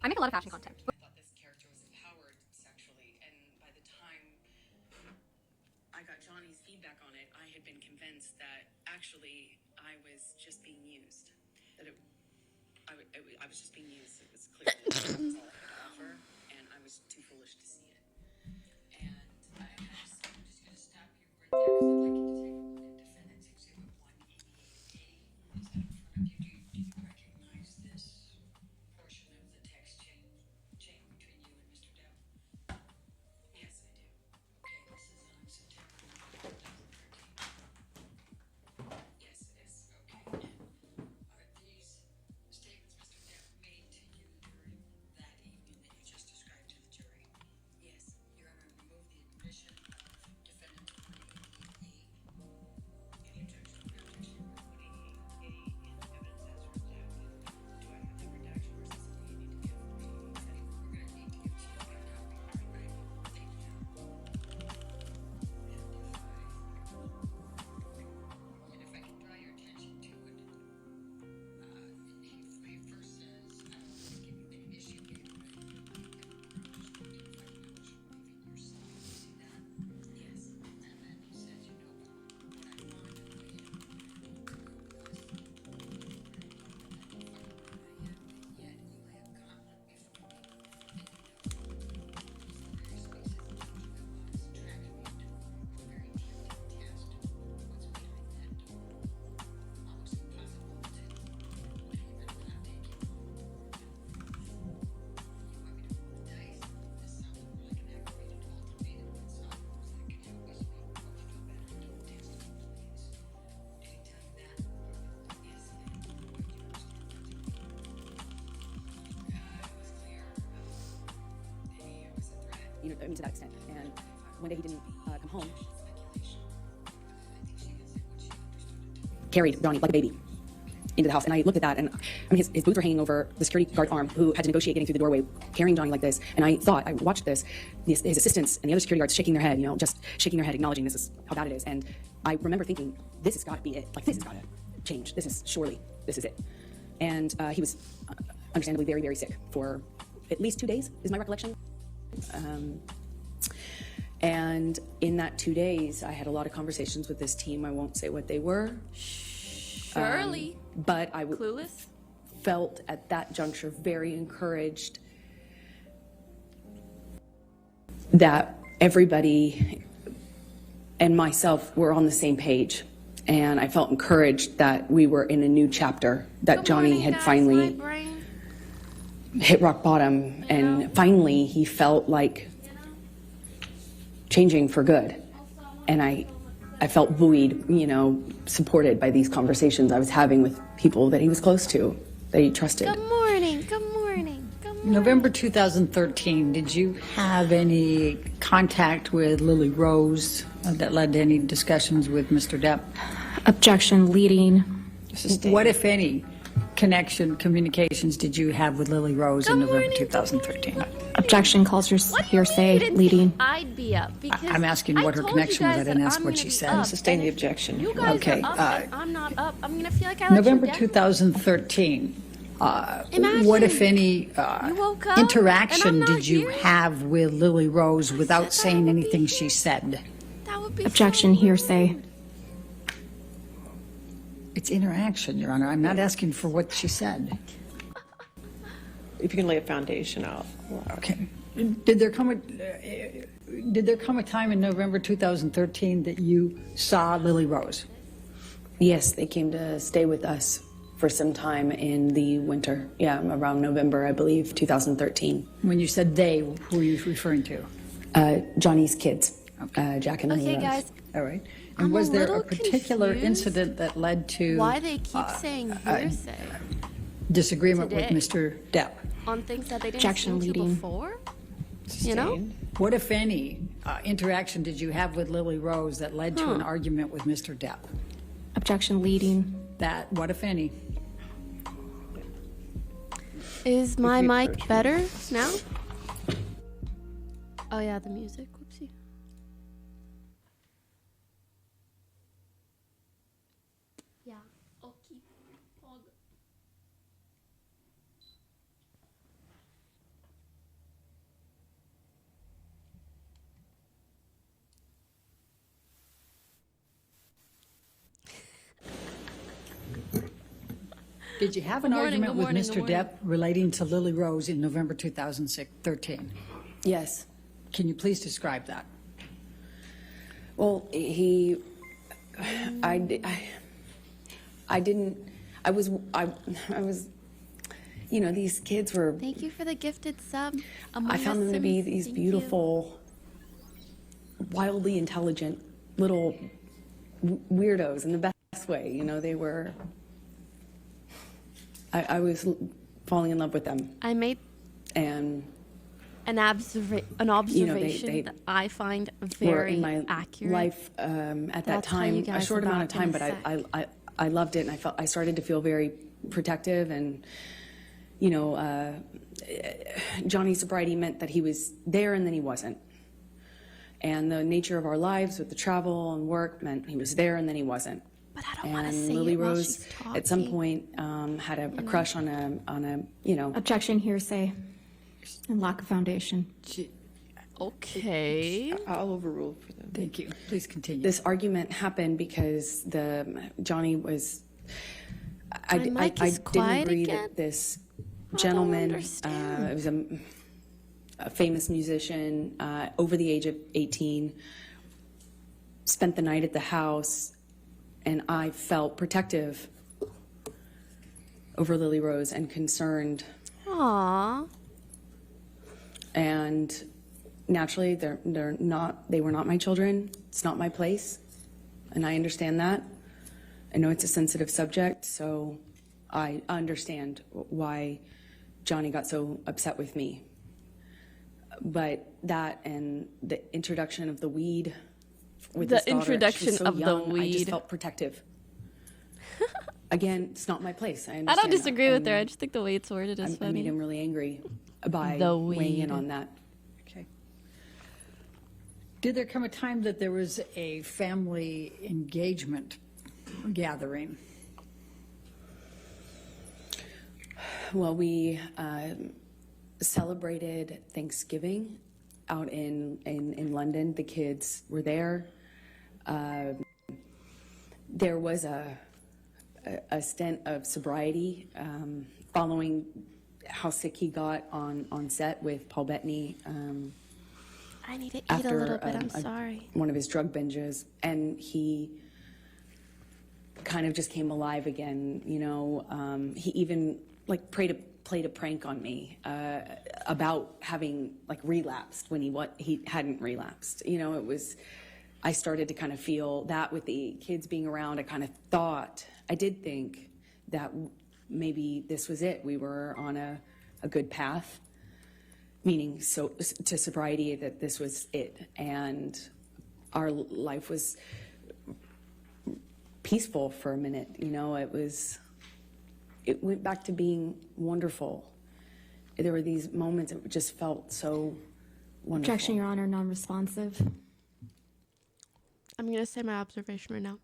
I make a lot of fashion content. I thought this character was empowered sexually, and by the time I got Johnny's feedback on it, I had been convinced that actually I was just being used. That I was just being used. It was clear that that was all I had to offer, and I was too foolish to see it. And I'm just going to stop you right there because I'd like you to take a look at Defendant's Exhibit 188A. Is that in front of you? Do you recognize this portion of the text chain between you and Mr. Depp? Yes, I do. Okay, this is on September 2013. Yes, it is. Okay. And are these statements Mr. Depp made to you during that evening that you just described to the jury? Yes. Your Honor, remove the admission of Defendant 188A. Any objection? No objection. 188A in evidence as redacted. Do I have the redaction or is this something you need to give me? We're going to need to give to you a copy. All right. Thank you. And if I can draw your attention to it, he first says, give you an issue here, leaving yourself. See that? Yes. And then he says, you know, what I wanted to do was yet you have gauntlet before me, and you know, very spaces that you was tracking me to a very tempting test. What's behind that door? Almost impossible to believe that I'm not taking home. You want me to roll the dice? This sounds more like an aggravated ultimatum than something that can help us be approached to a better test, please. Did he tell you that? Yes, he did. Do you understand that to me? It was clear that it was a threat. I mean, to that extent. And one day he didn't come home. Speculation. I think she can say what she understood it to be. Carried Johnny like a baby into the house. And I looked at that, and I mean, his boots were hanging over the security guard's arm, who had to negotiate getting through the doorway, carrying Johnny like this. And I watched this, his assistants and the other security guards shaking their head, just shaking their head, acknowledging this is how bad it is. And I remember thinking, this has got to be it. Like, this has got to change. This is it. And he was understandably very, very sick for at least 2 days, is my recollection. And in that 2 days, I had a lot of conversations with this team. I won't say what they were. Shirley. But I Clueless. felt at that juncture very encouraged that everybody and myself were on the same page. And I felt encouraged that we were in a new chapter, that Good Johnny morning, had guys. finally My brain. hit rock bottom, and finally he felt like changing for good. And I felt buoyed, supported by these conversations I was having with people that he was close to, that he trusted. Good morning. Good morning. Good morning. November 2013, did you have any contact with Lily Rose that led to any discussions with Mr. Depp? Objection leading. What, if any, communications did you have with Lily Rose in November 2013? Objection calls your What do you mean you hearsay didn't leading. think I'd be up? Because I'm asking what her told connection you was. I guys didn't that ask I'm what gonna she be said. up, Sustain and the if objection. You guys Okay, are up, and I'm not up. I'm gonna feel like I let November you down. 2013, Imagine what, if any, you woke up and interaction I'm not did you here. have with Lily Rose without said that I saying would be anything here. she said? That would be Objection so hearsay. rude. It's interaction, Your Honor. I'm not asking for what she said. If you can lay a foundation out. Okay. Did there come a time in November 2013 that you saw Lily Rose? Yes, they came to stay with us for some time in the winter. Yeah, around November, I believe, 2013. When you said they, who are you referring to? Johnny's kids, Jack and Lily Okay, Rose. guys. All right. And I'm was a there little a particular confused incident that led to Why they keep saying hearsay disagreement with today. Mr. Depp? on things that they didn't Objection seem to leading. before? You know? Sustained. What, if any, interaction did you have with Lily Rose that led to an argument with Mr. Depp? Objection leading. That, what, if any? Is my you mic approach better now? Oh yeah, the music. Whoopsie. Yeah, I'll keep. Did you have an Good morning, argument good with morning, Mr. good morning. Depp relating to Lily Rose in November 2013? Yes. Can you please describe that? Well, I was, these kids were, Thank you for the gifted sub. I found them to be these beautiful, wildly intelligent little weirdos in the best way. They were, I was falling in love with them. I made And an observation they that I find were very in my accurate. life at that I'll tell you time, a guys short amount of about in time, a but sec. I loved it, and I started to feel very protective, and Johnny's sobriety meant that he was there and then he wasn't, and the nature of our lives with the travel and work meant he was there and then he wasn't. But I don't want to And say Lily it while Rose she's at some talking. point had a crush on a Objection, hearsay, and lack of foundation. Okay. I'll overrule for them. Thank you. Please continue. This argument happened because Johnny was. I My mic is didn't quiet agree again. that this don't gentleman, understand. it was a famous musician over the age of 18, spent the night at the house, and I felt protective over Lily Rose and concerned. Aww. And naturally, they were not my children. It's not my place, and I understand that. I know it's a sensitive subject, so I understand why Johnny got so upset with me. But that and the introduction of the weed with The his daughter, she was introduction so of the young, I weed. just felt protective. Again, it's not my place. I I don't understand that. disagree with her. I And just think the way it's worded is I made funny. him really angry by The weighing in weed. on that. Okay. Did there come a time that there was a family engagement gathering? Well, we celebrated Thanksgiving out in London. The kids were there. There was a stint of sobriety following how sick he got on set with Paul Bettany I need to eat after a little bit. I'm sorry. one of his drug binges, and he kind of just came alive again. He even played a prank on me about having relapsed when he hadn't relapsed. It was. I started to kind of feel that with the kids being around. I did think that maybe this was it. We were on a good path, meaning to sobriety, that this was it. And our life was peaceful for a minute. It went back to being wonderful. There were these moments that just felt so wonderful. Objection, Your Honor, non-responsive. I'm going to say my observation right now.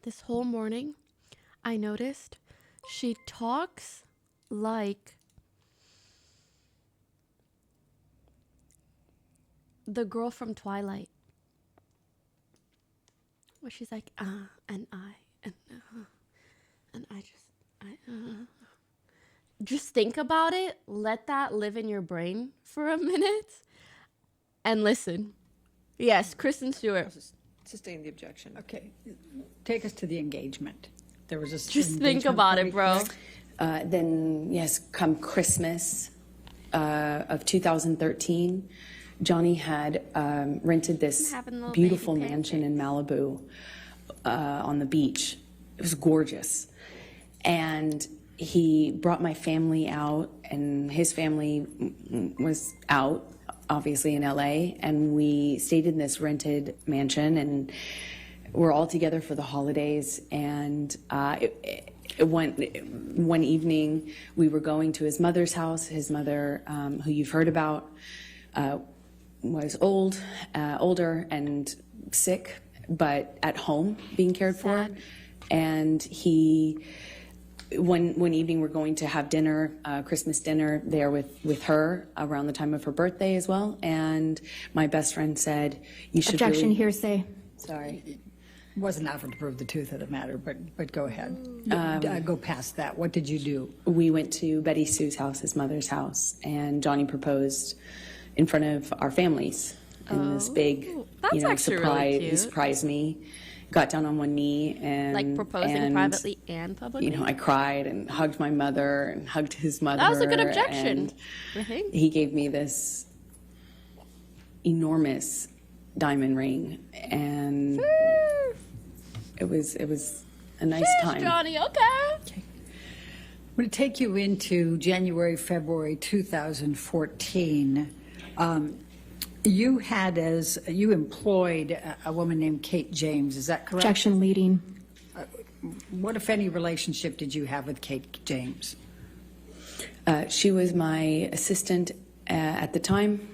This whole morning, I noticed she talks like the girl from Twilight. Where she's like, and I, and I just think about it. Let that live in your brain for a minute and listen. Yes, Kristen Stewart. Sustain the objection. Okay. Take us to the engagement. There was a Just think engagement about party, it, bro. correct? Then, yes, come Christmas of 2013, Johnny had rented this Having a little beautiful baby mansion in Malibu on the beach. It was gorgeous. And he brought my family out, and his family was out, obviously in LA, and we stayed in this rented mansion, and we're all together for the holidays. And one evening we were going to his mother's house. His mother, who you've heard about, was older and sick, but at home being cared for. And one evening we're going to have dinner, Christmas dinner there with her around the time of her birthday as well. And my best friend said, "You should." Objection, really... hearsay. Sorry. Wasn't out for to prove the truth of the matter, but go ahead. Go past that. What did you do? We went to Betty Sue's house, his mother's house, and Johnny proposed in front of our families in this big, that's actually really surprise. cute. He surprised me, got down on one knee, and Like proposing privately and publicly? I cried and hugged my mother and hugged his mother. That was a good objection, and I think. he gave me this enormous diamond ring, and it was a nice time. Johnny, okay. I'm going to take you into January, February 2014. You employed a woman named Kate James, is that correct? Objection leading. What, if any, relationship did you have with Kate James? She was my assistant at the time.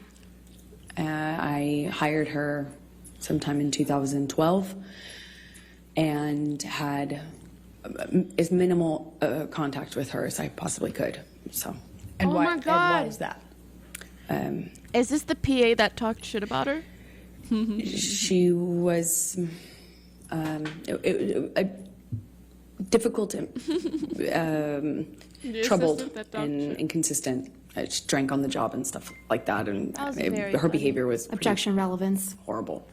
I hired her sometime in 2012 and had as minimal contact with her as I possibly could. So, And Oh why, my and God. why was that? Is this the PA that talked shit about her? she was difficult, troubled, assistant that talked and shit. inconsistent. She drank on the job and stuff like that, and That was very her funny. behavior was pretty Objection relevance. horrible.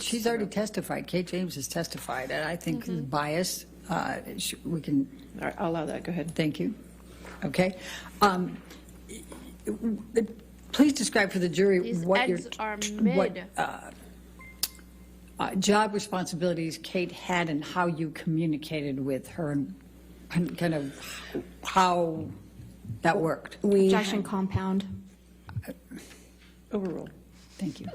She's already testified. Kate James has testified, and I think the bias, we can, All right, I'll allow that. Go ahead. thank you. Okay. Please describe for the jury These what eggs are mid. job responsibilities Kate had and how you communicated with her and kind of how that worked. Objection compound. Overruled. Thank you.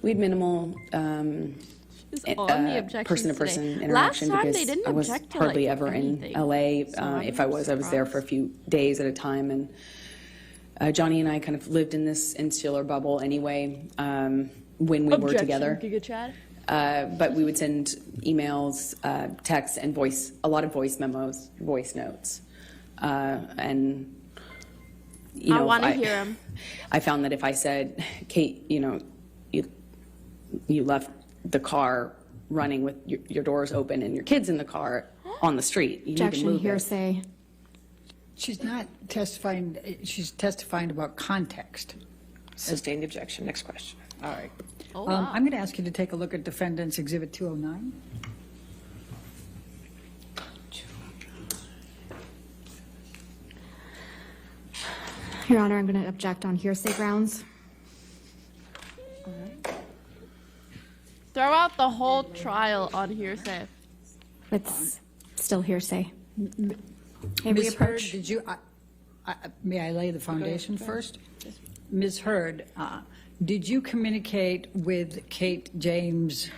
We had minimal It's on the objections person-to-person today. interaction Last time because they didn't I was object to, hardly like, ever anything. in LA. So I'm If I was there for a surprised. few days at a time. And Johnny and I kind of lived in this insular bubble anyway when we were together. Giga Chad. But we would send emails, texts, and a lot of voice memos, voice notes. And, I wanna hear 'em. I found that if I said, Kate, you left the car running with your doors open and your kids in the car on the street. You need to Objection move it. hearsay. She's not testifying, she's testifying about context. Sustained objection. Next question. All right. Oh, wow. I'm going to ask you to take a look at Defendant's Exhibit 209. Your Honor, I'm going to object on hearsay grounds. Throw out the whole trial on hearsay. It's still hearsay. May we Ms. Hurd, approach? did you, may I lay the foundation first? Ms. Hurd, did you communicate with Kate James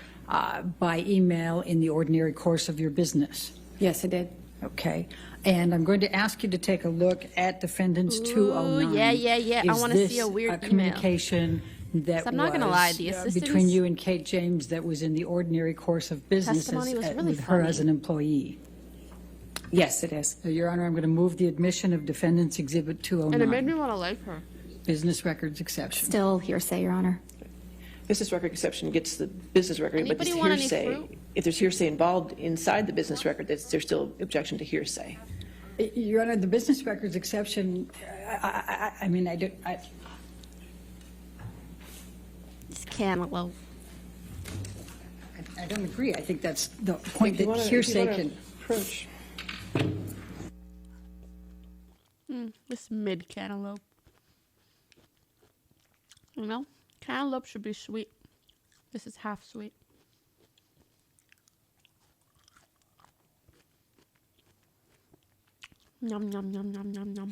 by email in the ordinary course of your business? Yes, I did. Okay. And I'm going to ask you to take a look at Defendant's Ooh, 209. yeah. I Is wanna see a this weird email. communication that So I'm not gonna lie, the was, assistant's between you and Kate James that was in the ordinary course of business testimony was really with her as funny. an employee? Yes, it is. So, Your Honor, I'm going to move the admission of Defendant's Exhibit And it made 209, me want to like her. business records exception. Still hearsay, Your Honor. Business record exception gets the business record, but Anybody it's want any hearsay. fruit? If there's hearsay involved inside the business record, there's still objection to hearsay. Your Honor, the business records exception, I mean, I It's cantaloupe. don't agree. I think that's the point If you that wanna- hearsay if you wanna can. approach. This mid cantaloupe. Cantaloupe should be sweet. This is half sweet. Yum, yum, yum, yum, yum, yum.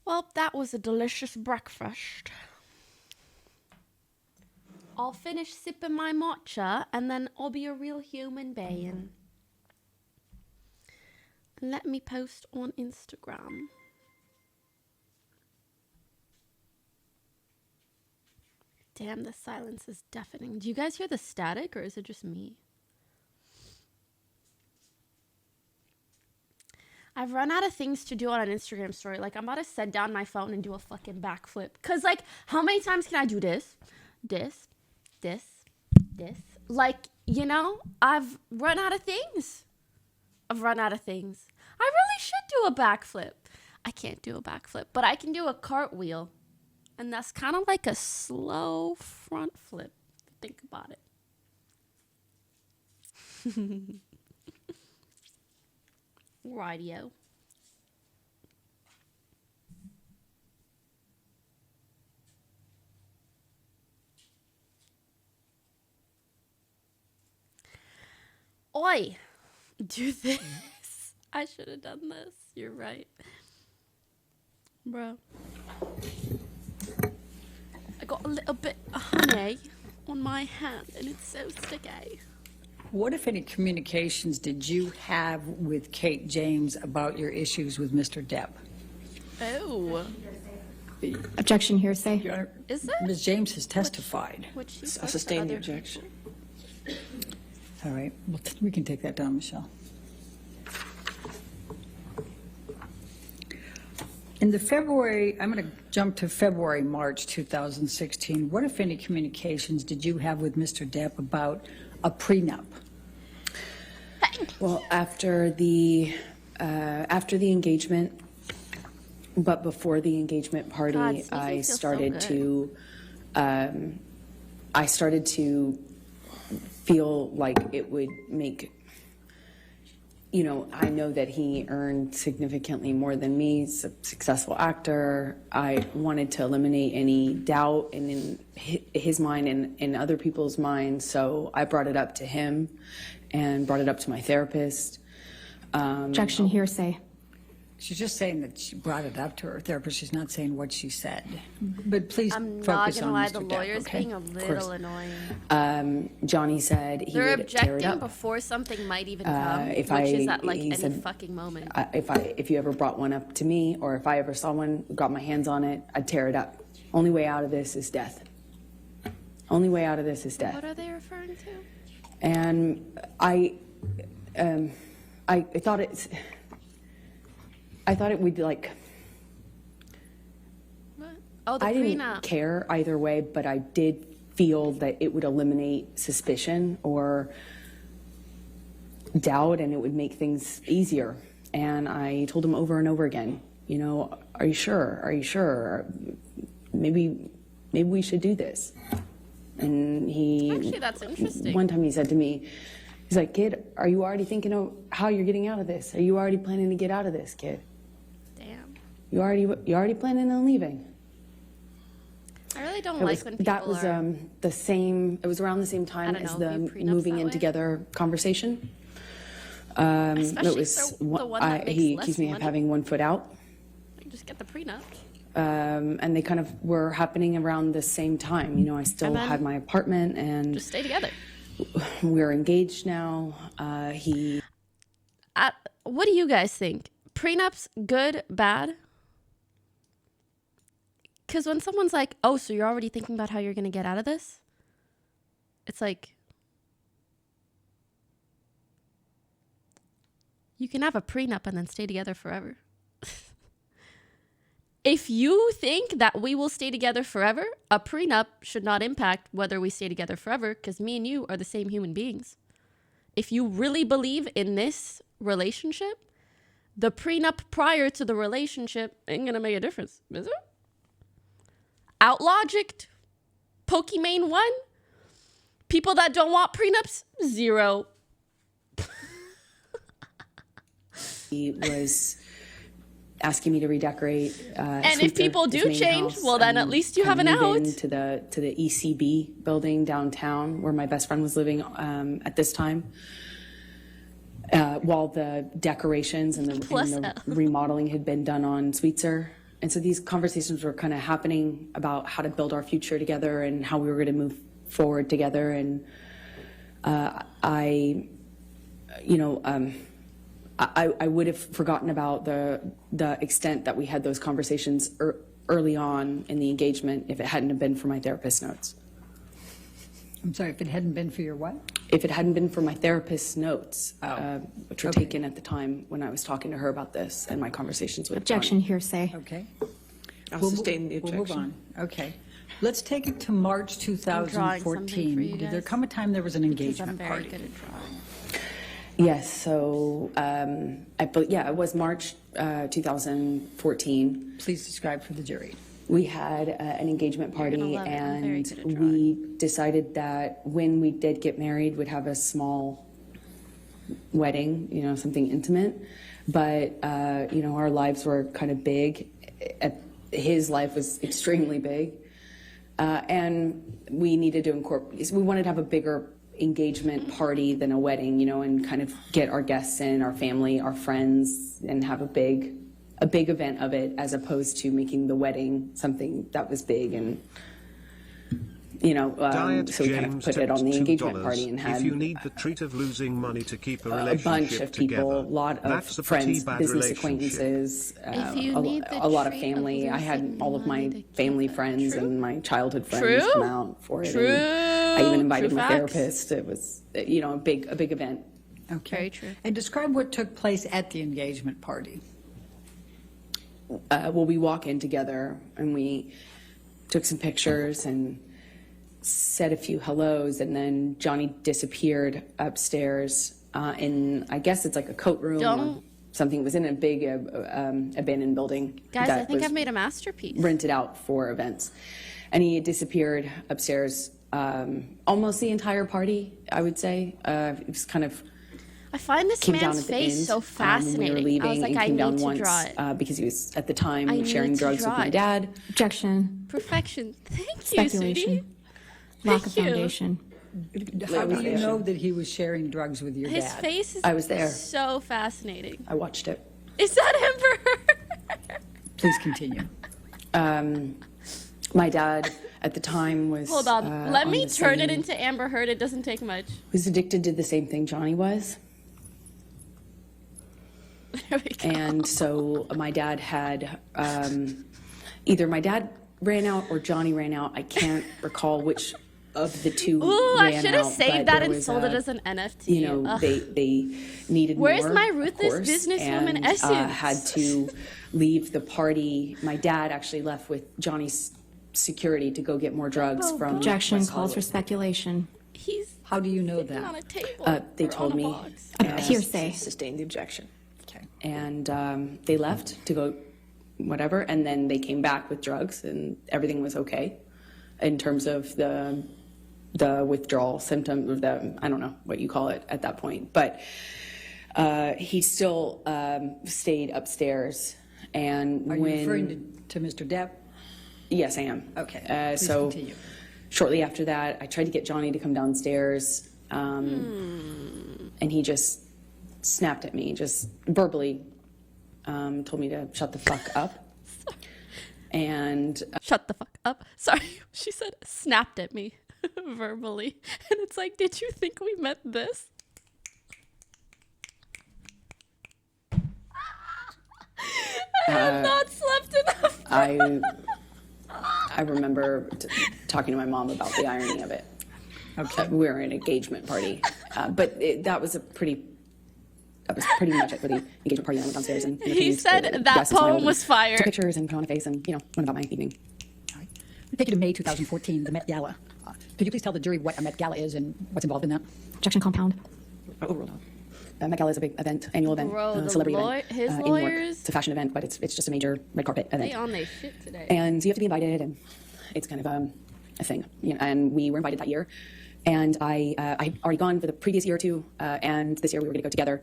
Well, that was a delicious breakfast. I'll finish sipping my matcha and then I'll be a real human being. Let me post on Instagram. Damn, the silence is deafening. Do you guys hear the static or is it just me? I've run out of things to do on an Instagram story. Like, I'm about to set down my phone and do a fucking backflip. Because, like, how many times can I do this? This. Like, you know, I've run out of things. I really should do a backflip. I can't do a backflip, but I can do a cartwheel. And that's kind of like a slow front flip. Think about it. Radio. Oi, do this. I should have done this. You're right. Bro. I got a little bit of honey on my hand and it's so sticky. What, if any, communications did you have with Kate James about your issues with Mr. Depp? Oh. Objection, hearsay. Your Honor, Is there? Ms. James has testified. Which she I says sustain to the other objection. people. All right, well, we can take that down, Michelle. In the February, I'm going to jump to February, March 2016. What, if any, communications did you have with Mr. Depp about a prenup? Well, after the engagement, but before the engagement party, God, this makes me I feel so started good. I started to feel like it would make, you know, I know that he earned significantly more than me. He's a successful actor. I wanted to eliminate any doubt in his mind and in other people's minds. So I brought it up to him and brought it up to my therapist. Objection, hearsay. She's just saying that she brought it up to her therapist. She's not saying what she said. But please I'm not focus gonna on lie, Mr. the Depp, lawyer's okay? being a little annoying. Johnny said he They're would tear it objecting up. before something might even come, if which I- is at like he any said- fucking moment. If you ever brought one up to me, or if I ever saw one, got my hands on it, I'd tear it up. Only way out of this is death. Only way out of this is death. What are they referring to? And I thought it would like. What? Oh, the I didn't prenup. care either way, but I did feel that it would eliminate suspicion or doubt, and it would make things easier. And I told him over and over again, you know, are you sure? Are you sure? Maybe we should do this. And he Actually, that's interesting. One time he said to me, he's like, kid, are you already thinking of how you're getting out of this? Are you already planning to get out of this, kid? Damn. You already planning on leaving? I really don't like when people That was are... the same. It was around the same time I don't as know, the view prenups moving that in way. together conversation. Especially It was for the one that makes he less accused me money. of having one foot out, Just get the prenup. and they kind of were happening around the same time. You know, I still And then had my apartment, and Just stay together. we're engaged now. What do you guys think? Prenups, good, bad? Because when someone's like, oh, so you're already thinking about how you're going to get out of this? It's like, you can have a prenup and then stay together forever. If you think that we will stay together forever, a prenup should not impact whether we stay together forever, because me and you are the same human beings. If you really believe in this relationship, the prenup prior to the relationship ain't going to make a difference, is it? Outlogicked, Pokimane 1, people that don't want prenups, 0. He was asking me to redecorate. And if people do change, well, then at least you have an out. To the ECB building downtown where my best friend was living at this time. While the decorations and the remodeling had been done on Sweetser. And so these conversations were kind of happening about how to build our future together and how we were going to move forward together. And I would have forgotten about the extent that we had those conversations early on in the engagement if it hadn't have been for my therapist notes. I'm sorry, if it hadn't been for your what? If it hadn't been for my therapist's notes, which were Okay. taken at the time when I was talking to her about this and my conversations with Objection, Johnny. hearsay. Okay. I'll We'll sustain the We'll move objection. on. Okay. Let's take it to March drawing something for 2014. you Did there guys. come a time there was an Because I'm engagement very party? good at drawing. Yes, so it was March 2014. Please describe for the jury. We had an engagement You're gonna party, love it. I'm very and good at we decided that when we did get married, we'd have a small wedding, something intimate. But, our lives were kind of big. His life was extremely big. And we needed to incorporate, we wanted to have a bigger engagement party than a wedding, and kind of get our guests in, our family, our friends, and have a big event of it, as opposed to making the wedding something that was big and, Diet so we kind of James put it on the tipped engagement $2. party and had If you need the treat of losing money to keep a a relationship bunch of people, together, a lot of that's a friends, pretty bad business relationship. acquaintances, If you need the a lot of treat of family. I had losing all of my money to keep family it- friends True? and my childhood friends True? come out for it. True. And I even invited True my facts. therapist. It was, a big event. Okay. Very true. And describe what took place at the engagement party. We walk in together and we took some pictures and said a few hellos, and then Johnny disappeared upstairs in, I guess it's like a coat room or Don't- something. It was in a big abandoned building. Guys, that I think was I've made a masterpiece. rented out for events. And he had disappeared upstairs almost the entire party, I would say. It was kind of I find this came down man's at the face end so when fascinating. we were leaving, I was like, and I came down need to once draw it. because he was at the time I sharing need to drugs with draw my it. dad. Objection. Perfection. Thank you, Speculation. sweetie. Lack of Thank you. foundation. How do you know that he was sharing drugs with your His dad? face is I was there. so fascinating. I watched it. Is that Ember? Please continue. My dad at the time was Hold on. Let me the turn it same- into Amber Heard. It doesn't take much. was addicted to the same thing Johnny was. There we go. And so my dad had either my dad ran out or Johnny ran out. I can't recall which of the two Ooh, I ran should have out, saved but that there and was sold it a- as an NFT. Ugh. they needed Where's more, my of ruthless course, businesswoman and, essence? had to leave the party. My dad actually left with Johnny's security to go get more drugs from Objection West calls for Hollywood. speculation. He's How do you know sitting on a that? table. They or told on a me. box. Hearsay. Sustain the objection. Okay. And they left to go whatever, and then they came back with drugs, and everything was okay in terms of the withdrawal symptom, or the, I don't know what you call it at that point, but he still stayed upstairs. And Are you when referring to Mr. Depp? yes, I am. Okay, please So continue. shortly after that, I tried to get Johnny to come downstairs, and he just snapped at me, just verbally told me to shut the fuck up. And Shut the fuck up. Sorry. She said, snapped at me verbally. And it's like, did you think we meant this? I have not slept enough. I remember talking to my mom about the irony of it. Okay. We were at an engagement party, but that was pretty much it for the engagement party. I went downstairs and He said that dressed and poem smiled was and fire. Took pictures and put on a face and went about my evening. All right. We take you to May 2014, the Met Gala. Could you please tell the jury what a Met Gala is and what's involved in that? Objection compound. Met Gala is a big event, annual event, Bro, the celebrity event his in New York. lawyers- It's a fashion event, but it's just a major red carpet event. They on their shit today. And you have to be invited, and it's kind of a thing. And we were invited that year, and I'd already gone for the previous year or two, and this year we were going to go together.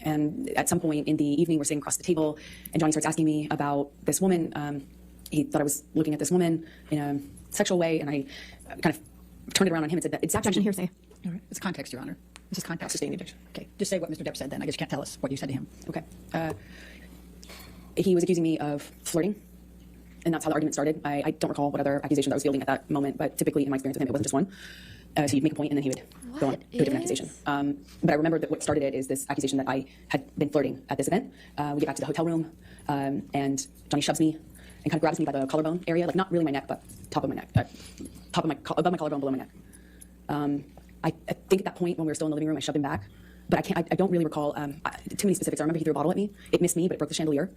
And at some point in the evening, we're sitting across the table, and Johnny starts asking me about this woman. He thought I was looking at this woman in a sexual way, and I kind of turned it around on him and said that it's actually Objection hearsay. All right. It's context, Your Honor. This is context. Sustain the objection. Okay. Just say what Mr. Depp said then. I guess you can't tell us what you said to him. Okay. He was accusing me of flirting, and that's how the argument started. I don't recall what other accusations I was fielding at that moment, but typically in my experience with him, it wasn't just one. So he'd make a point, and then he would go on What to a different is- accusation. But I remember that what started it is this accusation that I had been flirting at this event. We get back to the hotel room, and Johnny shoves me and kind of grabs me by the collarbone area, like not really my neck, but top of my neck, above my collarbone, below my neck. I think at that point when we were still in the living room, I shoved him back. But I don't really recall too many specifics. I remember he threw a bottle at me. It missed me, but it broke the chandelier.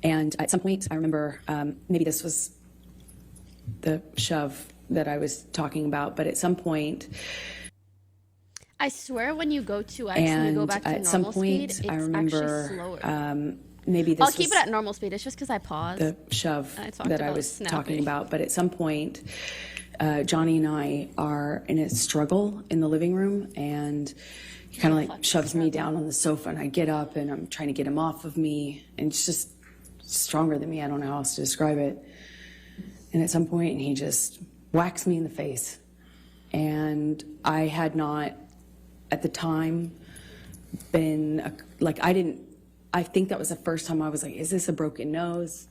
And at some point, I remember maybe this was the shove that I was talking about, but at some point... I swear when you go to X and you go back to at normal some point, speed, it's I remember actually slower. maybe this I'll keep was it at normal speed. It's just because I paused. the shove that I was snapping. talking about. But at some point, Johnny and I are in a struggle in the living room, and he kind of like shoves me down on the sofa, and I get up, and I'm trying to get him off of me, and it's just stronger than me. I don't know how else to describe it. And at some point, he just whacks me in the face. And I had not, at the time, been, I think that was the first time I was like, is this a broken nose?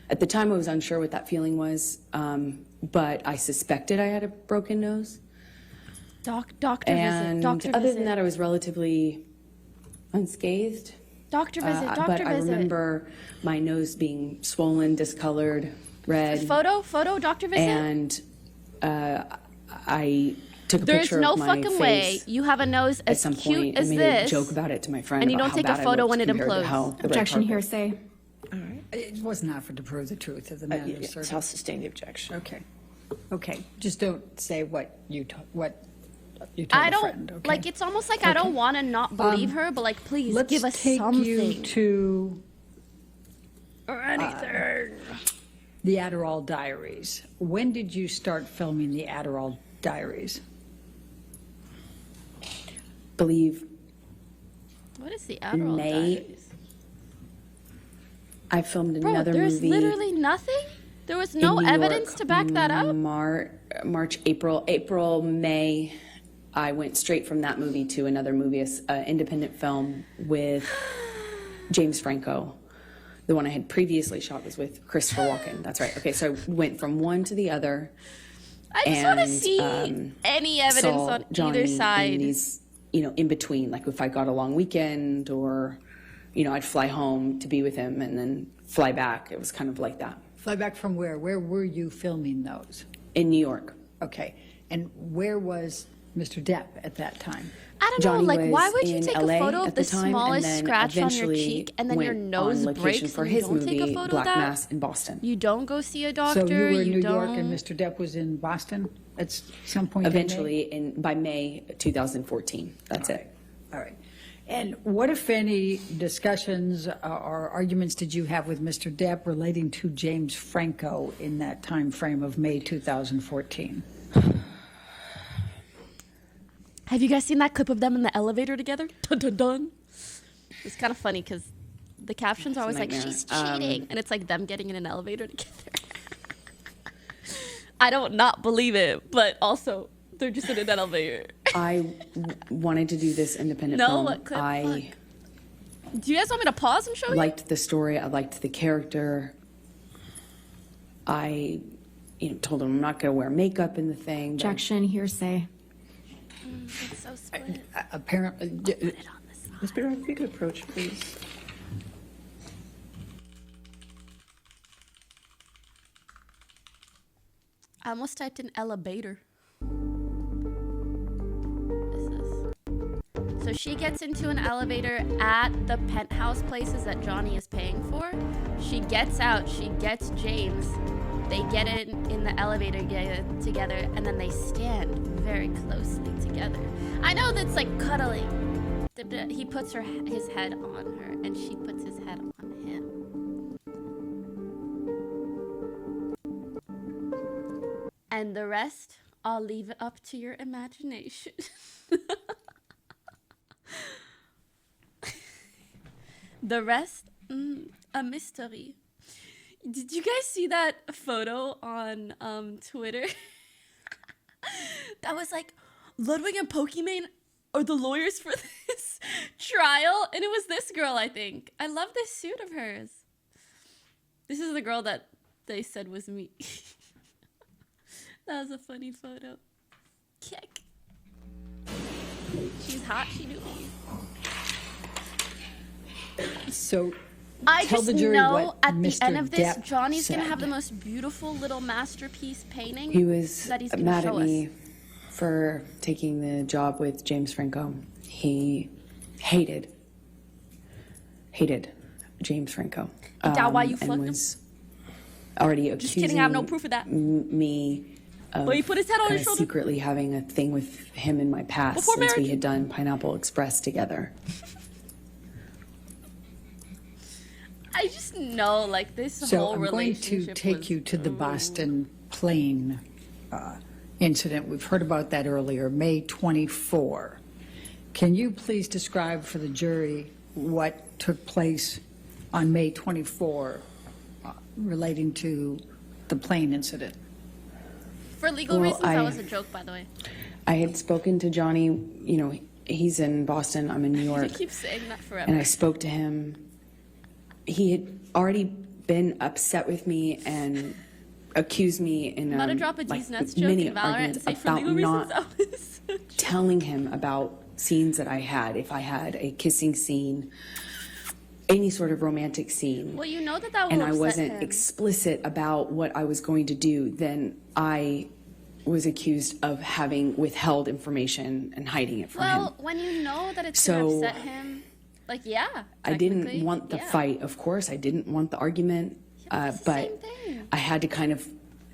At the time, I was unsure what that feeling was, but I suspected I had a broken nose. Doctor And visit. other than that, I was relatively unscathed. Doctor visit. Doctor but visit. I remember my nose being swollen, discolored, red. Photo, doctor visit. And I took a There's picture no of my fucking way face you have a nose at as some cute point as and made this, a joke about it to my friend. and you about don't take how a bad I photo looked when it compared to implodes. how the red Objection, carpet- hearsay. It was not for to prove the truth of the matter, Yes, sir. I'll sustain the objection. Okay. Just don't say what you told I a don't friend, okay? like. It's almost like I don't want to not believe her, but like, please Let's give us take something you to or anything. the Adderall Diaries. When did you start filming the Adderall Diaries? Believe What is the Adderall May- Diaries? I filmed Bro, another there's movie. literally nothing. There was in no New evidence York, to back that up. March, April, May. I went straight from that movie to another movie, an independent film with James Franco. The one I had previously shot was with Christopher Walken. That's right. Okay, so I went from one to the other. I just want to and, see any evidence saw on Johnny either side. in these, in between, like if I got a long weekend or, I'd fly home to be with him and then fly back. It was kind of like that. Fly back from where? Where were you filming those? In New York. Okay. And where was Mr. Depp at that time? I don't Johnny know, like, why was would you in take LA a photo of at the the time, and smallest then scratch on your eventually cheek and then your went nose on location breaks for and his you don't take a movie, photo Black of that? Mass in Boston. You don't go see a doctor. So you were in New don't... York and Mr. Depp was in Boston at some point? in May? Eventually, by May 2014. That's it. All right. And what, if any, discussions or arguments did you have with Mr. Depp relating to James Franco in that time frame of May 2014? Have you guys seen that clip of them in the elevator together? Dun, dun, dun. It's kind of funny because the captions are always like, nightmare. she's cheating. And it's like them getting in an elevator together. I don't not believe it, but also they're just in an elevator. I wanted to do this independent No, film. what clip? I Do you guys want me to pause and show you? liked the story. I liked the character. I told him I'm not going to wear makeup in the thing. but- Objection, hearsay. It's so split. Apparently, Ms. Barrow, if you could approach, please. I almost typed in elevator. So she gets into an elevator at the penthouse places that Johnny is paying for. She gets out, she gets James. They get in the elevator together, and then they stand very closely together. I know that's like cuddling. He puts his head on her, and she puts his head on him. And the rest, I'll leave it up to your imagination. The rest, a mystery. Did you guys see that photo on Twitter? That was like, Ludwig and Pokimane are the lawyers for this trial. And it was this girl, I think. I love this suit of hers. This is the girl that they said was me. That was a funny photo. Kick. She's hot, she knew me. so I tell just the jury know what at the Mr. end of this, Depp Johnny's going to said. have the most beautiful little masterpiece painting He was that he's going to mad show at me us. for taking the job with James Franco. He hated James Franco. Is that why you and fucked him? was already accusing Just kidding, I have no proof of that. me of Well, he put his head on kinda his shoulder. secretly having a thing with him in my past Before since we marriage. had done Pineapple Express together. I just know, like, this So whole I'm going relationship to take was- you to the Boston plane incident. We've heard about that earlier, May 24. Can you please describe for the jury what took place on May 24 relating to the plane incident? For legal Well, reasons, that was a joke, by the way. I had spoken to Johnny, you know, he's in Boston, I'm in New I York, keep saying that forever. and I spoke to him. He had already been upset with me and accused me in I'm about to a drop a D's like, nuts joke many in Valorant and arguments say for about legal reasons, not that was a joke. telling him about scenes that I had, if I had a kissing scene, any sort of romantic scene, Well, you know that will and I upset wasn't him. explicit about what I was going to do, then I was accused of having withheld information and hiding it from him. Well, when you know that it's So- going to upset him, like, yeah. I technically, didn't want the yeah. fight, of course. I didn't want the argument, it's the but same thing. I had to kind of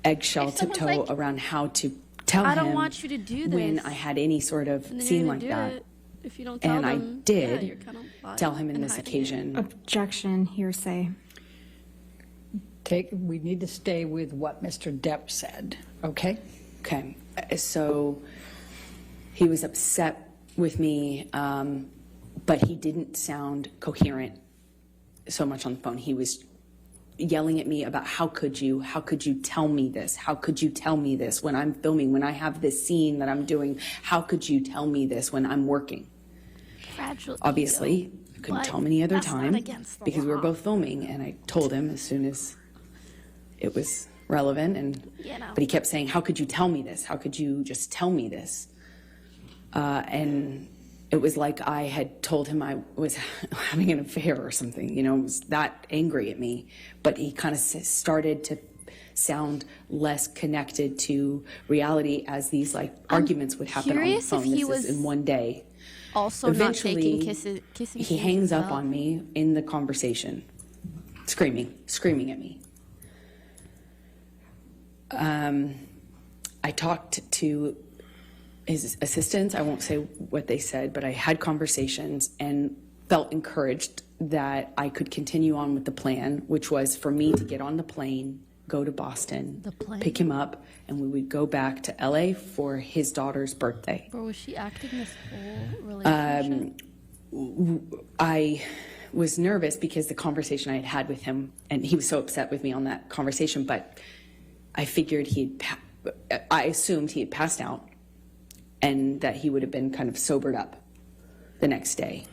eggshell If someone's tiptoe like, around how to tell I him don't want you to do when this, I had any sort of and then scene you're like gonna do that. it. If you don't tell And I them, did yeah, you're kind of lying tell him in and this hiding it. occasion. Objection, hearsay. We need to stay with what Mr. Depp said, okay? Okay, so he was upset with me, but he didn't sound coherent so much on the phone. He was yelling at me about how could you tell me this? How could you tell me this when I'm filming, when I have this scene that I'm doing? How could you tell me this when I'm working? Fragile Obviously, ego. I couldn't But tell him any other that's not time against the because we were law. both filming, and I told him as soon as it was relevant. And You know. but he kept saying, "How could you tell me this? How could you just tell me this?" And it was like I had told him I was having an affair or something. You know, he was that angry at me. But he kind of started to sound less connected to reality as these like arguments would happen on the curious if phone. he This was is in one day. Also not taking kissing He scenes hangs as up well. on me in the conversation, screaming at me. I talked to his assistants. I won't say what they said, but I had conversations and felt encouraged that I could continue on with the plan, which was for me to get on the plane, go to Boston, The plane? pick him up, and we would go back to LA for his daughter's birthday. Or was she acting this whole relationship? I was nervous because the conversation I had had with him, and he was so upset with me on that conversation, but I figured I assumed he had passed out and that he would have been kind of sobered up the next day,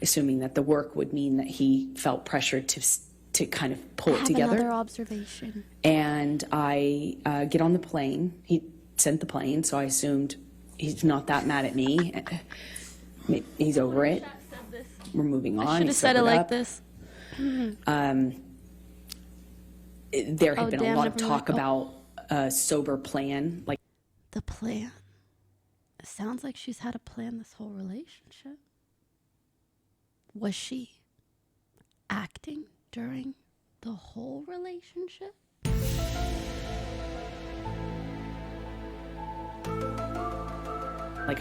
assuming that the work would mean that he felt pressured to kind of pull I it have together. another observation. And I get on the plane. He sent the plane, so I assumed he's not that mad at me. He's over it. We're moving on. I should have He's said it sobered like up. this. There had Oh, been damn, a lot of never talk mind. about a sober plan, like The plan. It sounds like she's had a plan this whole relationship. Was she acting during the whole relationship?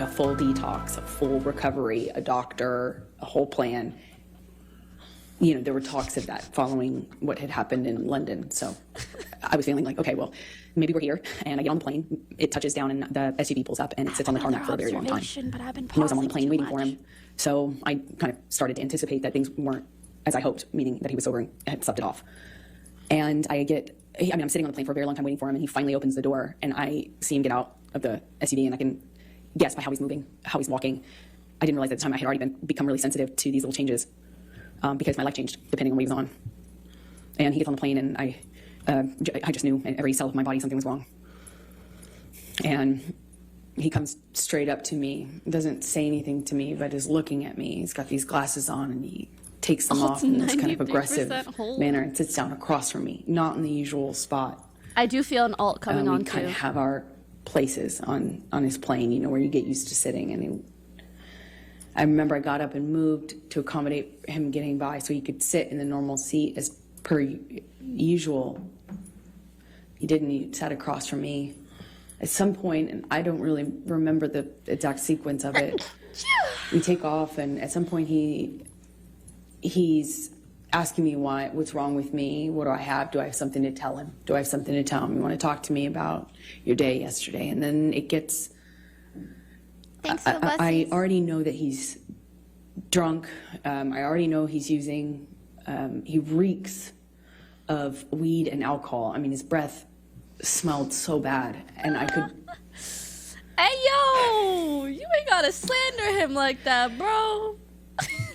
a full detox, a full recovery, a doctor, a whole plan. You know, there were talks of that following what had happened in London. So I was feeling like, okay, well, maybe we're here. And I get on the plane. It touches down and the SUV pulls up and it sits on the tarmac for a very long time. But I've been He knows I'm on the pausing plane too waiting for much. him. So I kind of started to anticipate that things weren't as I hoped, meaning that he was sober and had slept it off. And I'm sitting on the plane for a very long time waiting for him, and he finally opens the door, and I see him get out of the SUV, and I can guess by how he's moving, how he's walking. I didn't realize at the time I had already become really sensitive to these little changes because my life changed depending on what he was on. And he gets on the plane, and I just knew in every cell of my body something was wrong. And he comes straight up to me, doesn't say anything to me, but is looking at me. He's got these glasses on, and he takes them off in this kind of 93% aggressive hold. manner and sits down across from me, not in the usual spot. I do feel an alt coming We on kind too. of have our places on his plane, you know, where you get used to sitting. And I remember I got up and moved to accommodate him getting by so he could sit in the normal seat as per usual. He didn't. He sat across from me. At some point, and I don't really remember the exact sequence of it, we take off, and at some point he's asking me what's wrong with me. What do I have? Do I have something to tell him? Do I have something to tell him? You want to talk to me about your day yesterday? And then it gets, Thanks for the blessings. I already know that he's drunk. I already know he's using, he reeks of weed and alcohol. I mean, his breath smelled so bad, and I could. Hey, yo! You ain't gotta slander him like that, bro.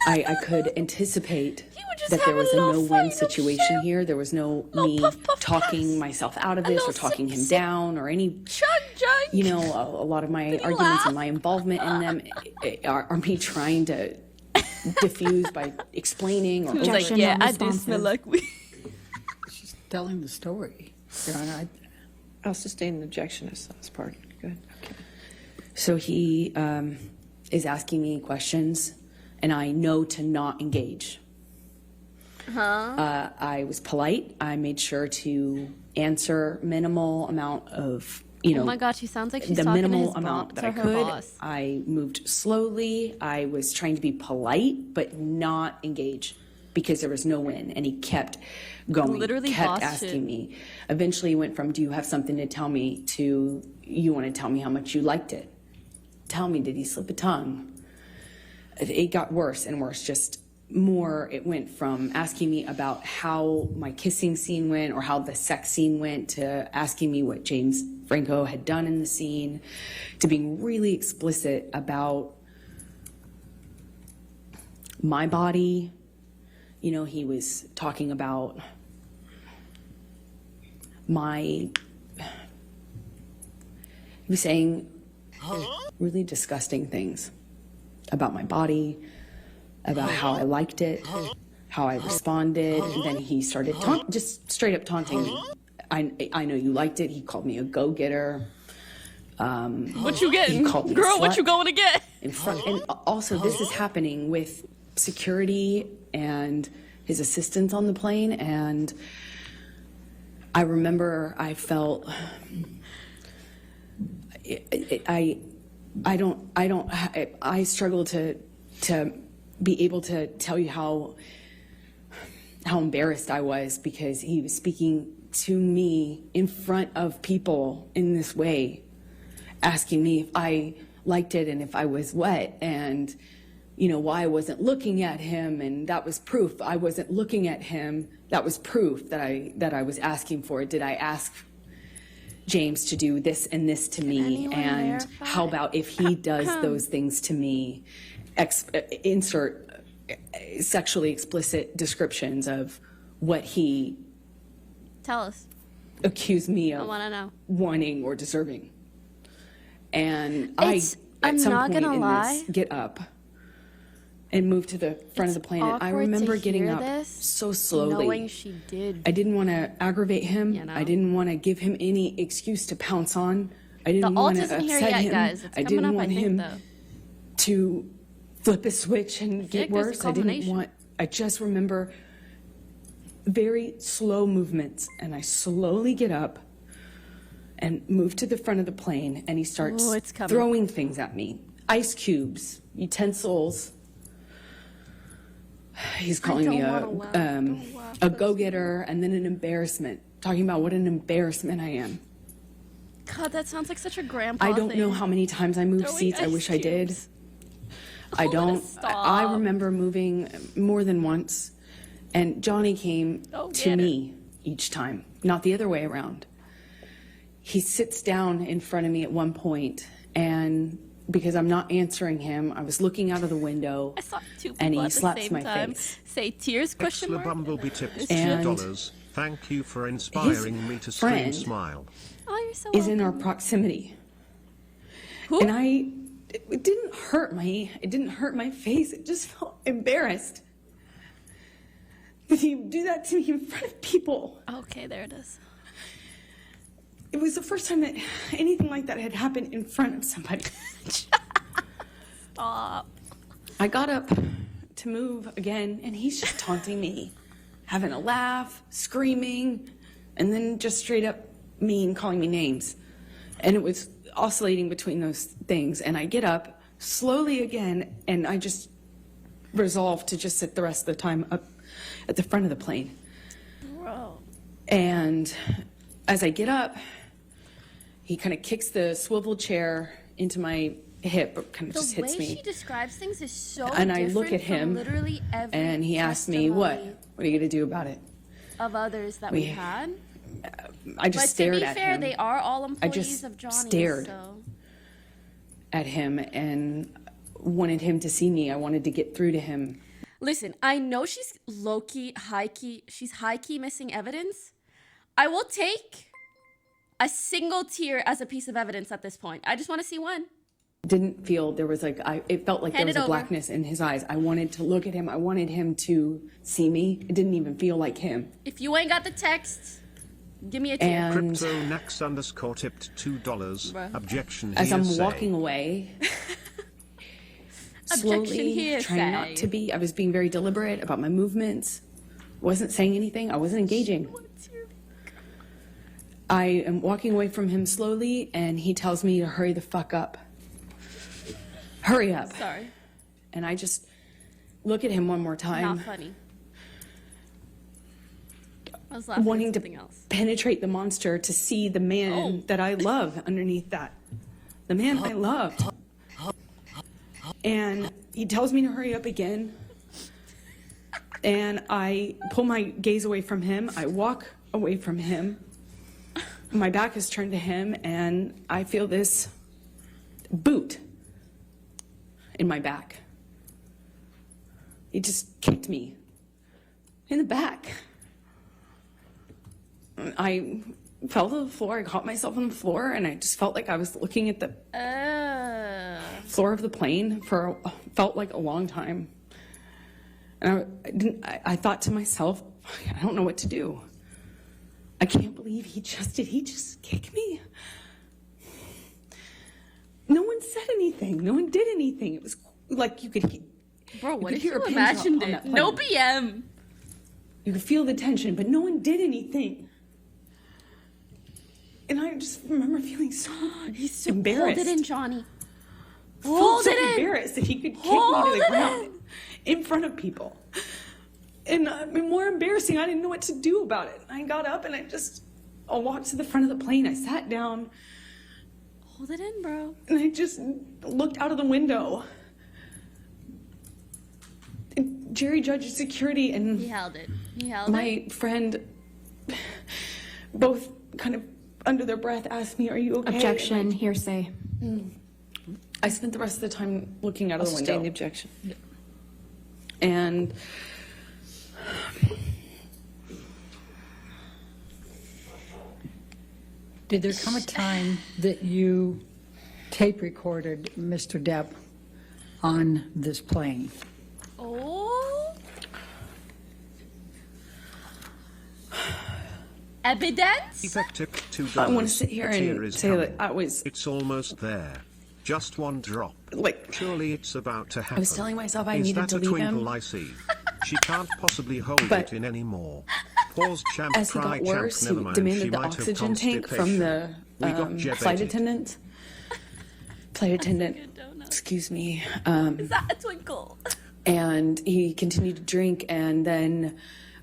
I could anticipate just that there have a was a little no-win fight of situation shit. here. There was no Little me puff, puff, talking puffs. myself out of A this or little talking sip, him sip. down or any, Chug, chug. you know, a lot of my Did he arguments laugh? and my involvement in them are me trying to diffuse by explaining or He was like, Objection, yeah, I do non-responsive. smell like weed. She's telling the story. Your Honor, I'll sustain an objection as part. Go ahead. So he is asking me questions, and I know to not engage. I was polite. I made sure to answer minimal amount of, you know, Oh my God, she sounds like she's the talking to minimal his amount boss, that I to her could. boss. I moved slowly. I was trying to be polite, but not engage because there was no win, and he kept going, Literally kept boss asking shit. me. Eventually, went from "Do you have something to tell me?" to "You want to tell me how much you liked it? Tell me, did he slip a tongue?" It got worse and worse. Just more. It went from asking me about how my kissing scene went or how the sex scene went to asking me what James Franco had done in the scene, to being really explicit about my body. You know, he was talking about he was saying really disgusting things about my body, about how I liked it, how I responded, and then he started just straight up taunting me. I know you liked it. He called me a go-getter. What you getting? He called me a Girl, what slut you going to get? in front, and also this is happening with security and his assistants on the plane, and I remember I felt I struggle to be able to tell you how embarrassed I was because he was speaking to me in front of people in this way, asking me if I liked it and if I was wet, and you know why I wasn't looking at him, and that was proof I wasn't looking at him. That was proof that I was asking for it. Did I ask James to do this and this to me? anyone And verify? how about if he does those things to me? Insert sexually explicit descriptions of what he Tell us. accused me I of want to know. wanting or deserving. And I'm at some not point gonna in lie. this, get up and move to the front of the plane. And I Awkward remember to getting hear up this, so slowly. knowing she did. I didn't want to aggravate him. You know? I didn't want to give him any excuse to pounce on. I The didn't alt want to isn't here upset yet, him. guys. It's I coming didn't up, I want think, him though. to flip a switch and get like there's a worse. I didn't culmination. want. I just remember very slow movements, and I slowly get up and move to the front of the plane, and he starts Oh, it's coming. throwing things at me. Ice cubes, utensils. He's calling me don't wanna laugh. Don't laugh. a go-getter, and then an embarrassment, talking about what an embarrassment I am. God, that sounds like such a grandpa I don't thing. know how many times I moved Throwing seats. I ice wish I did. cubes. I Oh, don't. stop. I remember moving more than once, and Johnny came Oh, to get it. me each time, not the other way around. He sits down in front of me at one point, and because I'm not answering him, I was looking out of the window, I saw two people and he at the slaps same my time face. say tears question Exla mark. Bumblebee tips And $2. Thank you for inspiring me to scream friend smile. Oh, you're so Is in our welcome. proximity, Who? and it didn't hurt my face. It just felt embarrassed. Did you do that to me in front of people? Okay, there it is. it was the first time that anything like that had happened in front of somebody. Stop. I got up to move again, and he's just taunting me, having a laugh, screaming, and then just straight up mean, calling me names. And it was oscillating between those things. And I get up slowly again, and I just resolve to just sit the rest of the time up at the front of the plane. Bro. And as I get up, he kind of kicks the swivel chair into my hip, kind of just hits The way me. she describes things is so And I different look at from him, literally every and he asked me, what are you going to do about it? of others that we had. I just But to stared be at fair, him. they are all employees just of Johnny. stared. So. At him and wanted him to see me. I wanted to get through to him. Listen, I know she's low-key, high-key. She's high-key missing evidence. I will take a single tear as a piece of evidence at this point. I just want to see one. Didn't feel there was like, it felt like Hand there was it a over. blackness in his eyes. I wanted to look at him. I wanted him to see me. It didn't even feel like him. If you ain't got the text, give me a tear. And Cryptonax tipped $2. Bruh. Objection as I'm hearsay. walking away, Objection slowly hearsay. trying not to be, I was being very deliberate about my movements. Wasn't saying anything. I wasn't engaging. I am walking away from him slowly, and he tells me to hurry the fuck up. Hurry up. Sorry, And I just look at him one more time, not funny. I was laughing wanting at to something else. penetrate the monster to see the man that I love underneath that. The man I loved. And he tells me to hurry up again. And I pull my gaze away from him. I walk away from him. My back is turned to him, and I feel this boot in my back. He just kicked me in the back. I fell to the floor. I caught myself on the floor, and I just felt like I was looking at the floor of the plane for felt like a long time. And I thought to myself, I don't know what to do. I can't believe he just kick me? No one said anything. No one did anything. It was like you could Bro, what could if hear you a pin drop imagined on it? that plane. No BM. You could feel the tension, but no one did anything. And I just remember feeling so He's so embarrassed. Hold it in, Johnny. Felt Hold so it in. embarrassed that he could kick me Hold to it the ground in front of people. And more embarrassing, I didn't know what to do about it. I got up and I walked to the front of the plane. I sat down Hold it in, bro. and I just looked out of the window. And Jerry Judge's security and He held it. He held it. my friend both kind of under their breath asked me, "Are you okay?" Objection, hearsay. I spent the rest of the time looking out of the Sustain window. the objection. And Did there come a time that you tape recorded Mr. Depp on this plane? Oh. Evidence? DEPP tipped $2. I want to sit here A tear and is say that coming. I was It's almost there. Just one drop. like, Surely it's about to happen. was telling myself I Is needed that to a leave twinkle him? I see? She can't possibly hold But it in anymore. Pause, champ, as he cry, got champ, worse, he never mind. She demanded the might have oxygen tank from the constipation. We got flight jebated. attendant. Flight attendant, Good donut. excuse me. Is that a twinkle? And he continued to drink and then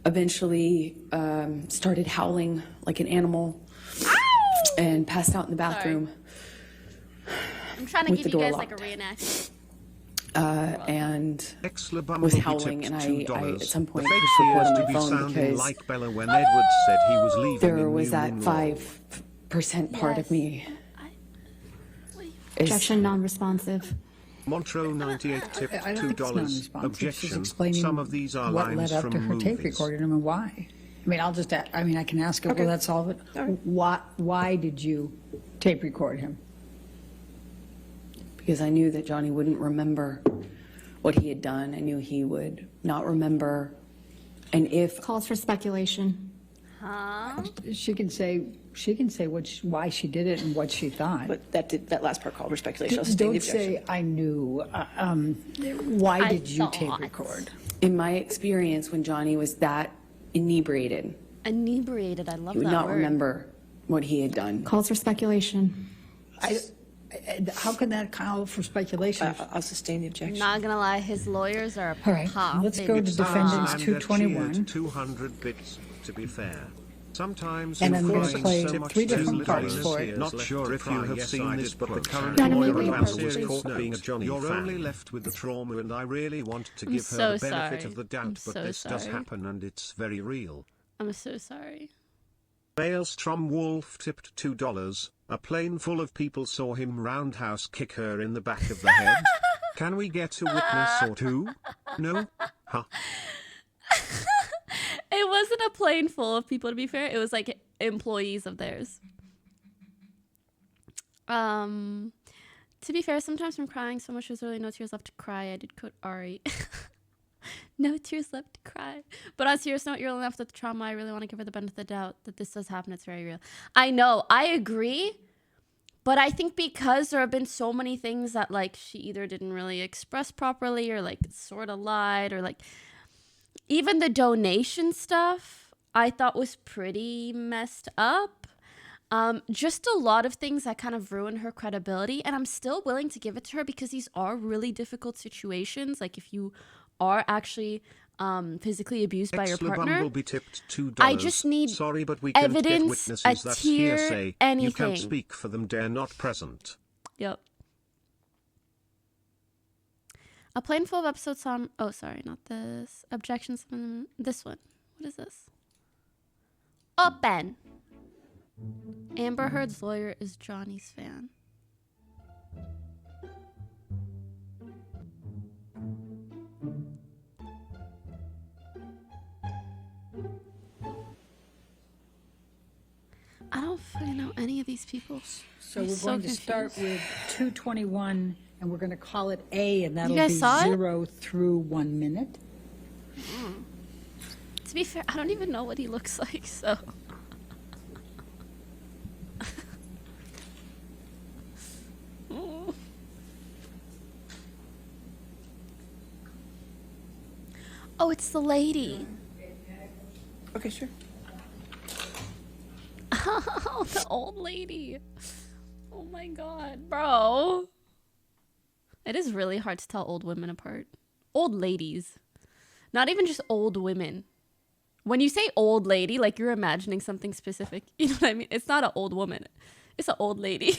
eventually started howling like an animal and passed out in the bathroom. I'm trying to With give the you door guys like a locked. reenactment. And Ex-Labumble was who howling, tipped and I $2. at some point the fake pushed record appears on to my be phone sounding because like Bella when Edward said he was leaving there in was New that Monroe. 5% part Yes. of me. Wait. Is, Objection, non-responsive. Montreux 98 tipped I don't think it's $2. non-responsive. She's Objection. explaining Some of these are what lines led up from to her tape movies. recording them and why. I mean, I can ask it, will that solve it? Why did you tape record him? because I knew that Johnny wouldn't remember what he had done. I knew he would not remember. And if Calls for speculation. Huh? She can say, She can say why she did it and what she thought. But that last part called for speculation. I'll sustain the Don't objection. say, I knew. Why I did you tape thought. record? In my experience, when Johnny was that inebriated, Inebriated. I love he would that not word. remember what he had done. Calls for speculation. How can that call for speculation? I'll sustain the objection. Not gonna lie, his lawyers are All right, popping. let's go to defendants And 221. cheered 200 bits, to be fair. Sometimes And I'm you gonna find play so much three there's different little parts for it. innocence. Not sure if you have seen this, but the current Johnny, lawyer wait, was please. caught being a Johnny You're only left with the trauma, and I really want to give her so the benefit sorry. of the doubt, I'm but so this does sorry. happen, and it's very real. I'm so sorry. Maelstrom Wolf tipped $2. A plane full of people saw him roundhouse kick her in the back of the head. Can we get a witness or two? No? Huh? It wasn't a plane full of people, to be fair. It was like employees of theirs. To be fair, sometimes I'm crying so much there's really no tears left to cry. I did quote Ari. No tears left to cry. But on a serious note, you're left with the trauma. I really want to give her the benefit of the doubt that this does happen. It's very real. I know. I agree. But I think because there have been so many things that, like, she either didn't really express properly or, like, sort of lied or, like, even the donation stuff I thought was pretty messed up. Just a lot of things that kind of ruin her credibility. And I'm still willing to give it to her because these are really difficult situations. Like, if you are actually physically abused by your partner, Bumblebee tipped $2. I just need Sorry, but we can't get evidence, witnesses. a That's tear, hearsay. You anything. can't speak for them. They're not present. Yep. A plane full of episodes on... Oh, sorry, not this. Objections on this one. What is this? Open. Amber Heard's lawyer is Johnny's fan. I don't fucking know any of these people. So I'm we're going to confused. start with 221, and we're going to call it A, and that'll guys be saw it? 0 through 1 minute. To be fair, I don't even know what he looks like, so... Oh, it's the lady. Okay, sure. Oh, the old lady. Oh my god, bro. It is really hard to tell old women apart. Old ladies. Not even just old women. When you say old lady, like you're imagining something specific. You know what I mean? It's not an old woman. It's an old lady.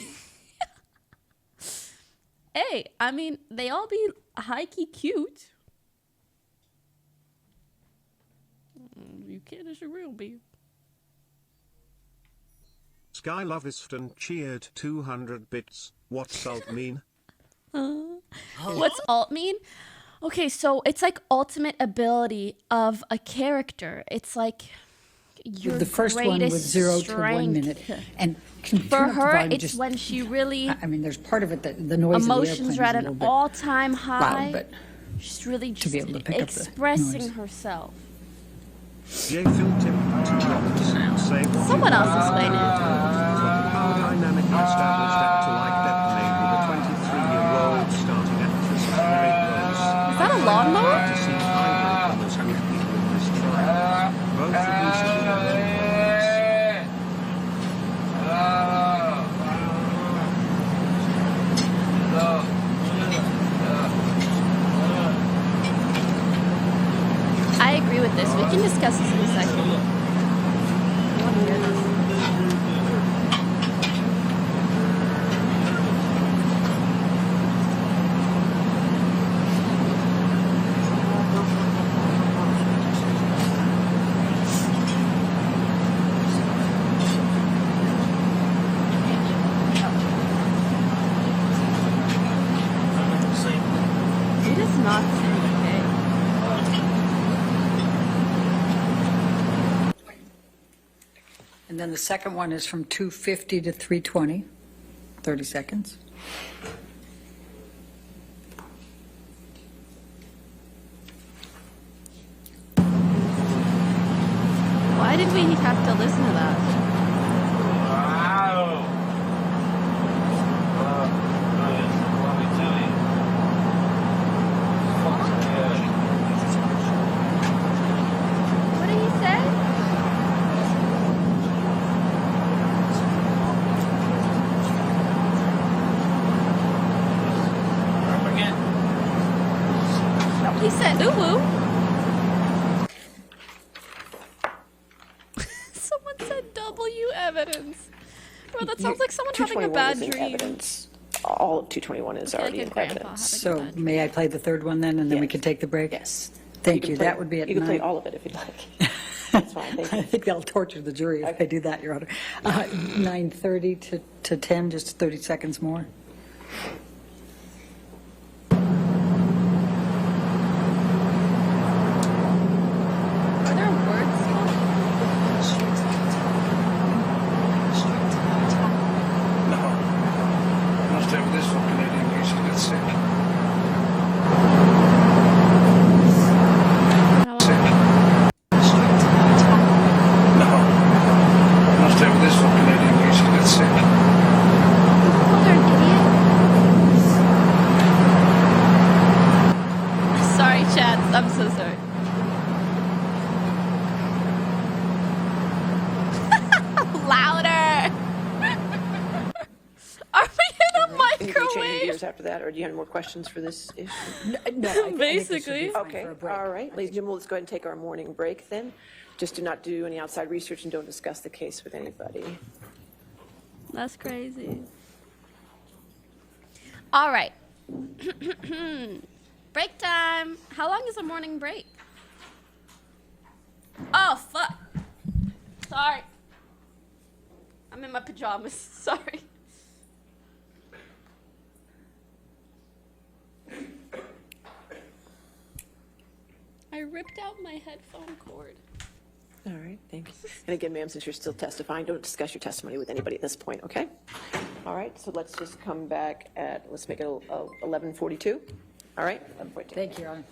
Hey, I mean, they all be high-key cute. You can't as a real be. Sky Loviston cheered 200 bits. What's salt mean? What's alt mean? Okay, so it's like ultimate ability of a character. It's like your The first one was greatest 0 to 1 strength. minute. And can you For turn up the her, volume it's just- when she really I mean, there's part of it that the noise of the airplane emotions is are at a an little bit all-time high. loud, but She's really just be able to pick up the expressing noise. herself. J. Phil tipped $2. Save what Someone you else have. explain it. The power dynamic established actor like DEPP made with a 23-year-old starting actress of Great Rose. Is that a lawnmower? To see either of them as good people in this trial. Both abusive in their own ways. I agree with this. We can discuss this in a second. I want to hear this. It is not okay. And then the second one is from 250 to 320, 30 seconds. Why did we have to listen to that? He said, ooh, woo. Someone said W evidence. Bro, that sounds like someone having a 221 bad isn't dream. evidence. All of 221 is I feel already like a in grandpa evidence. having a So bad dream. may I play the third one then, and then we Yes. can take the break? Yes. Thank can you. play- That would be at You can play 9. all of it if you'd like. That's fine, thank I you. think that'll torture the jury if I do that, Your Honor. 9:30 to 10, just 30 seconds more. Are there words? No. I'll stay with this fucking lady in case she gets sick. Sick. No. I'll stay with this fucking lady in case she gets sick. Call her an idiot? Sorry, chat. I'm so sorry. Louder! Are we in a Anything change microwave? gears after that, or do you have any more questions for this issue? No, I think this should be Basically. fine Okay, for a break. all right. Ladies and gentlemen, let's go ahead and take our morning break then. Just do not do any outside research and don't discuss the case with anybody. That's crazy. All right. Break time. How long is a morning break? Oh, fuck. Sorry. I'm in my pajamas. Sorry. I ripped out my headphone cord. All right, thank you. And again, ma'am, since you're still testifying, don't discuss your testimony with anybody at this point, okay? All right, so let's just come back at, let's make it 11:42. All right, 11:42. Thank you, Your Honor.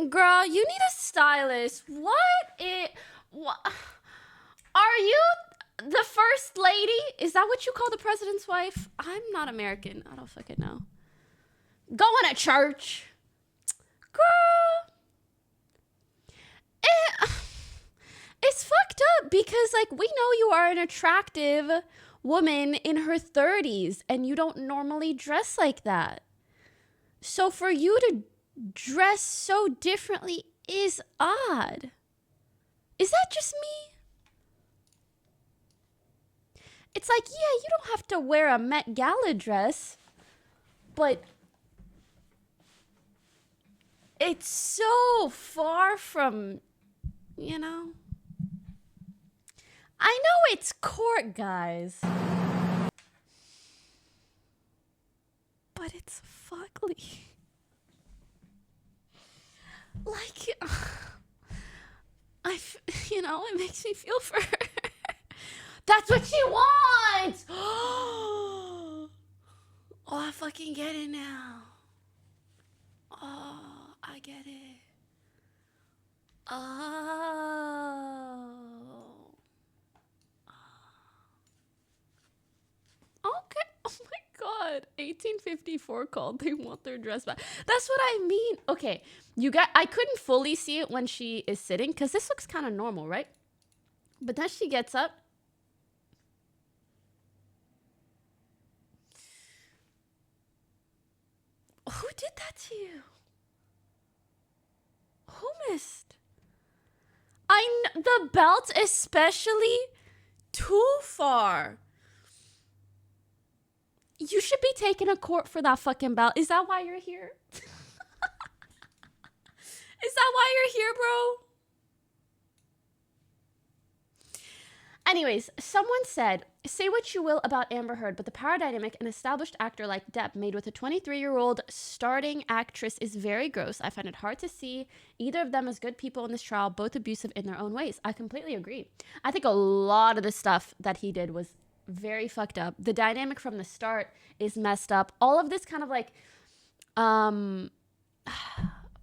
Girl, you need a stylist. What? Are you the first lady? Is that what you call the president's wife? I'm not American. I don't fucking know. Going to church. Girl. It's fucked up because, like, we know you are an attractive woman in her 30s and you don't normally dress like that. So for you to dress so differently is odd. Is that just me? It's like, yeah, you don't have to wear a Met Gala dress, but it's so far from, you know. I know it's court, guys, but it's fugly. Like, you know, it makes me feel for her. That's what she wants! Oh, I fucking get it now. Oh, I get it. Oh. Okay. Oh my God. 1854 called. They want their dress back. That's what I mean. Okay. I couldn't fully see it when she is sitting because this looks kind of normal, right? But then she gets up. Who did that to you? Who missed? The belt especially too far. You should be taking a court for that fucking belt. Is that why you're here? Is that why you're here, bro? Anyways, someone said, say what you will about Amber Heard, but the power dynamic an established actor like Depp made with a 23-year-old starting actress is very gross. I find it hard to see either of them as good people in this trial, both abusive in their own ways. I completely agree. I think a lot of the stuff that he did was very fucked up. The dynamic from the start is messed up. All of this kind of like,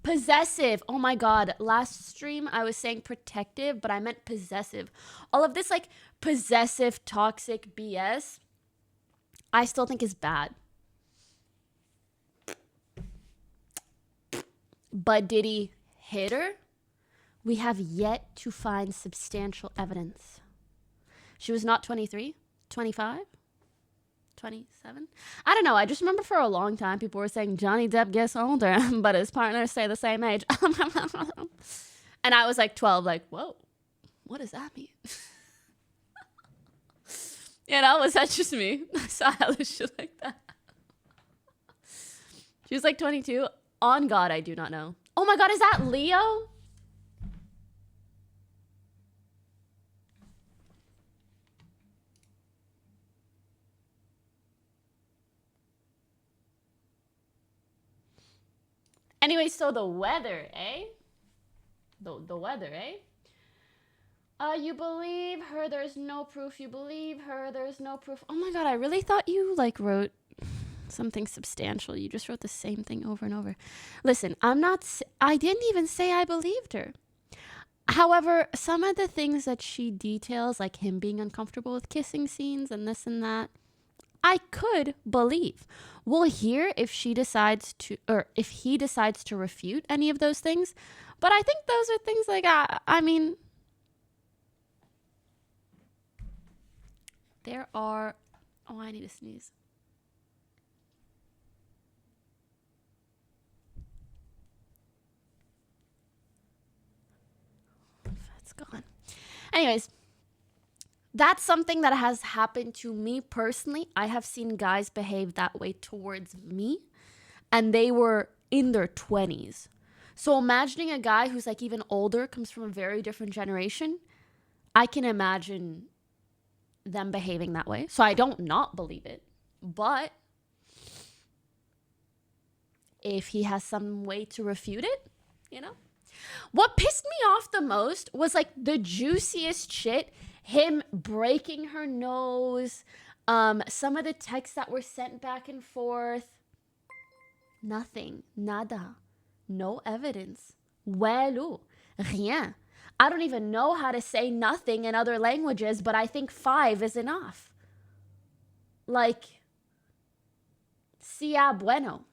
possessive. Oh my God. Last stream, I was saying protective, but I meant possessive. All of this like possessive, toxic BS, I still think is bad. But did he hit her? We have yet to find substantial evidence. She was not 23, 25. 27. I don't know. I just remember for a long time people were saying Johnny Depp gets older, but his partners stay the same age. And I was like 12, like, whoa, what does that mean? You know, was that just me? I saw hella shit like that. She was like 22. On God, I do not know. Oh my God, is that Leo? Anyway, so the weather, eh? The weather, eh? You believe her, there's no proof. You believe her, there's no proof. Oh my God, I really thought you like wrote something substantial. You just wrote the same thing over and over. Listen, I didn't even say I believed her. However, some of the things that she details, like him being uncomfortable with kissing scenes and this and that, I could believe. We'll hear if she decides to, or if he decides to refute any of those things. But I think those are things like, I mean, there are, oh, I need to sneeze. It's gone. Anyways, that's something that has happened to me personally. I have seen guys behave that way towards me, and they were in their 20s. So imagining a guy who's like even older, comes from a very different generation, I can imagine them behaving that way. So I don't not believe it. But if he has some way to refute it, you know? What pissed me off the most was like the juiciest shit. Him breaking her nose. Some of the texts that were sent back and forth. Nothing. Nada. No evidence. Well, rien. I don't even know how to say nothing in other languages, but I think 5 is enough. Like, sia bueno.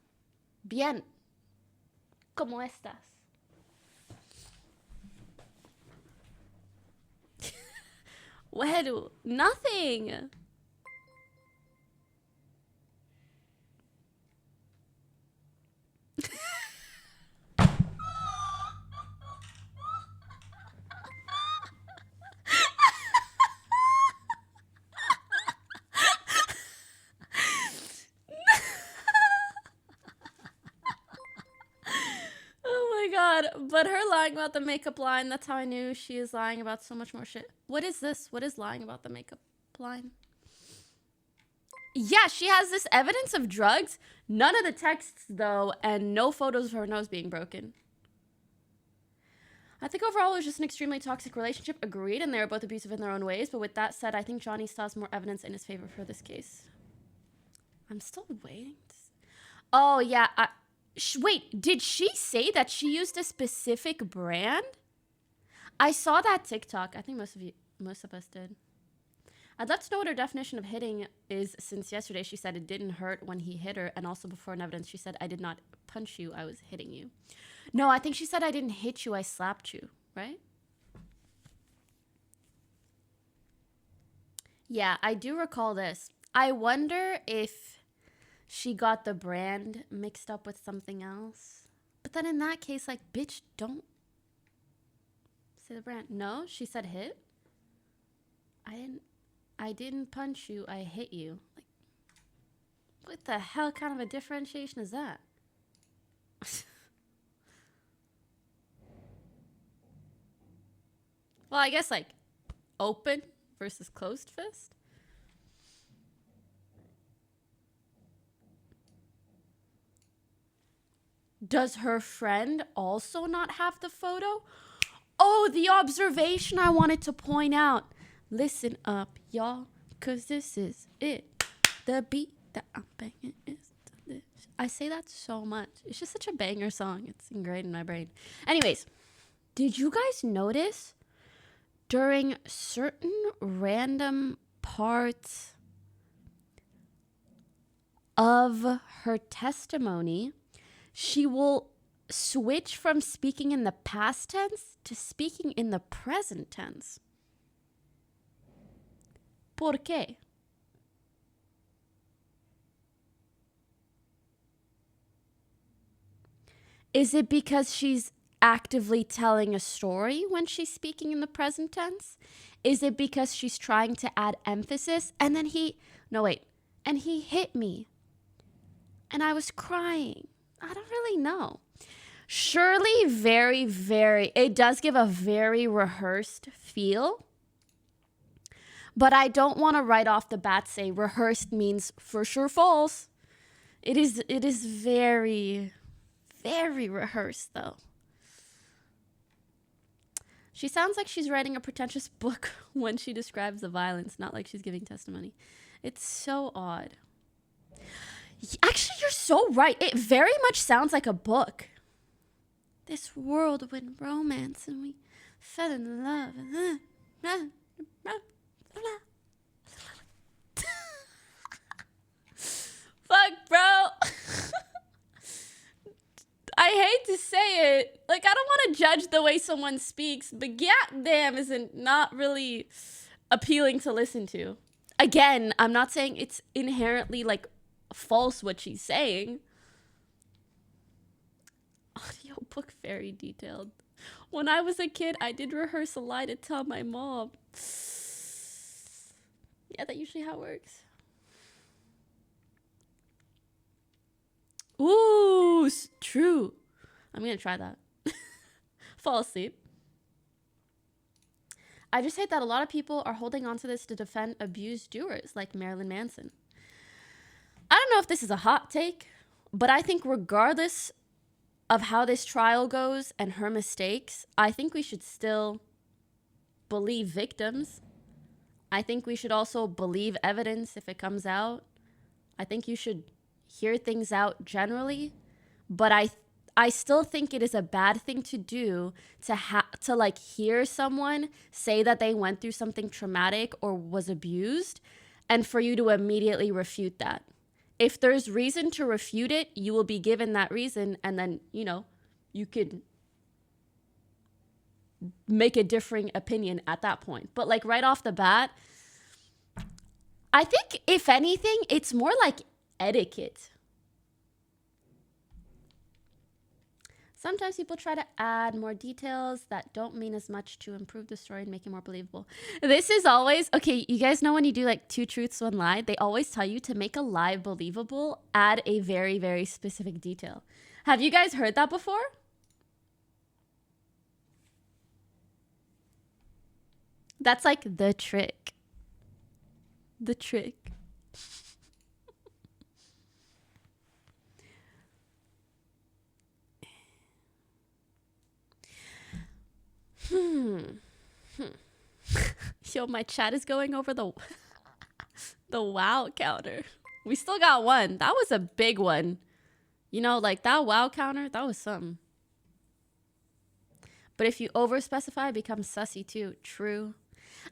Bien. ¿Cómo estás? Well, nothing. Oh my God. But her lying about the makeup line, that's how I knew she is lying about so much more shit. What is this? What is lying about the makeup line? Yeah, she has this evidence of drugs. None of the texts, though, and no photos of her nose being broken. I think overall it was just an extremely toxic relationship. Agreed, and they were both abusive in their own ways. But with that said, I think Johnny still has more evidence in his favor for this case. I'm still waiting. Oh, yeah. Wait, did she say that she used a specific brand? I saw that TikTok. I think most of us did. I'd love to know what her definition of hitting is, since yesterday she said it didn't hurt when he hit her, and also before in evidence she said, I did not punch you, I was hitting you. No, I think she said I didn't hit you, I slapped you, right? Yeah, I do recall this. I wonder if she got the brand mixed up with something else. But then in that case, like, bitch, don't say the brand. No, she said hit. I didn't punch you, I hit you. Like, what the hell kind of a differentiation is that? Well, I guess like open versus closed fist. Does her friend also not have the photo? Oh, the observation I wanted to point out. Listen up, y'all, because this is it. The beat that I'm banging is delicious. I say that so much. It's just such a banger song. It's ingrained in my brain. Anyways, did you guys notice during certain random parts of her testimony, she will switch from speaking in the past tense to speaking in the present tense? ¿Por qué? Is it because she's actively telling a story when she's speaking in the present tense? Is it because she's trying to add emphasis? And then and he hit me. And I was crying. I don't really know. Surely it does give a very rehearsed feel. But I don't want to right off the bat say rehearsed means for sure false. It is very, very rehearsed though. She sounds like she's writing a pretentious book when she describes the violence, not like she's giving testimony. It's so odd. Actually, you're so right. It very much sounds like a book. This whirlwind romance, and we fell in love. Fuck, bro. I hate to say it. Like, I don't want to judge the way someone speaks, but goddamn, isn't not really appealing to listen to. Again, I'm not saying it's inherently like false what she's saying. Audiobook very detailed. When I was a kid, I did rehearse a lie to tell my mom. Yeah, that's usually how it works. Ooh, true. I'm gonna try that. Fall asleep. I just hate that a lot of people are holding on to this to defend abused doers like Marilyn Manson. I don't know if this is a hot take, but I think regardless of how this trial goes and her mistakes, I think we should still believe victims. I think we should also believe evidence if it comes out. I think you should hear things out generally, but I still think it is a bad thing to do to like hear someone say that they went through something traumatic or was abused and for you to immediately refute that. If there's reason to refute it, you will be given that reason, and then, you could make a differing opinion at that point. But like right off the bat, I think if anything, it's more like etiquette. Sometimes people try to add more details that don't mean as much to improve the story and make it more believable. This is always, okay, you guys know when you do like 2 truths, 1 lie, they always tell you to make a lie believable, add a very, very specific detail. Have you guys heard that before? That's like the trick. The trick. Yo, my chat is going over the wow counter. We still got one. That was a big one. Like that wow counter, that was something. But if you overspecify, it becomes sussy too. True.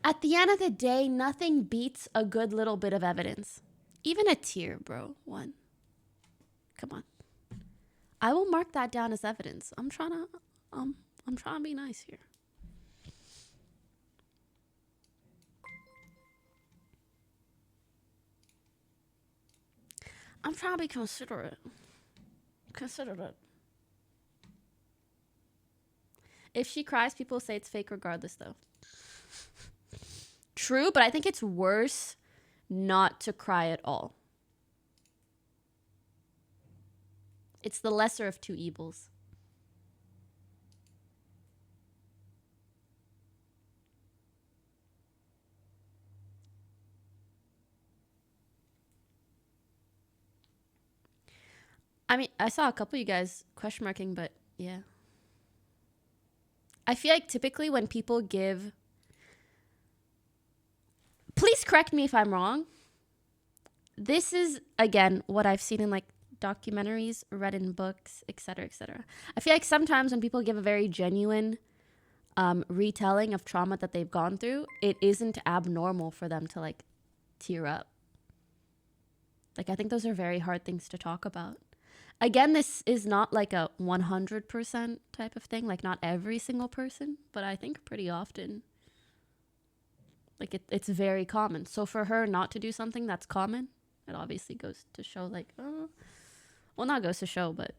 At the end of the day, nothing beats a good little bit of evidence. Even a tear, bro. 1. Come on. I will mark that down as evidence. I'm trying to be nice here. I'm trying to be considerate. Considerate. If she cries, people say it's fake regardless, though. True, but I think it's worse not to cry at all. It's the lesser of 2 evils. I mean, I saw a couple of you guys question marking, but yeah. I feel like typically when people give... Please correct me if I'm wrong. This is, again, what I've seen in like documentaries, read in books, etc., etc. I feel like sometimes when people give a very genuine retelling of trauma that they've gone through, it isn't abnormal for them to like tear up. Like, I think those are very hard things to talk about. Again, this is not like a 100% type of thing, like not every single person, but I think pretty often. Like it's very common. So for her not to do something that's common, it obviously goes to show like, well, not goes to show, but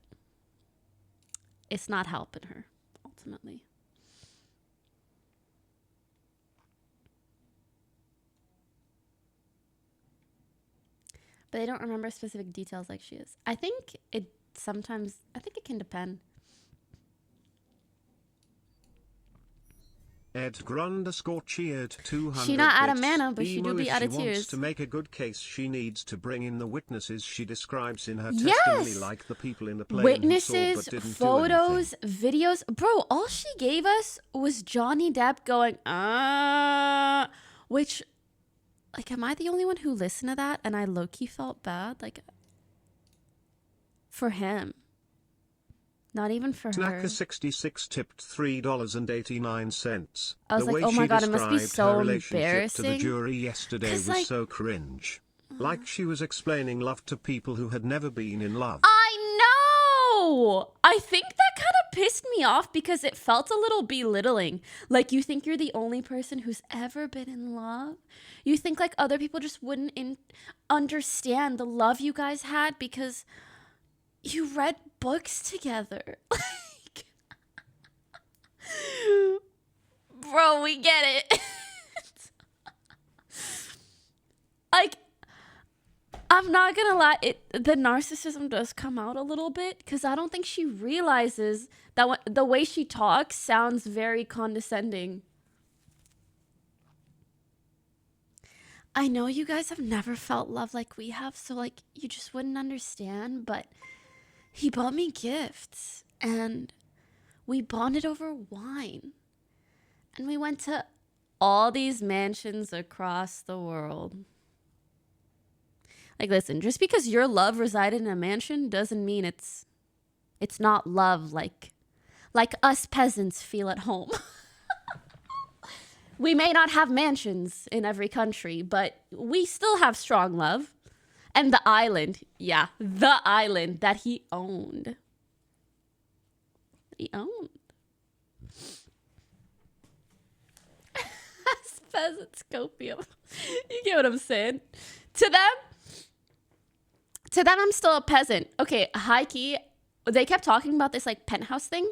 it's not helping her ultimately. But they don't remember specific details like she is. I think it can depend. Ed Grunderscore cheered 200 She not out of bits. mana, but she do Emo, be if out of she wants tears. to make a good case, she needs to bring in the witnesses she describes in her Yes! testimony, like the people in the plane Witnesses, who saw but didn't photos, do anything. videos. Bro, all she gave us was Johnny Depp going, which, like, am I the only one who listened to that? And I low-key felt bad, like, for him. Not even for her. Snacker66 tipped $3.89. I was the like, way oh my she God, it must be described so her relationship to the embarrassing. jury yesterday 'Cause, was like, so cringe. Like she was explaining love to people who had never been in love. I know! I think that kind of pissed me off because it felt a little belittling. Like, you think you're the only person who's ever been in love? You think, like, other people just wouldn't understand the love you guys had because you read books together. Like, bro, we get it. Like, I'm not gonna lie, the narcissism does come out a little bit because I don't think she realizes that the way she talks sounds very condescending. I know you guys have never felt love like we have, so like you just wouldn't understand, but he bought me gifts and we bonded over wine. And we went to all these mansions across the world. Like, listen, just because your love resided in a mansion doesn't mean it's not love like us peasants feel at home. We may not have mansions in every country, but we still have strong love. And the island, yeah, the island that he owned. He owned. Peasants copium. You get what I'm saying? To them, I'm still a peasant. Okay, high key, they kept talking about this like penthouse thing.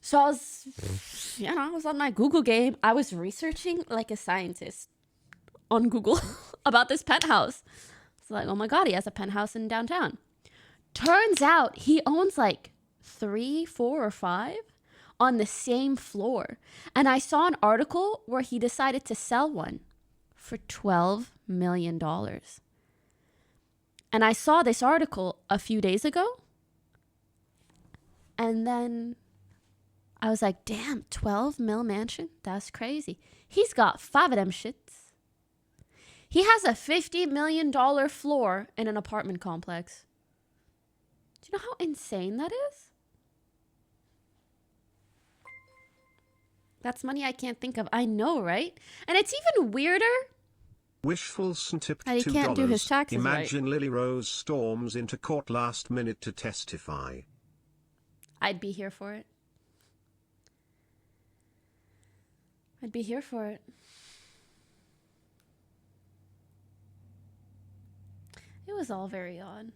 So I was on my Google game. I was researching like a scientist on Google about this penthouse. It's like, oh my God, he has a penthouse in downtown. Turns out he owns like 3, 4, or 5 on the same floor. And I saw an article where he decided to sell one for $12 million. And I saw this article a few days ago. And then I was like, damn, 12 mil mansion? That's crazy. He's got 5 of them shits. He has a $50 million floor in an apartment complex. Do you know how insane that is? That's money I can't think of. I know, right? And it's even weirder. Wishfulson tipped And he $2. can't do his taxes Imagine Lily Rose storms into court last minute to testify. I'd be here for it. I'd be here for it. It was all very odd.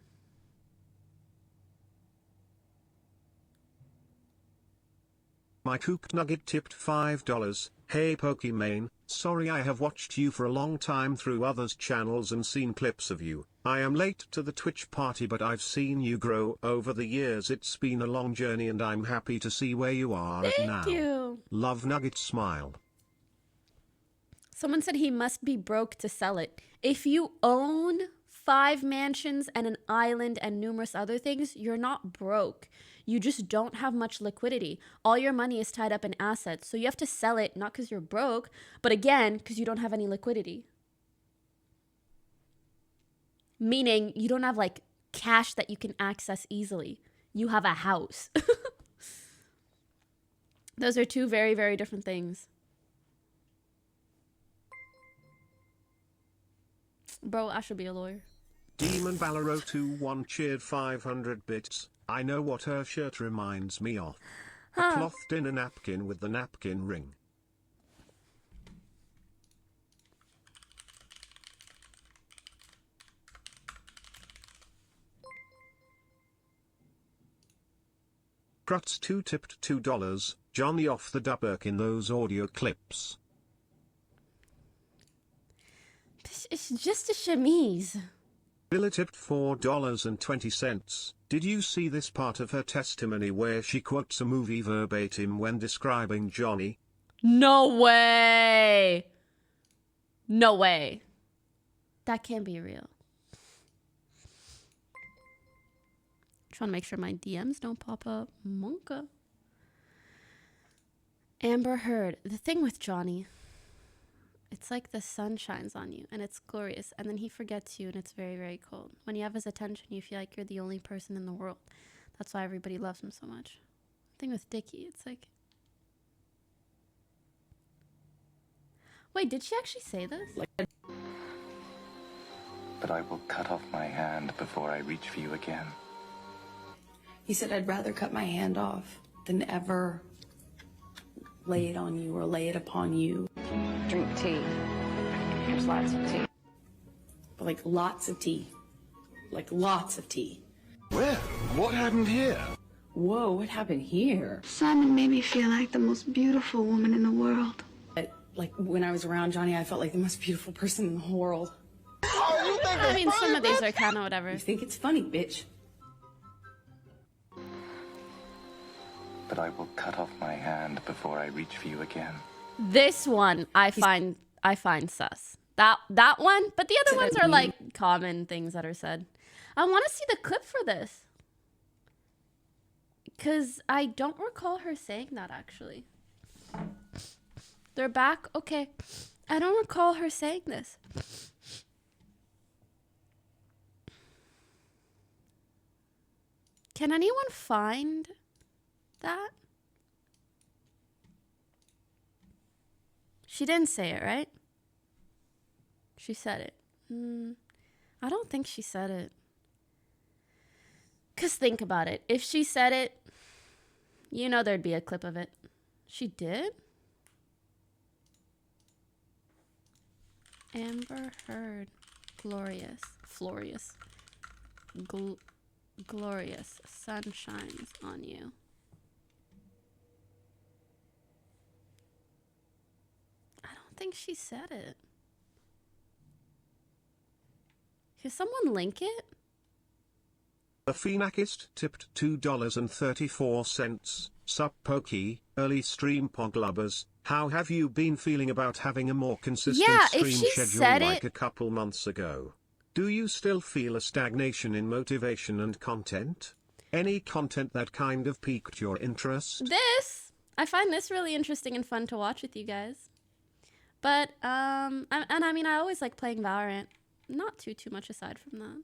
My Kook Nugget tipped $5. Hey Pokimane, sorry I have watched you for a long time through others' channels and seen clips of you. I am late to the Twitch party but I've seen you grow over the years. It's been a long journey and I'm happy to see where you are at now. Thank you. Love Nugget smile. Someone said he must be broke to sell it. If you own 5 mansions and an island and numerous other things, you're not broke. You just don't have much liquidity. All your money is tied up in assets. So you have to sell it, not because you're broke, but again, because you don't have any liquidity. Meaning you don't have like cash that you can access easily. You have a house. Those are 2 very, very different things. Bro, I should be a lawyer. Demon Valero 21 cheered 500 bits. I know what her shirt reminds me of. A cloth dinner napkin with the napkin ring. Krutz2 tipped $2. Johnny off the duburk in those audio clips. It's just a chemise. Billa tipped $4.20. Did you see this part of her testimony where she quotes a movie verbatim when describing Johnny? No way. No way. That can't be real. Trying to make sure my DMs don't pop up. Monka. Amber Heard. The thing with Johnny, it's like the sun shines on you and it's glorious, and then he forgets you and it's very, very cold. When you have his attention, you feel like you're the only person in the world. That's why everybody loves him so much. The thing with Dickie, it's like... Wait, did she actually say this? But I will cut off my hand before I reach for you again. He said, I'd rather cut my hand off than ever lay it on you or lay it upon you. Drink tea. There's lots of tea. But like lots of tea. Like lots of tea. Where? What happened here? Whoa, what happened here? Simon made me feel like the most beautiful woman in the world. Like when I was around Johnny, I felt like the most beautiful person in the whole world. I mean, some of these are kind of whatever. You think it's funny, bitch? But I will cut off my hand before I reach for you again. This one I find sus. That one, but the other ones are like common things that are said. I want to see the clip for this, because I don't recall her saying that actually. They're back? Okay. I don't recall her saying this. Can anyone find that? She didn't say it, right? She said it. I don't think she said it. Because think about it. If she said it, you know there'd be a clip of it. She did? Amber Heard. Glorious. Glorious. Sun shines on you. I don't think she said it. Can someone link it? The Phoenakist tipped $2.34. Sup Pokey, early stream podlubbers. How have you been feeling about having a more consistent stream schedule like a couple months ago? Do you still feel a stagnation in motivation and content? Any content that kind of piqued your interest? I find this really interesting and fun to watch with you guys. But, and I mean, I always like playing Valorant. Not too much aside from that.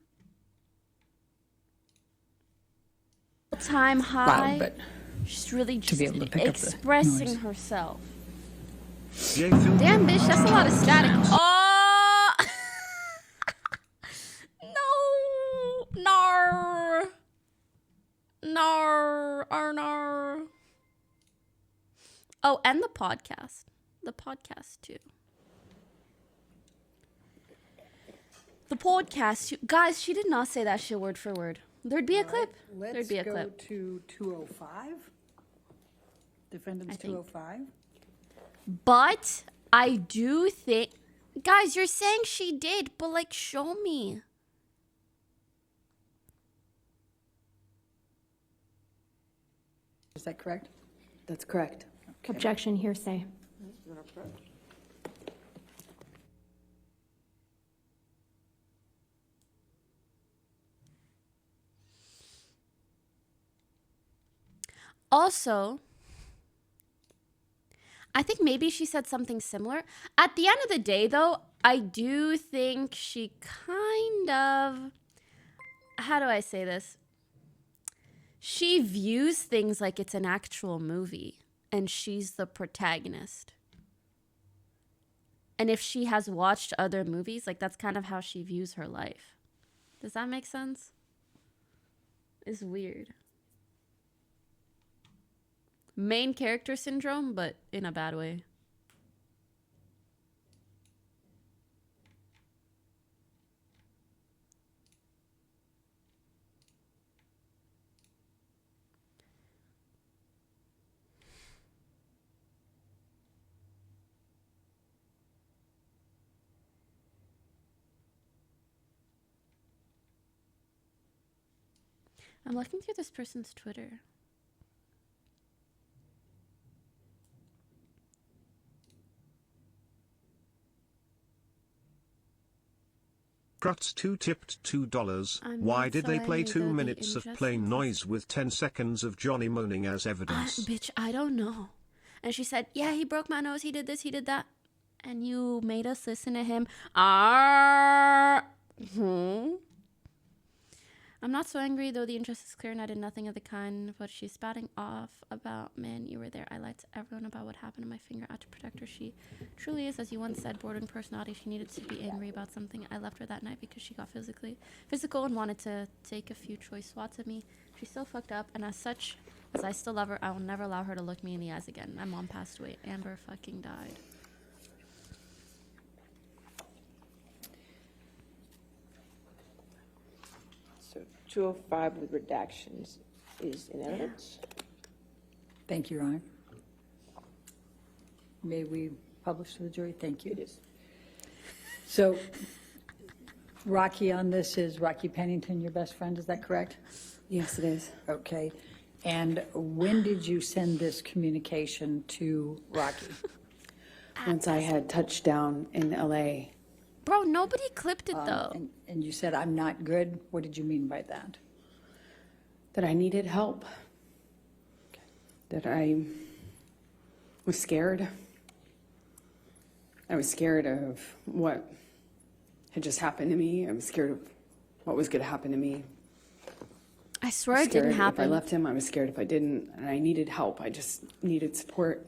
Time high. Wow, but she's really just be able to pick up the expressing noise. herself. Damn, bitch, that's a lot of static. Oh! No. Oh, and the podcast. The podcast, too. The podcast, too. Guys, she did not say that shit word for word. There'd be a clip. There'd be a clip. Let's go to 205. Defendants 205. But I do think... Guys, you're saying she did, but, like, show me. Is that correct? That's correct. Okay. Objection, hearsay. Also, I think maybe she said something similar. At the end of the day, though, I do think she kind of... How do I say this? She views things like it's an actual movie, and she's the protagonist. And if she has watched other movies, like that's kind of how she views her life. Does that make sense? It's weird. Main character syndrome, but in a bad way. I'm looking through this person's Twitter. Kruts2 tipped $2. I'm Why not did so they play angry, 2 though, the minutes of plain injustice. noise with 10 seconds of Johnny moaning as evidence? Bitch, I don't know. And she said, yeah, he broke my nose, he did this, he did that. And you made us listen to him. I'm not so angry, though the injustice is clear and I did nothing of the kind. But she's spouting off about, man, you were there. I lied to everyone about what happened to my finger out to protect her. She truly is, as you once said, borderline personality. She needed to be angry about something. I left her that night because she got physical and wanted to take a few choice swats at me. She's still fucked up, and as such, as I still love her, I will never allow her to look me in the eyes again. My mom passed away. Amber fucking died. So 205 with redactions is in evidence. Thank you, Your Honor. May we publish to the jury? Thank you. It is. So Rocky on this is Rocky Pennington, your best friend, is that correct? Yes, it is. Okay. And when did you send this communication to Rocky? Once I had touched down in LA. Bro, nobody clipped it, though. And you said, I'm not good. What did you mean by that? That I needed help. That I was scared. I was scared of what had just happened to me. I was scared of what was going to happen to me. I swear it didn't happen. If I left him, I was scared if I didn't. And I needed help. I just needed support.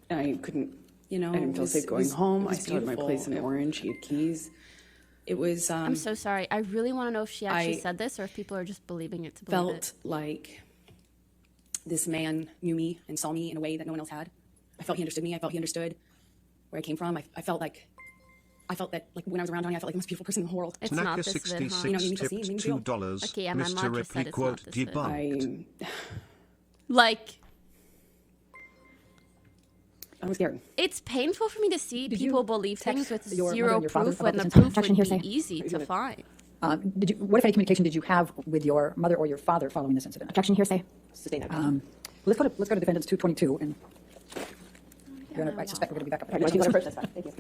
And I couldn't, I didn't feel safe going home. I still had my place in Orange. He had keys. It was... I'm so sorry. I really want to know if she actually said this or if people are just believing it to believe it. Felt like this man knew me and saw me in a way that no one else had. I felt he understood me. I felt he understood where I came from. I felt that, like, when I was around Johnny, I felt like the most beautiful person in the whole world. It's not this vid, huh? You know, you need to see, you need to feel. $2. Okay, yeah, my Mr. mom just said Ripley it's quote not this vid. debunked. Like... I was scared. It's painful for me to see people believe things with your mother zero and your father proof about when the this proof objection would hearsay? be easy to find. What, if any, communication did you have with your mother or your father following this incident? Objection hearsay. Let's go to defendants 222, and I suspect we're going to be back up. Right, you want to go first? That's fine. Thank you.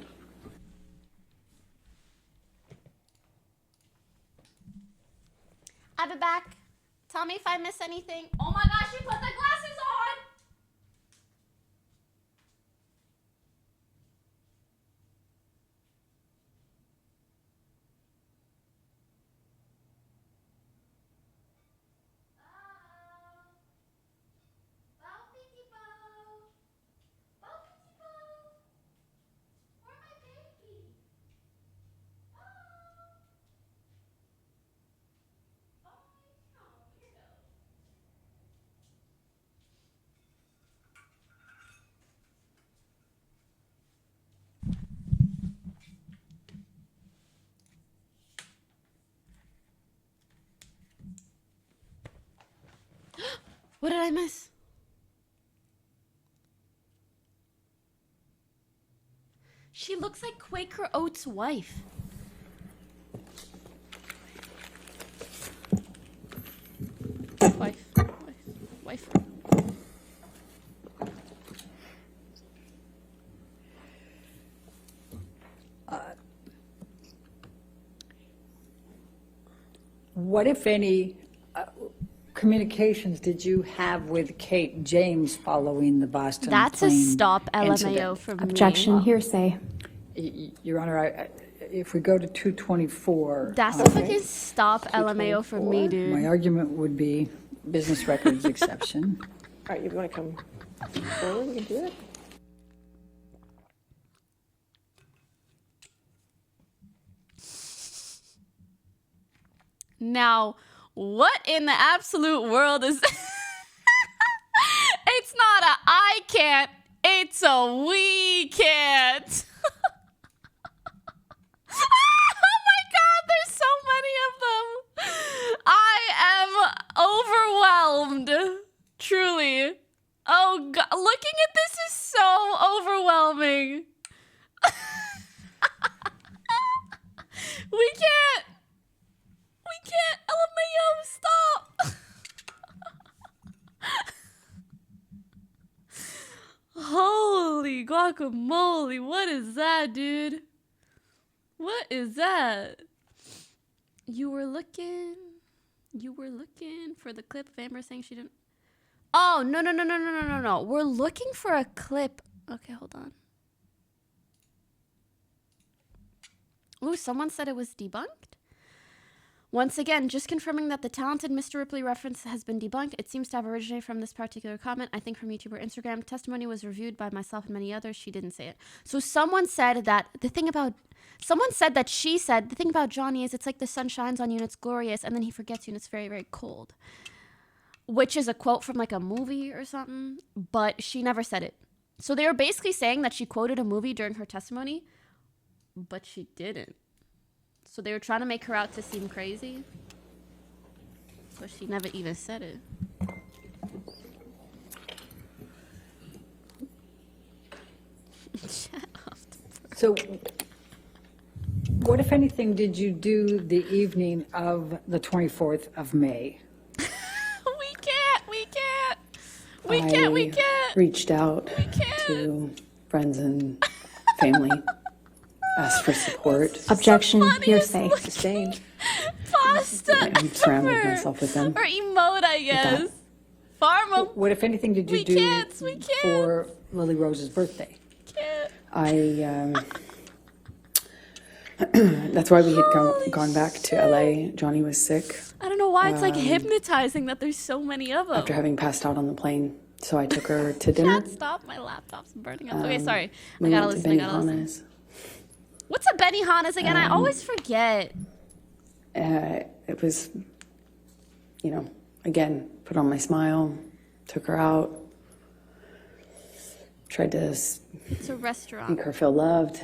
I'll be back. Tell me if I miss anything. Oh my gosh, she put the glasses on! What did I miss? She looks like Quaker Oats' wife. Wife. What, if any, communications did you have with Kate James following the Boston That's a plane stop LMAO incident? from Objection me. hearsay. Your Honor, if we go to 224... That's a fucking stop LMAO from me, dude. My argument would be business records exception. All right, you want to come forward? We can do it. Now, what in the absolute world is... It's not a I can't, it's a we can't. Oh my God, there's so many of them. I am overwhelmed. Truly. Oh God, looking at this is so overwhelming. We can't LMAO, stop. guacamole. What is that, dude? What is that? You were looking for the clip of Amber saying she didn't. Oh, no. We're looking for a clip. Okay, hold on. Ooh, someone said it was debunked. Once again, just confirming that the talented Mr. Ripley reference has been debunked. It seems to have originated from this particular comment, I think from YouTube or Instagram. Testimony was reviewed by myself and many others. She didn't say it. So someone said that the thing about Johnny is it's like the sun shines on you and it's glorious, and then he forgets you and it's very, very cold. Which is a quote from like a movie or something, but she never said it. So they were basically saying that she quoted a movie during her testimony, but she didn't. So they were trying to make her out to seem crazy, but she never even said it. Shut up. So what, if anything, did you do the evening of the 24th of May? We can't. Reached out to friends and family, asked for support. Objection, hearsay. Sustained. Pasta. I'm surrounded myself with them. Or emote, I guess. Farm 'em. What, if anything, did you do for Lily Rose's birthday? That's why we had gone back to LA. Johnny was sick. I don't know why it's like hypnotizing that there's so many of them. After having passed out on the plane. So I took her to dinner. Can't stop, my laptop's burning up. Okay, sorry. We I gotta went to listen. What's a Benihana's again? I always forget. It was, again, put on my smile, took her out, tried to It's a restaurant. make her feel loved.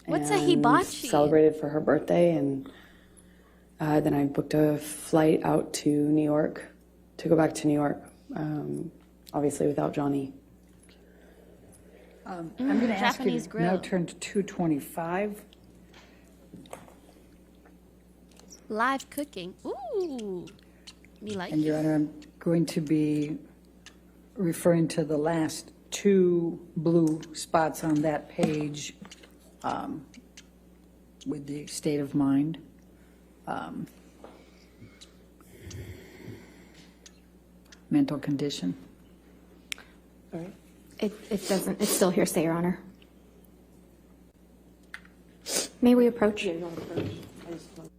What's a and hibachi? Celebrated for her birthday, and then I booked a flight out to New York to go back to New York, obviously without Johnny. I'm going to ask you Japanese to grill. now turn to 225. Live cooking. Ooh. Me like And, Your Honor, I'm going to be referring to the last two blue spots on that page with the state of mind. Mental condition. All right. It doesn't, it's still hearsay, Your Honor. May we approach? Yeah, you want to approach? I just want-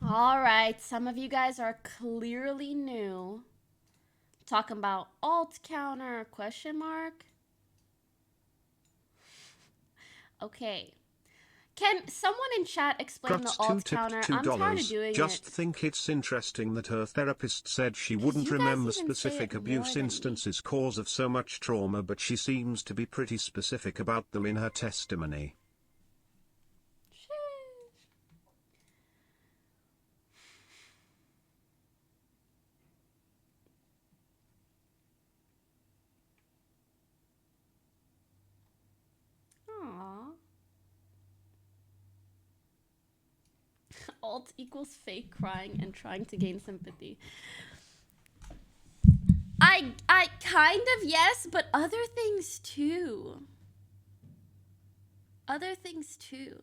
All right, some of you guys are clearly new. Talking about alt counter, question mark. Okay. Can someone in chat explain Guts the 2 alt tipped counter? I'm tired of $2. doing Just it. think it's interesting that her therapist said she wouldn't you guys remember even say specific it more abuse than me. instances cause of so much trauma, but she seems to be pretty specific about them in her testimony. Aww. Alt equals fake crying and trying to gain sympathy. I kind of, yes, but other things too. Other things too.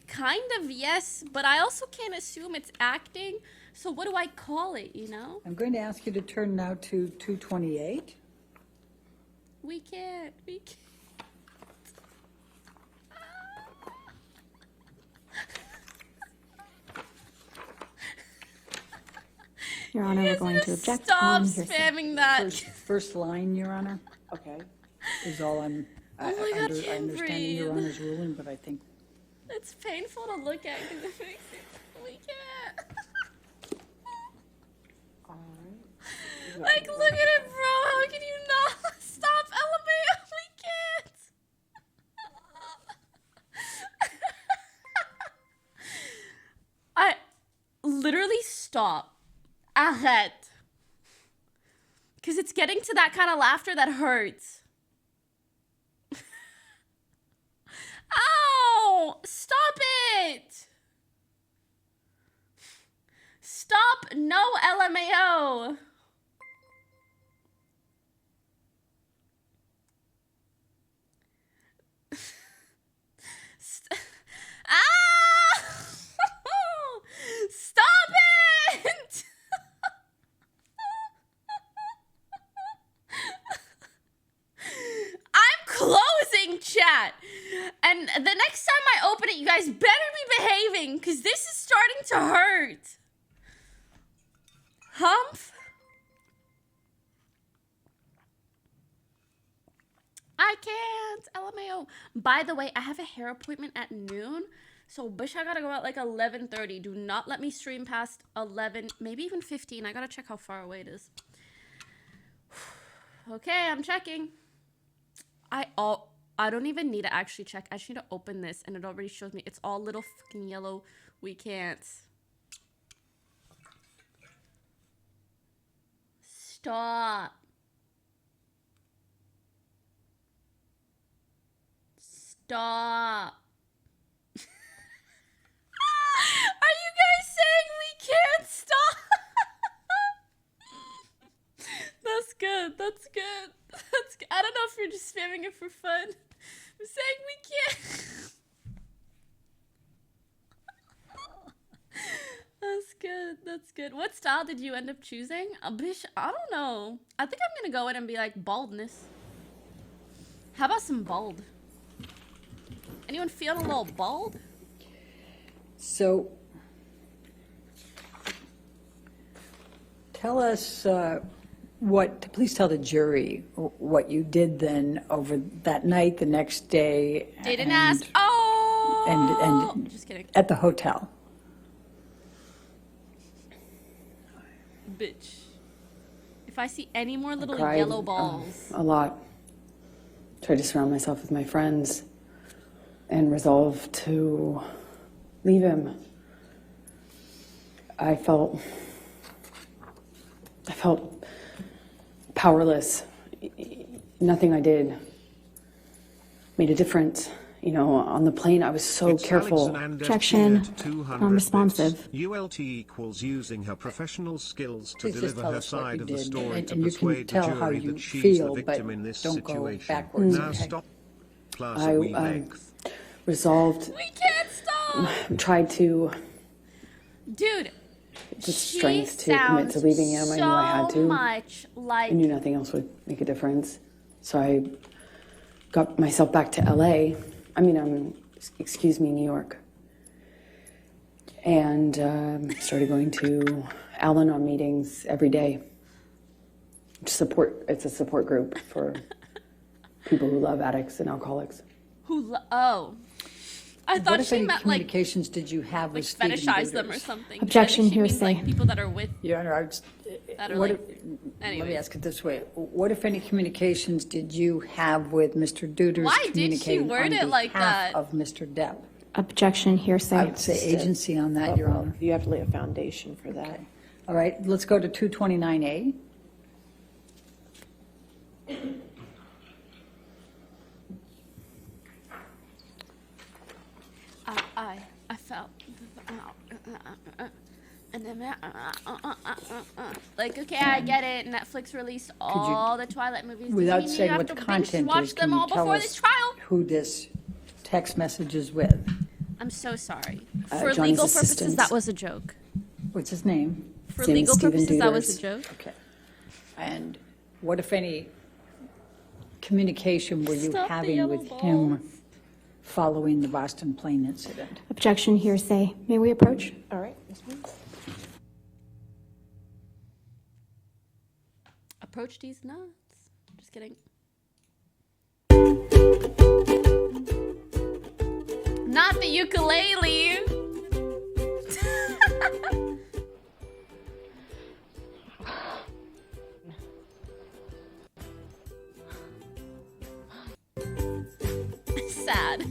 Kind of, yes, but I also can't assume it's acting. So what do I call it, you know? I'm going to ask you to turn now to 228. We can't. Your Honor, we're going to object Stop on hearsay. spamming that. First line, Your Honor, Okay. is all I'm. Oh my God, I can't understand Your breathe. Honor's ruling, but I think It's painful to look at because it makes it. We can't. All right. Like, look at it, bro. How can you not stop elevating? We can't. I literally stop. Arrête. Because it's getting to that kind of laughter that hurts. stop it! Stop! No LMAO! Ah! Stop it! I'm closing chat. And the next time I open it, you guys better be behaving, because this is starting to hurt. Humph? I can't. LMAO. By the way, I have a hair appointment at noon. So, bitch, I gotta go at like 11:30. Do not let me stream past 11, maybe even 15. I gotta check how far away it is. Okay, I'm checking. I don't even need to actually check. I just need to open this, and it already shows me. It's all little fucking yellow. We can't. Stop. Stop. Are you guys saying we can't stop? That's good. That's good. That's good. I don't know if you're just spamming it for fun. I'm saying we can't. That's good. That's good. What style did you end up choosing? Bish, I don't know. I think I'm gonna go in and be like baldness. How about some bald? Anyone feeling a little bald? So, tell us please tell the jury what you did then over that night, the next day. They didn't ask. Oh! And just kidding. at the hotel. Bitch. If I see any more little cried, yellow balls. a lot. Tried to surround myself with my friends and resolved to leave him. I felt powerless. Nothing I did made a difference. You know, on the plane, I was so careful. Objection. Non-responsive. ULT equals using her professional skills to Please just deliver tell her us what side you of the did, story and to you can persuade the tell how jury you that she's feel, the but victim in this don't go situation. backwards, Now okay? stop. Plaza I we length. resolved, We can't stop! tried to Dude, the she strength to commit to leaving him. I knew I had so to. much like... I knew nothing else would make a difference. So I got myself back to LA. Excuse me, New York. And started going to Al-Anon meetings every day. It's a support group for people who love addicts and alcoholics. Oh. I What thought if she any meant like communications did you have with Stephen fetishize them or Ditters? something. Objection, I think she means, hearsay. like people that are with... Your Honor, That are what like... if- Anyway. let me ask it this way. What, if any, communications did you have with Mr. Duders Why did she communicating word on it like behalf that? of Mr. Depp? Objection, hearsay. I would say agency on that, Your Honor. You have to lay a foundation for that. Okay. All right, let's go to 229A. I felt... And then, like, okay, I get it. Netflix released all the Twilight movies. Doesn't Without mean you saying have what to the binge content watch is, them can all you tell before us this trial. who this text message is with? I'm so sorry. For Johnny's legal purposes, assistant. that was a joke. What's his name? For His name is legal Stephen purposes, that was a Duders. joke. Okay. And what, if any, communication were you Stop the having yellow with balls. him following the Boston plane incident? Objection, hearsay. May we approach? All right, Ms. Wentz. Approach these nuts. Just kidding. Not the ukulele. Sad.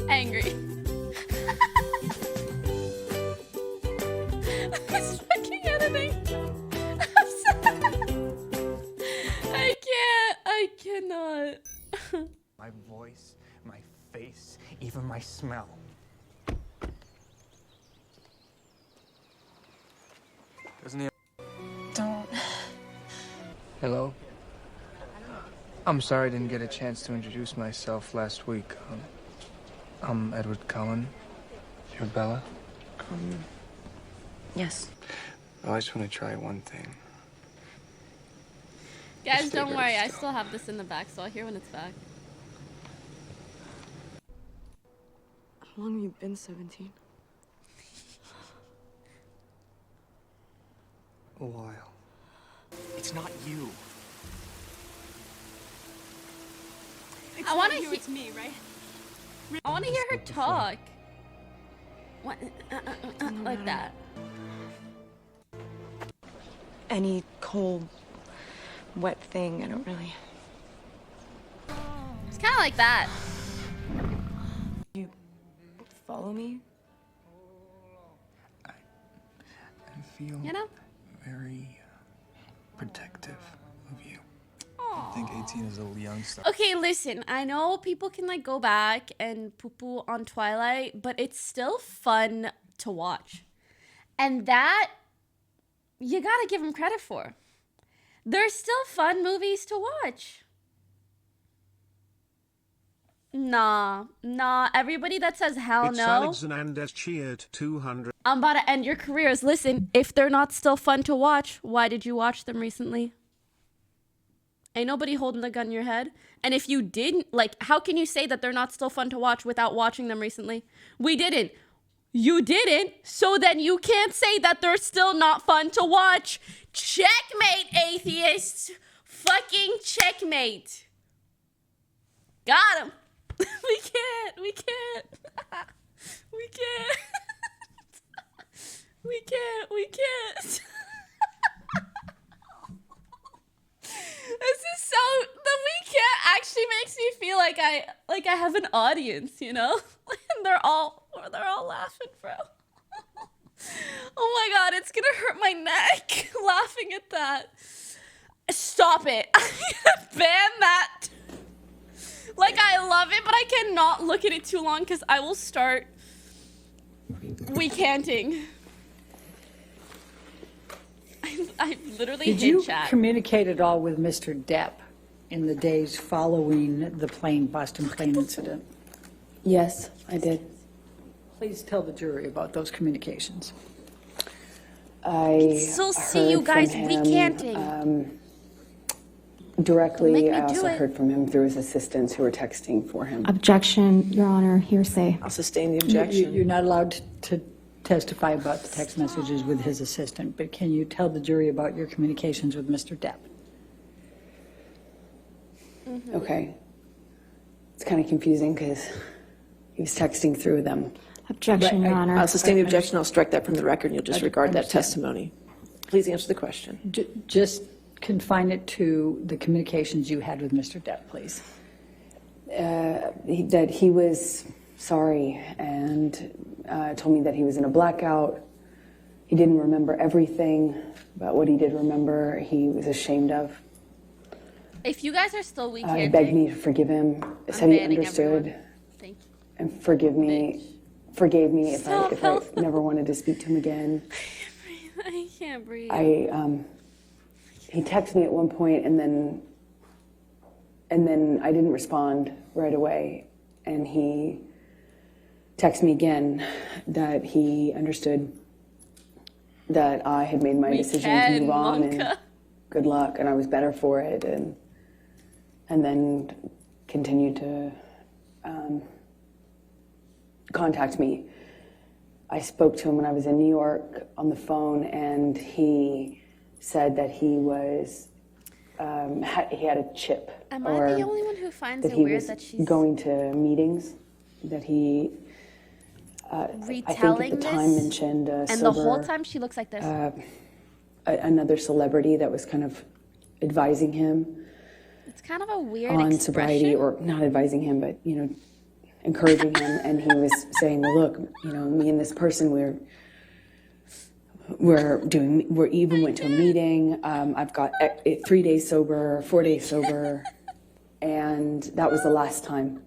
Angry. This fucking editing. I'm sad. I cannot. My voice, my I smell. Doesn't he? Don't. Hello? I'm sorry I didn't get a chance to introduce myself last week. I'm Edward Cullen. You're Bella? Yes. Oh, I just want to try one thing. Guys, Stay don't very worry. I still. still have this in the back, so I'll hear when it's back. How long have you been 17? A while. It's not you. I want to you, it's me, right? I want to hear her talk. What? Like that. Any cold, wet thing, I don't really. It's kind of like that. You follow me? I feel You know? very protective of you. I think 18 is a little young stuff. Okay, listen. I know people can like go back and poo-poo on Twilight, but it's still fun to watch. And that you gotta give them credit for. They're still fun movies to watch. Nah. Everybody that says hell It's no, Alex Hernandez cheered 200. I'm about to end your careers. Listen, if they're not still fun to watch, why did you watch them recently? Ain't nobody holding the gun in your head. And if you didn't, like, how can you say that they're not still fun to watch without watching them recently? We didn't. You didn't, so then you can't say that they're still not fun to watch. Checkmate, atheists. Fucking checkmate. Got him. We can't. We can't. This is so, the we can't actually makes me feel like I have an audience, you know? And they're all laughing, bro. Oh my god, it's gonna hurt my neck laughing at that. Stop it. Ban that. Like, I love it, but I cannot look at it too long because I will start recanting. I literally Did hit you chat. communicate at all with Mr. Depp in the days following the Boston plane incident? Yes, I did. Please tell the jury about those communications. I Still see you heard guys from him, recanting. directly. Don't make me I do also it. heard from him through his assistants who were texting for him. Objection, Your Honor, hearsay. I'll sustain the objection. You're not allowed to testify about the text messages with his assistant, but can you tell the jury about your communications with Mr. Depp? Okay. It's kind of confusing because he was texting through them. Objection, Your Honor. I'll sustain the objection. I'll strike that from the record, and you'll disregard that understand. testimony. Please answer the question. Just confine it to the communications you had with Mr. Depp, please. That he was sorry and told me that he was in a blackout. He didn't remember everything, but what he did remember, he was ashamed of. If you guys are still He recanting, begged me to forgive him. Said he banning understood everyone. Thank you. and forgave me if I never wanted to speak to him again. I can't breathe. He texted me at one point and then I didn't respond right away, and he texted me again that he understood that I had made my decision to move on and good luck, and I was better for it, and then continued to contact me. I spoke to him when I was in New York on the phone, and he said that he was he had a chip. Am I the only one who finds that it he weird was that she's going to meetings, that he I think retelling at the time this? mentioned And the whole time she looks like this. another celebrity that was kind of advising him It's kind of a weird on expression. sobriety, or not advising him, but encouraging him. And he was saying, well, look, me and this person, we even went to a meeting. I've got 3 days sober, 4 days sober, and that was the last time.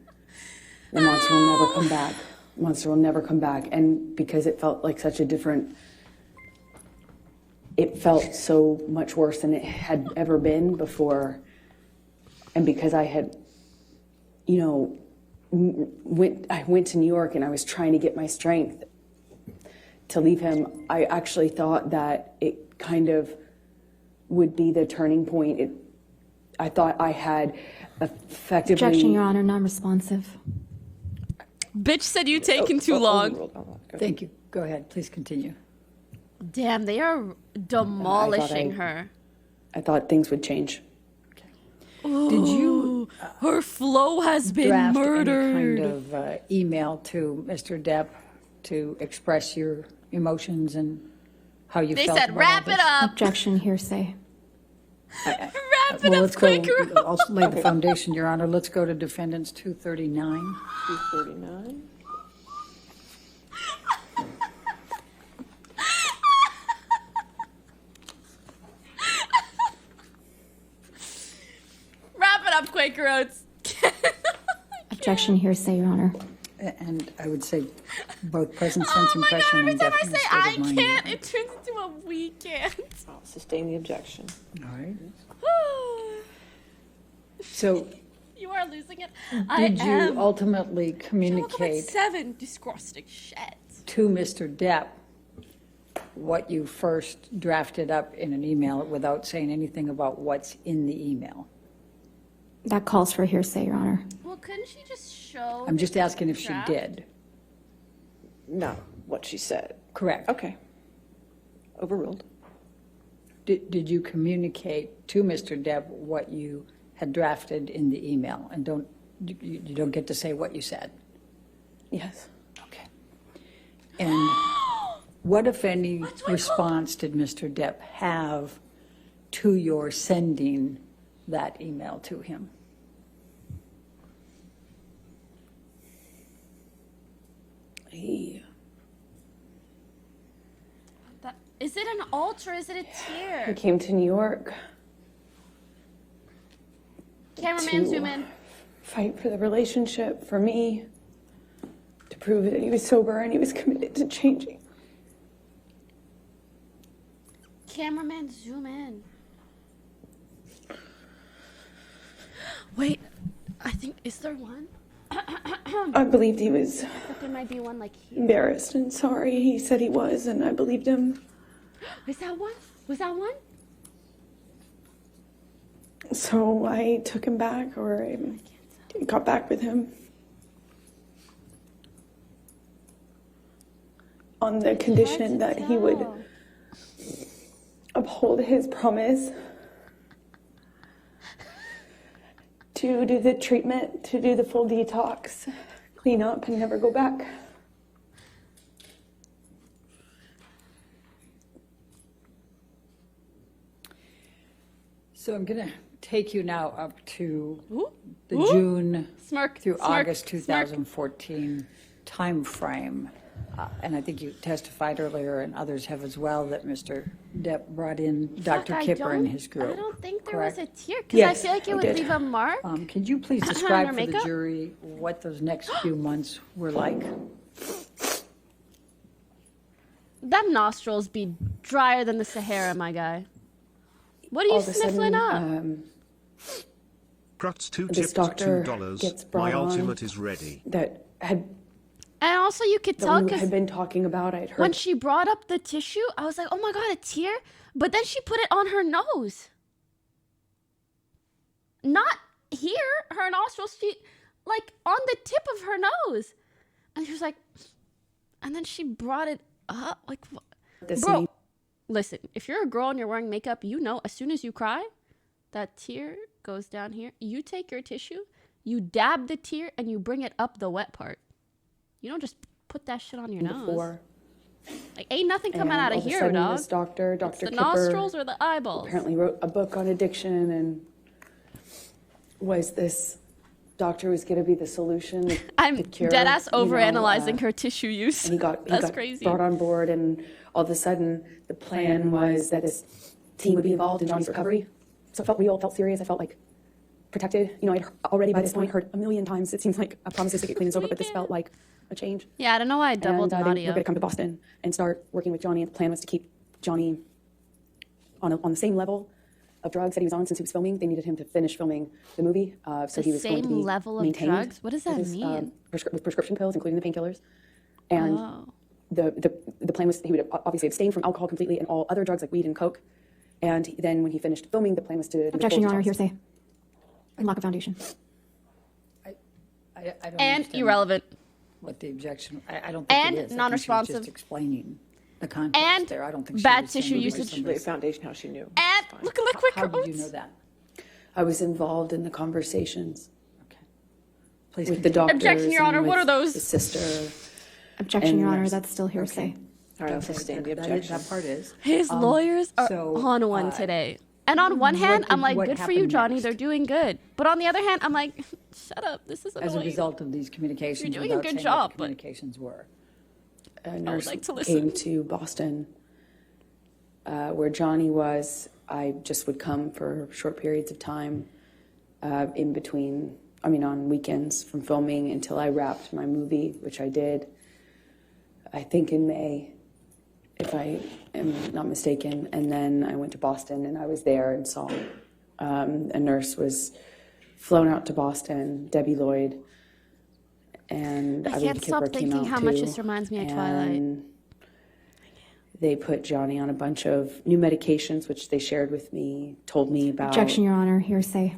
The monster will never come back. Monster will never come back. And because it felt like such a different, it felt so much worse than it had ever been before. And because I had, you know, I went to New York and I was trying to get my strength to leave him, I actually thought that it kind of would be the turning point. I thought I had effectively... Objection, Your Honor, non-responsive. Bitch said you taking too long. Thank you. Go ahead. Please continue. Damn, they are demolishing her. I thought things would change. Did you her flow has been draft murdered. any kind of email to Mr. Depp to express your emotions and how you They felt said, about wrap all it this? up. Objection, hearsay. Wrap it Well, up let's go. quicker. I'll lay the foundation, Your Honor. Let's go to defendants 239. 239. Wrap it up, Quaker Oats. Objection, hearsay, Your Honor. And I would say both present sense Oh my god, impression every and time I definite say state I of mind. can't, it turns into a we can't. I'll sustain the objection. All right. So You are losing it. did you ultimately I woke up at communicate 7. Disgusting shit. to Mr. Depp what you first drafted up in an email without saying anything about what's in the email? That calls for hearsay, Your Honor. Well, couldn't she just show? I'm just asking if she draft? did. No, what she said. Correct. Okay. Overruled. Did you communicate to Mr. Depp what you had drafted in the email? And you don't get to say what you said. Yes. Okay. And what, if any, response did Mr. Depp have to your sending that email to him? Is it an alt or is it a I tear? came to New York Cameraman, to zoom in. fight for the relationship, for me, to prove that he was sober and he was committed to changing. Cameraman, zoom in. Wait, I think, is there one? I believed he was But there might be one like here. embarrassed and sorry. He said he was, and I believed him. Is that one? Was that one? So I took him back, or I got back with him on the condition that he would uphold his promise to do the treatment, to do the full detox, clean up, and never go back. So I'm going to take you now up to the Ooh. June Smirk, through smirk, August smirk. 2014 timeframe. And I think you testified earlier, and others have as well, that Mr. Depp brought in Dr. I Kipper and don't- his group. I don't think there correct? was a tear because Yes, I feel like it I would did. leave a mark. Could you please on describe her for the makeup? jury what those next few months were like? Them nostrils be drier than the Sahara, my guy. What are you All of a sniffling sudden, up? Krutz 2 This tipped doctor $2. gets My brought on. ultimate is ready. that had And also, you could that tell we because had been talking about. I'd when heard she brought up the tissue, I was like, oh my God, a tear? But then she put it on her nose. Not here, her nostrils, she, like on the tip of her nose. And she was like, and then she brought it up. Like, this bro, name. listen, if you're a girl and you're wearing makeup, you know, as soon as you cry, that tear goes down here. You take your tissue, you dab the tear, and you bring it up the wet part. You don't just put that shit on your nose. Before. Like, ain't nothing coming And out all of a here, sudden, dog. This doctor, It's Dr. the Kipper, nostrils or the eyeballs. apparently wrote a book on addiction, and was this doctor was going to be the solution, I'm the cure, dead ass you know, overanalyzing her tissue use. And he got crazy. brought on board, and all of a sudden, the plan was that his team would be involved in Johnny's recovery. So it felt real, it felt serious. I felt like protected. You know, I'd already by this point heard a million times, it seems like, promises to get clean and sober, but this felt like a change. Yeah, I don't know why I doubled and, an they audio. were going to come to Boston and start working with Johnny, and the plan was to keep Johnny on the same level of drugs that he was on since he was filming. They needed him to finish filming the movie, so he was going to be Same level of maintained drugs? What does that with his, mean? with prescription pills, including the painkillers. And the plan was he would obviously abstain from alcohol completely and all other drugs like weed and coke. And then when he finished filming, the plan was to... Objection, Your Honor, hearsay. Unlock a foundation. I don't And understand irrelevant. what the objection, I don't think And it is. I think she was non-responsive. just explaining the context And there. I don't think she bad was saying tissue what usage. somebody The said. foundation, how she knew. And look at the quick How did you quotes. know that? I was involved in the conversations Okay. Please with the continue. doctors. Objection, Your and Honor, what with are those? His sister. Objection, And Your Honor, nurse. that's still hearsay. All right, I'll sustain the objection. That part is. His lawyers are so, on one today. And on one hand, I'm like, what good for you, happened Johnny. next? They're doing good. But on the other hand, I'm like, shut up. This is As a annoying. result of these communications, You're doing a without good saying job, what the but- communications were. A nurse like to came listen. to Boston where Johnny was. I just would come for short periods of time in between, on weekends from filming until I wrapped my movie, which I did, I think in May, if I am not mistaken. And then I went to Boston and I was there and saw a nurse was flown out to Boston, Debbie Lloyd. And I believe can't stop Kipper came thinking out how much too. this reminds me of Twilight. And they put Johnny on a bunch of new medications, which they shared with me, told me about. Objection, Your Honor, hearsay.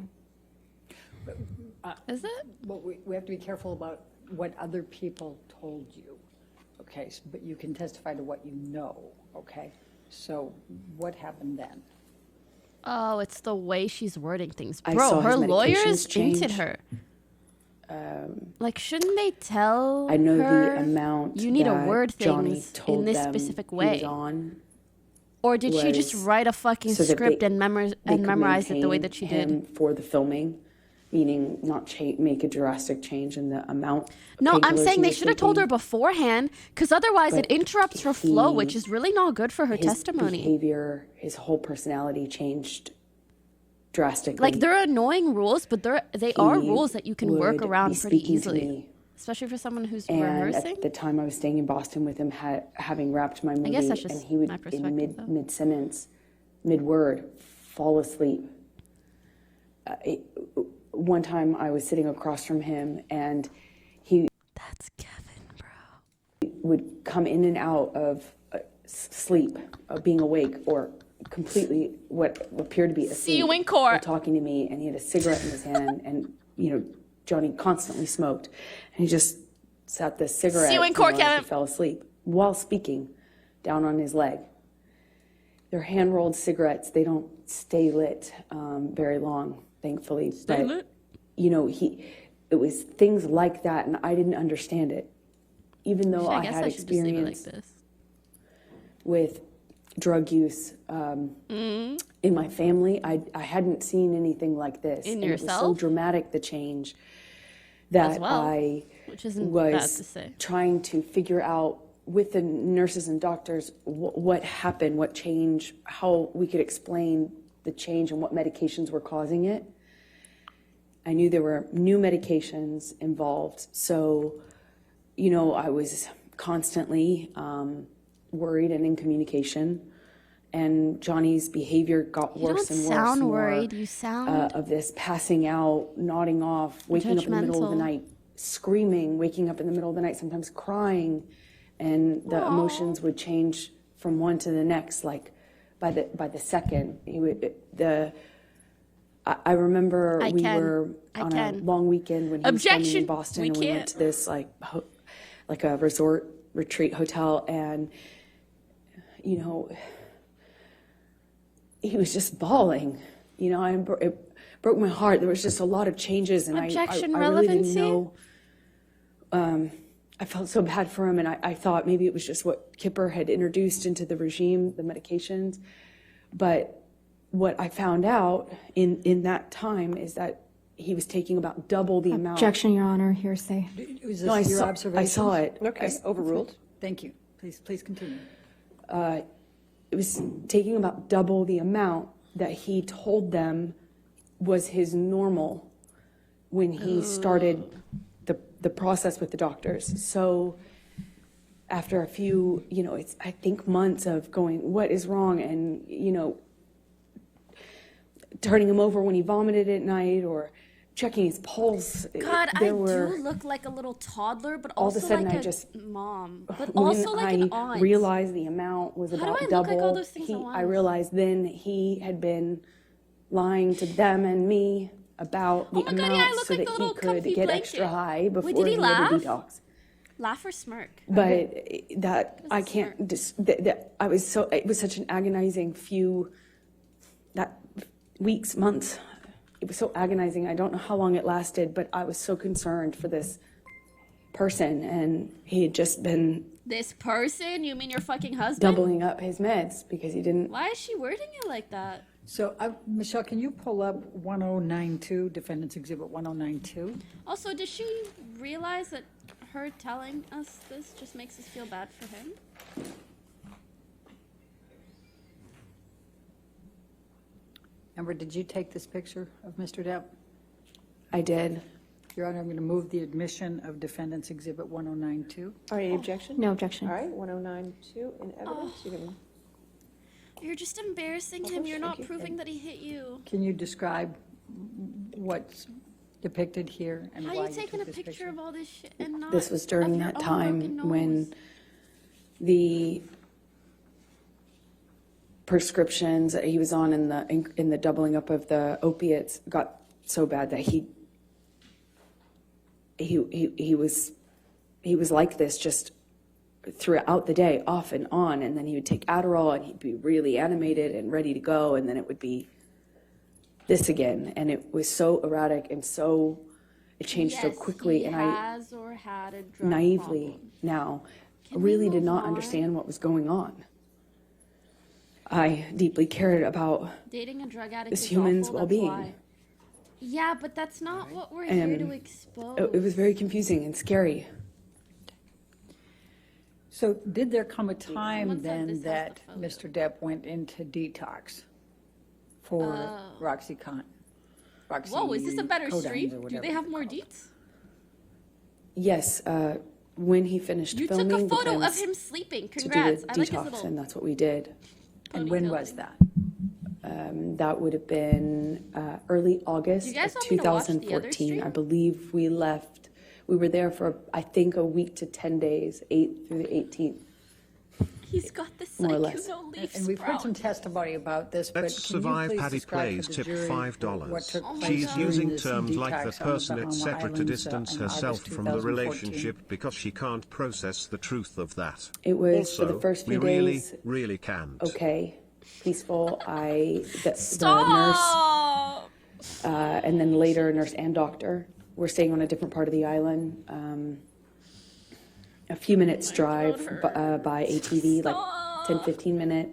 Is it? Well, we have to be careful about what other people told you, okay? But you can testify to what you know, okay? So what happened then? Oh, it's the way she's wording things. I Bro, saw her his lawyers medications jinxed change. her. Like, shouldn't they tell I know her, the amount you need to that word Johnny things told in this them specific he way? was on Or did she just was write a fucking so that script they- and they could memorize it the way maintain that she him did? for the filming, meaning not make a drastic change in the amount. of No, I'm painkillers saying he they was should have told her taking. beforehand, because otherwise it But interrupts her flow, which is really not good for her His testimony. behavior, his whole personality changed drastically. Like, they're annoying rules, but they are He rules that you can work would around be pretty speaking to easily. me. Especially for someone who's And rehearsing. at the time I was staying in Boston with him, having wrapped my movie, guess that's just and he would, my in perspective, though. mid-sentence, mid-word, fall asleep. One time I was sitting across from him, and he That's Kevin, bro. would come in and out of sleep, of being awake, or completely what appeared to be asleep. See you in court. while talking to me, and he had a cigarette in his hand, and Johnny constantly smoked, and he just sat the cigarette. See you in court, as he Kevin. fell asleep while speaking, down on his leg. They're hand rolled cigarettes. They don't stay lit very long, thankfully. Stay but lit? it was things like that, and I didn't understand it, even though I guess had I should just leave it like experience this. with drug use in my family. I hadn't seen anything like this. In and It was so yourself? dramatic, the change, that As well, I which isn't bad to was say. trying to figure out with the nurses and doctors what happened, what changed, how we could explain the change and what medications were causing it. I knew there were new medications involved, so I was constantly worried and in communication, and Johnny's behavior got worse and worse. You don't sound more, worried. You sound of this passing out, nodding off, waking up in the middle of the Judgmental. night, screaming, waking up in the middle of the night, sometimes crying, and the emotions would change from one to the next. Like by the second, he would I remember we were on a long weekend when he was filming in Objection. Boston, We and we went can't. to this like a resort retreat hotel, and he was just bawling. It broke my heart. There was just a lot of changes, and Objection, I really didn't relevancy? know. I felt so bad for him, and I thought maybe it was just what Kipper had introduced into the regime, the medications. But what I found out in that time is that he was taking about double the amount. Objection, Your Honor, hearsay. Was this No, your I observation? saw it. Okay, overruled. Thank you. Please continue. It was taking about double the amount that he told them was his normal when he started the process with the doctors. So after a few, it's, I think, months of going, what is wrong? And, turning him over when he vomited at night or checking his pulse. God, I do look like a little toddler, but also all of a sudden like I just, mom, but when also like an aunt. I realized the amount was How about do I double. look like all those things at once? I realized then he had been lying to them and me about the amount so that he could get extra high before Wait, did he had laugh? a detox. Laugh or smirk? But that I can't. I was so. It was such an agonizing weeks, months. It was so agonizing. I don't know how long it lasted, but I was so concerned for this person, and he had just been This person? You mean your fucking husband? doubling up his meds because he didn't. Why is she wording it like that? So, Michelle, can you pull up 1092, Defendant's Exhibit 1092? Also, does she realize that her telling us this just makes us feel bad for him? Amber, did you take this picture of Mr. Depp? I did. Your Honor, I'm going to move the admission of Defendant's Exhibit 1092. All right, any objection? No objection. All right, 1092 in evidence. You can You're just embarrassing him. You're not proving that he hit you. Can you describe what's depicted here and How why are you taking a took this picture of all this shit and not This was during of your that own time broken when nose? the prescriptions that he was on in the doubling up of the opiates got so bad that he was like this just throughout the day, off and on, and then he would take Adderall and he'd be really animated and ready to go, and then it would be this again, and it was so erratic and so it changed so quickly, he and has or had a drug naively problem. now Can we really did move not on? understand what was going on. I deeply cared about Dating a drug addict this is human's awful, well-being. that's why. Yeah, but that's not what we're here And to expose. it was very confusing and scary. So did there come a Someone time said then this has that the photo. Mr. Depp went into detox for Roxycontin? Whoa, is this a better Roxycodone stream? or Do whatever they have they're more called. deets? Yes, when he finished You filming, took a the photo plan of was him sleeping. to do Congrats. a I like his detox, little and that's what we did. And when ponytail was thing. that? That would have been early August You guys of want me to watch the other 2014. stream? I believe we left. We were there for, I think, a week to 10 days, 8th through the 18th. He's got the More or less. psycho leaf And we've heard some sprout. testimony about this, but Let's can you survive please Paddy describe Plays for the tip jury $5. what took place She's during using this terms like the detox on person, Bahama etc. to Islands, distance in herself August from the 2014? relationship because she can't process the truth of that. It was Also, for the first few we really, days. really can't. Okay, peaceful. The nurse, Stop! and then later nurse and doctor were staying on a different part of the island. A few minutes drive by ATV, like 10, 15 minute,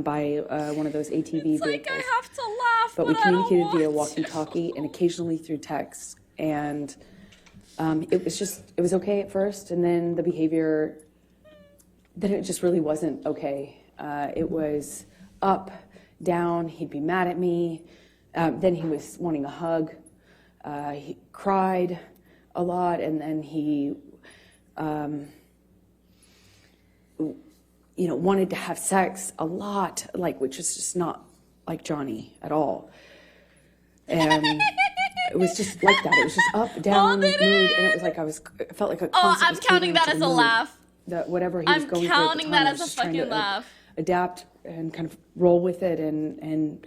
by one of those ATV It's like vehicles. I have to laugh, But we I don't communicated via want to. walkie-talkie and occasionally through text. And it was okay at first, and then the behavior, then it just really wasn't okay. It was up, down, he'd be mad at me. Then he was wanting a hug. He cried a lot, and then he wanted to have sex a lot, which is just not like Johnny at all. And it was just like that. It was just up, down, mood, and it was like I felt like a constant. I'm counting that as a laugh. Whatever he was I'm going through at the counting time, that I as was a just trying fucking to, laugh. adapt and kind of roll with it and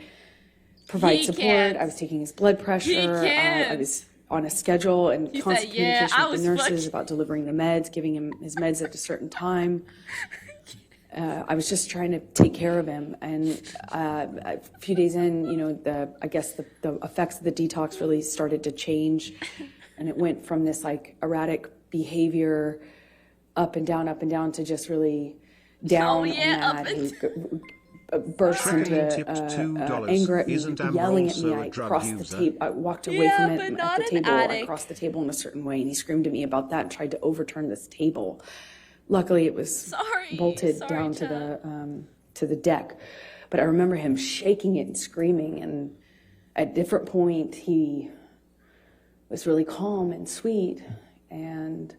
provide He support. can't. I was taking his blood pressure. I can't. was on a schedule and He constant said, "Yeah, communication I with the was nurses fucking-" about delivering the meds, giving him his meds at a certain time. I was just trying to take care of him, and a few days in, I guess the effects of the detox really started to change, and it went from this erratic behavior, up and down, to just really down and up mad. and He burst into Tipped $2. anger at me, Isn't Amber yelling at me. also a I drug crossed the user? table. I walked away Yeah, from but it not at the an table. I addict. crossed the table in a certain way, and he screamed at me about that and tried to overturn this table. Luckily, it was bolted down to the deck. But I remember him shaking it and screaming, and at a different point, he was really calm and sweet and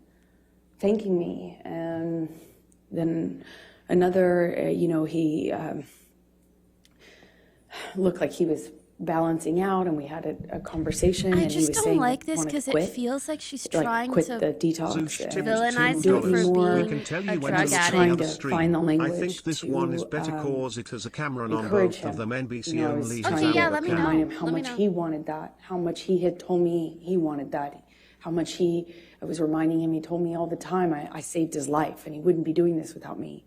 thanking me. And then another, he looked like he was balancing out, and we had a conversation. I and he just was don't saying like he this wanted to because it quit, feels like she's like trying quit to the detox. Zeus and tipped villainize do him it for anymore. We being can tell a you when drug to addict. trying stay to upstream. find the I language think this one is to, better cause it has a camera on encourage both of him. them. NBC I was only trying has Okay, yeah, our let me to know. remind him how Let me much know. he wanted that, how much he had told me he wanted that, how much I was reminding him, he told me all the time I saved his life and he wouldn't be doing this without me.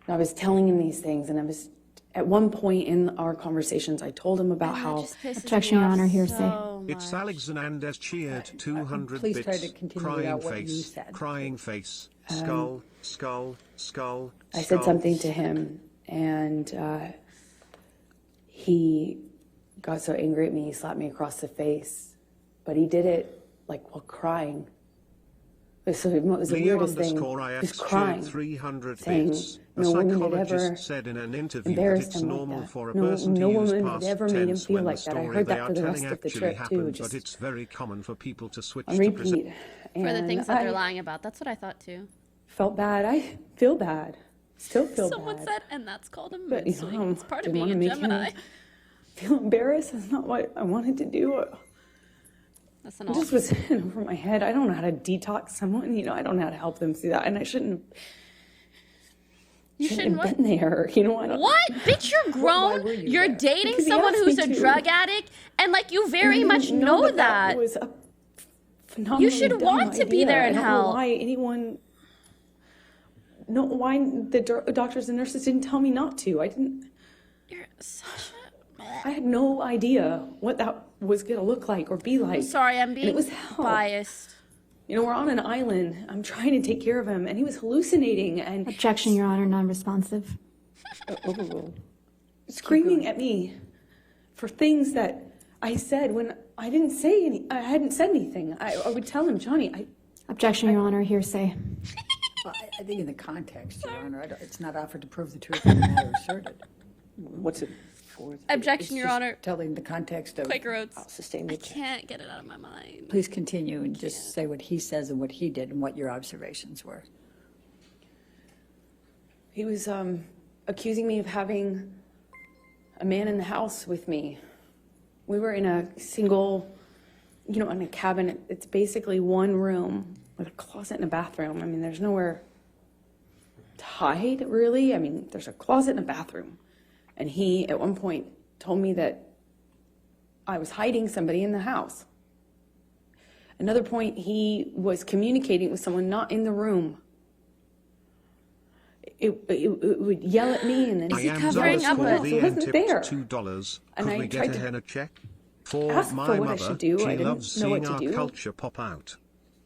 And I was telling him these things, and I was, at one point in our conversations, I told him about how Objection, Your Honor, hearsay. It's Alex Hernandez cheered 200 please bits. try to continue Crying without what you face, said. crying face, skull, skull, skull. I said skull. something to him, and he got so angry at me, he slapped me across the face. But he did it like while crying. So it was the weirdest thing. He was crying, 300 saying bits. A no woman had psychologist ever said in an interview that embarrassed it's him like normal that. for a No, person no to use woman had past ever made him tense feel when like the that. I story heard they that are for the telling rest of the actually trip, too, happened, just but it's very common for people to switch on to present. repeat. For the And things that they're I lying about. That's what I thought too. felt bad. I feel bad. Still feel Someone bad. said, and that's called a But, mood swing. It's part of didn't being a wanna make him Gemini. feel embarrassed. That's not what I wanted to do. That's an It just was in over my head. I don't know how to detox someone. I don't know how to help them through that. And I shouldn't shouldn't have been there. I don't. What? Bitch, you're grown. You're dating Because he someone asked who's me a to. drug addict, and like you And very I didn't much know that. was a phenomenally You should dumb want to be idea. there I and don't know help. why anyone. No, why the doctors and nurses didn't tell me not to. I didn't. You're such I had no idea what that was going to look like or be like. I'm sorry, I'm And being it was hell. biased. We're on an island. I'm trying to take care of him, and he was hallucinating and Objection, Your Honor, non-responsive. overruled, screaming at me for things that I said when I didn't say any. I hadn't said anything. I would tell him, Johnny. Objection, Your Honor, hearsay. Well, I think in the context, Your Honor, it's not offered to prove the truth of the matter asserted. What's it for? Objection, Your Honor. Telling the context of. Quaker Oats. Sustain I the can't get it out of my mind. Please continue and just say what he says and what he did and what your observations were. He was accusing me of having a man in the house with me. We were in a single, in a cabin. It's basically one room with a closet and a bathroom. I mean, there's nowhere to hide, really. I mean, there's a closet and a bathroom. And he, at one point, told me that I was hiding somebody in the house. Another point, he was communicating with someone not in the room. It would yell at me, and then I am covering up Dallas a- for He the wasn't tipped there. $2. And Could I we tried get a to henna check? For ask my for what I mother, should do. she I didn't loves know what seeing to our do. culture pop out.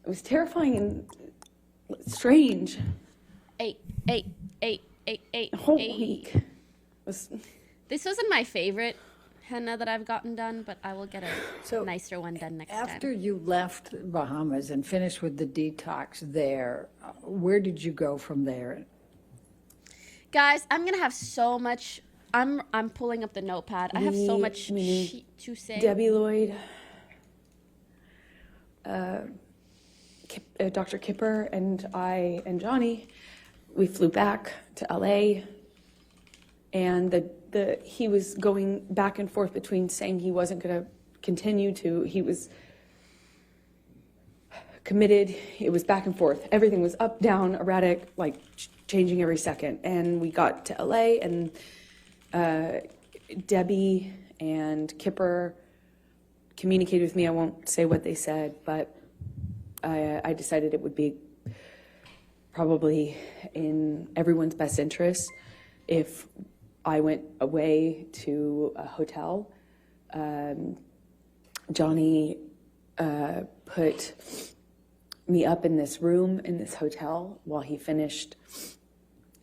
It was terrifying and strange. Eight. A whole week was. This wasn't my favorite henna that I've gotten done, but I will get a nicer one done next After time. you left Bahamas and finished with the detox there, where did you go from there? Guys, I'm gonna have so much. I'm pulling up the notepad. I have so much shit to say. Debbie Lloyd, Dr. Kipper, and I and Johnny, we flew back to LA, and he was going back and forth between saying he wasn't going to continue to, he was committed. It was back and forth. Everything was up, down, erratic, like changing every second. And we got to LA, and Debbie and Kipper communicated with me. I won't say what they said, but I decided it would be probably in everyone's best interest if I went away to a hotel. Johnny put me up in this room in this hotel while he finished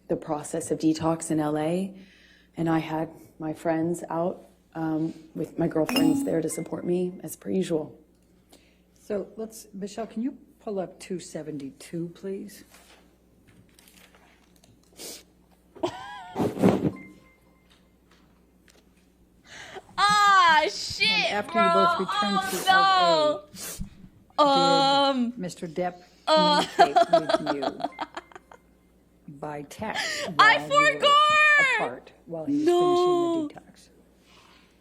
the process of detox in LA, and I had my friends out with my girlfriends there to support me as per usual. So Michelle, can you pull up 272, please? Ah, after you both returned to LA, did Mr. Depp communicate with you by text while you were apart, while he was finishing the detox?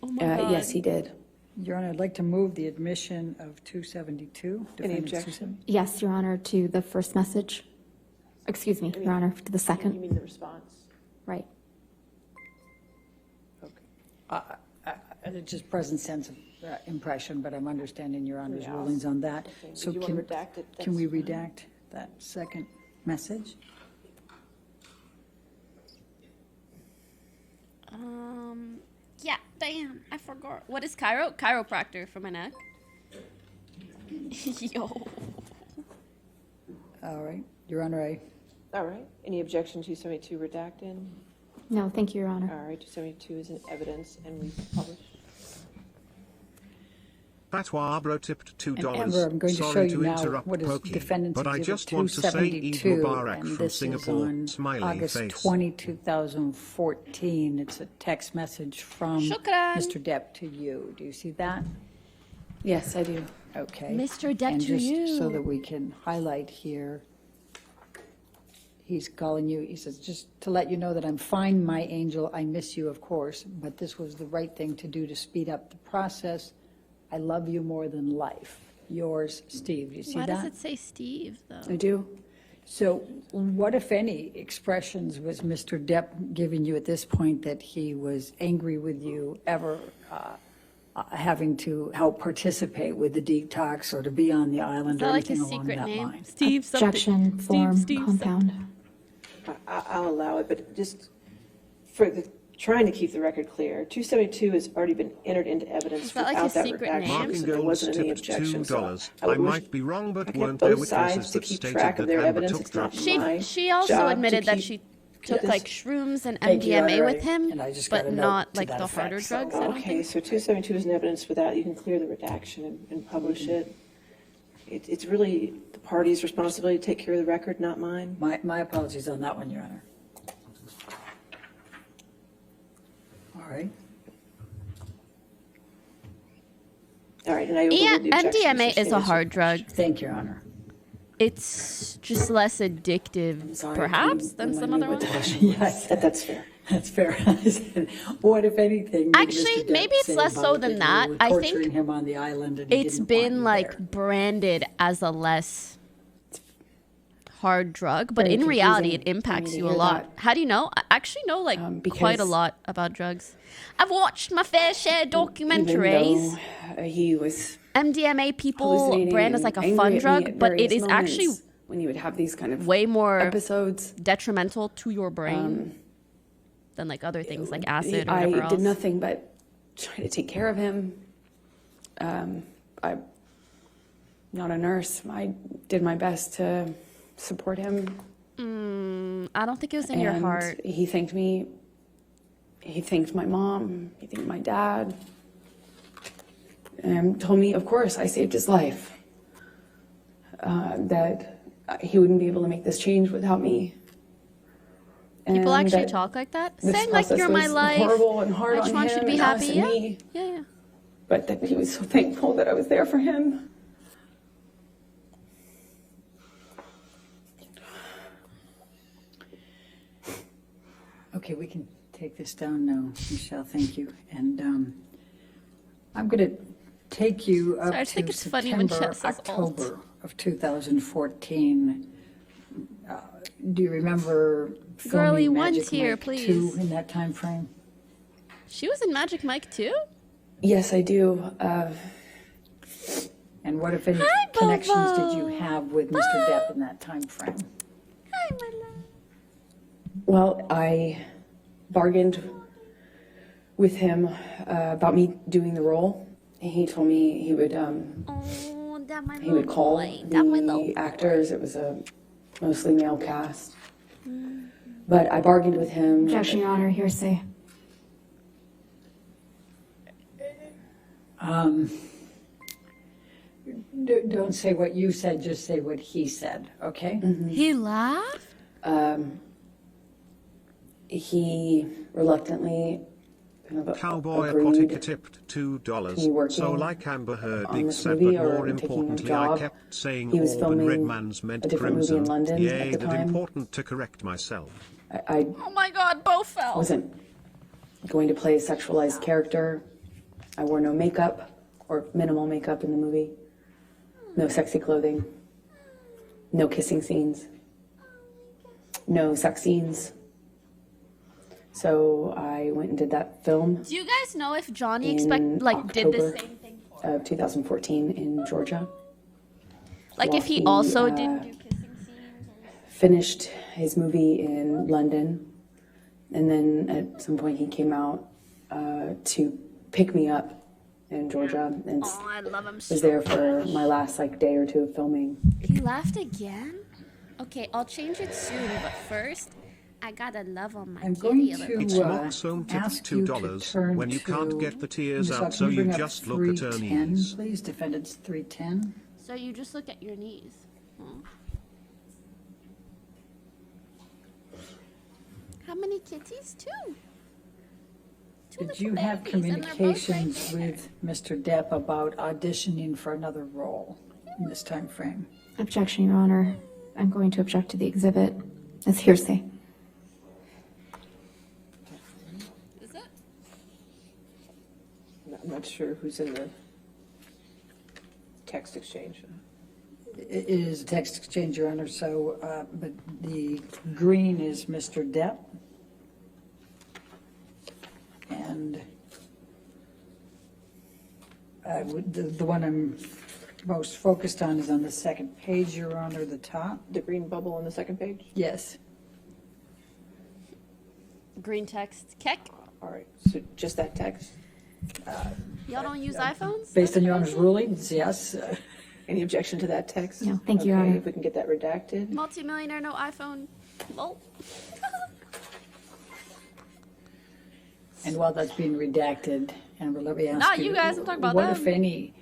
Oh my God. Yes, he did. Your Honor, I'd like to move the admission of 272. Any objection? Yes, Your Honor, to the first message. Excuse me, Your Honor, to the second. You mean the response? Right. It's just present sense of impression, but I'm understanding Your Honor's Yeah. rulings on that. Okay. So If you want to redact it, can we that's fine. redact that second message? Yeah, damn, I forgot. What is chiropractor for my neck? Yo. All right, Your Honor, All right. Any objection to 272 redacted? No, thank you, Your Honor. All right, 272 is in evidence and we publish. Fatwa bro tipped $2. Amber, I'm going to show Sorry you to now interrupt what is Pokey, Defendant's but I Exhibit just want to say Eid 272, Mubarak and from this is Singapore. on Smiley August face. 20, 2014. It's a text message from Shukran. Mr. Depp to you. Do you see that? Yes, I do. Okay. Mr. Depp and to just you. so that we can highlight here, he's calling you, he says, just to let you know that I'm fine, my angel. I miss you, of course, but this was the right thing to do to speed up the process. I love you more than life. Yours, Steve. Do you see Why that? does it say Steve, though? I do. So what, if any, expressions was Mr. Depp giving you at this point that he was angry with you, ever having to help participate with the detox or to be on the island Is or that like anything his along secret that name? line? Steve something. Objection, form, compound. I'll allow it, but just for the, trying to keep the record clear, 272 has already been entered into evidence Is that like without his that secret redaction, name? so Marking there Goals wasn't any tipped objection. So $2. I I would might be wrong, but kept weren't there both sides witnesses to that keep stated track of that their Amber evidence. took It's not drugs? my She also job admitted to that keep she took this. like shrooms and Thank you, MDMA Honor, with him, and I just got but a note not to like that the effect, harder so- drugs. I don't Okay, think. so 272 is in evidence without, you can clear the redaction and publish it. It's really the party's responsibility to take care of the record, not mine. My apologies on that one, Your Honor. All right. All right, and I Yeah, overruled the objection. MDMA so is a stated. hard drug. Thank you, Your Honor. It's just less addictive, sorry, perhaps, can than you some remind other me what the ones. question was? Yes, That's fair. that's fair. What, if anything, did Actually, Mr. Depp maybe it's say less so about than you that. were I think torturing him on the island and he It's didn't want been you like there? branded as a less hard drug, but Very in reality, it confusing for me impacts to you a hear lot. that. How do you know? I actually know like quite a because- lot about drugs. I've watched my fair share Even documentaries. though, he was MDMA people hallucinating brand as and like a angry fun at me drug, at but it various is actually moments when he would have these kind of way more episodes. detrimental to your brain than like other things like acid or I whatever else. did nothing but try to take care of him. I'm not a nurse. I did my best to support him. I don't think it was in your And heart. he thanked me. He thanked my mom. He thanked my dad. And told me, of course, I saved his life. That he wouldn't be able to make this change without me. People And actually that talk like that, this saying like process you're my was life. horrible and hard I just on want you to him be and us happy. and Yeah, me. yeah. But that he was so thankful that I was there for him. Okay, we can take this down now, Michelle, thank you. And I'm going to take you up Sorry, I think to it's funny when September, Chet says alt. October of 2014. Do you remember Girlie, filming one Magic tear, Mike please. 2 in that time frame? She was in Magic Mike too? Yes, I do. And what, if any, Hi, connections Bobo. did you have with Mr. Depp in that time frame? Hi, my love. Well, I bargained with him about me doing the role. He told me he would Oh, that my he would little call boy. That my little the actors. It was a mostly male cast. But I bargained with him. Objection, Your Honor, hearsay. Don't say what you said, just say what he said, okay? He laughed? He reluctantly kind of Cowboy agreed Apotica tipped to me $2. working So like Amber Heard on this said, movie but or more taking a importantly, I job. kept saying He was Auburn filming Redman's meant a different movie in crimson. London Yay, at the that time. important to correct myself. I Oh my God, both fell. wasn't going to play a sexualized character. I wore no makeup or minimal makeup in the movie. No sexy clothing. No kissing scenes. No sex scenes. So I went and did that film Do you guys know if Johnny in did the October same thing? of 2014 in Georgia. Like While if he also didn't do kissing scenes? finished his movie in London, and then at some point he came out to pick me up in Georgia, and Oh, I love him so was there for my last day or two of filming. He laughed again? Okay, I'll change it soon, but first, I gotta love on my I'm kitty going a little to It's bit. not so ask tipped you to $2 turn when you can't to- get the tears Ms. out, Huck, so can you bring up just look at her 310, knees. Please, defendants 310. So you just look at your knees. Hmm. How many kitties? Two. Two Did you little have babies, and they're both communications right there. with Mr. Depp about auditioning for another role in this time frame? Objection, Your Honor. I'm going to object to the exhibit as hearsay. Is it? I'm not sure who's in the text exchange. It is a text exchange, Your Honor, so, but the green is Mr. Depp. And the one I'm most focused on is on the second page, Your Honor, the top. The green bubble on the second page? Yes. Green text. Keck. All right, so just that text? Y'all don't use iPhones? Based on Your Honor's rulings, yes. Any objection to that text? No, thank you, Your Okay, Honor. if we can get that redacted. Multimillionaire, no iPhone. Lol. And while that's being redacted, and let me ask Not you guys, I'm talking about what, them. if any,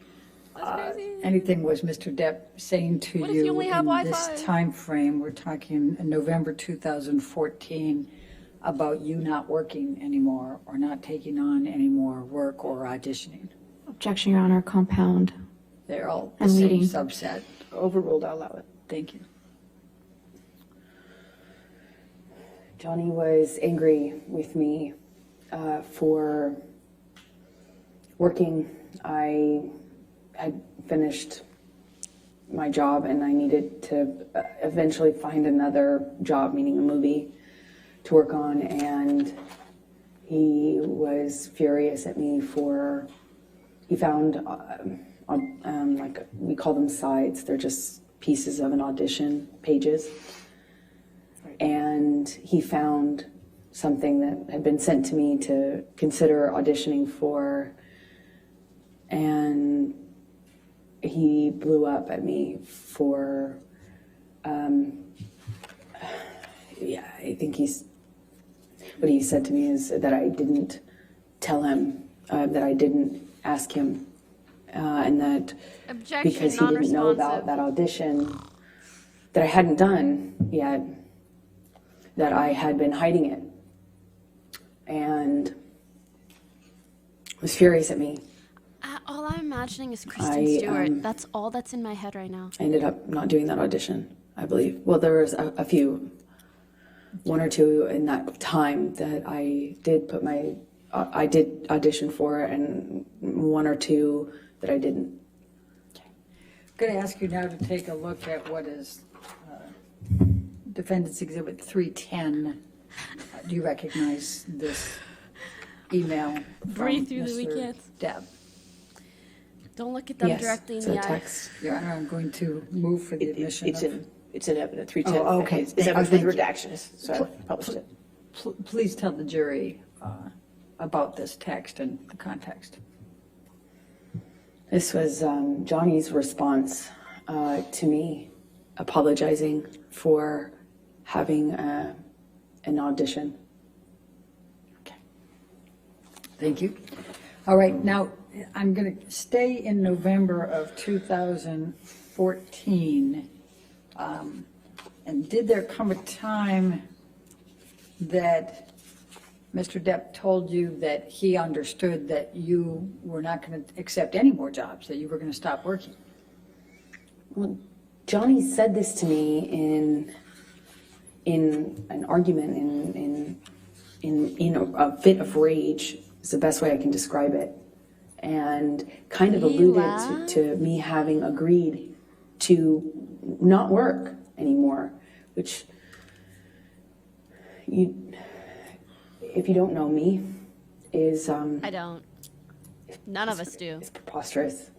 That's crazy. anything was Mr. Depp saying to What if you only have in Wi-Fi? this time frame? We're talking in November 2014 about you not working anymore or not taking on any more work or auditioning. Objection, Your Honor. Compound. They're all the And same leading. subset. Overruled, I'll allow it. Thank you. Johnny was angry with me for working. I had finished my job and I needed to eventually find another job, meaning a movie, to work on. And he was furious at me for, he found, like, we call them sides. They're just pieces of an audition, pages. And he found something that had been sent to me to consider auditioning for, and he blew up at me for, yeah, I think what he said to me is that I didn't tell him, that I didn't ask him, and that Objection, because he didn't know about non-responsive. that audition that I hadn't done yet, that I had been hiding it, and was furious at me. All I'm imagining is Kristen I, Stewart. That's all that's in my head right now. I ended up not doing that audition, I believe. Well, there was a few, one or two in that time that I did put I did audition for, and one or two that I didn't. I'm going to ask you now to take a look at what is Defendant's Exhibit 310. Do you recognize this email? Breathe from through the Mr. weekends. Depp? Don't look at them Yes, directly in it's the a eye. text. Your Honor, I'm going to move for the admission It's in evidence, 310. Oh, okay. It's evidence with Thank you. redactions, so I published it. Please tell the jury about this text and the context. This was Johnny's response to me apologizing for having an audition. Okay. Thank you. All right, now I'm going to stay in November of 2014. And did there come a time that Mr. Depp told you that he understood that you were not going to accept any more jobs, that you were going to stop working. Well, Johnny said this to me in an argument, in a fit of rage is the best way I can describe it, and kind of alluded to me having agreed to not work anymore, which if you don't know me, is I don't. None of us do. It's preposterous.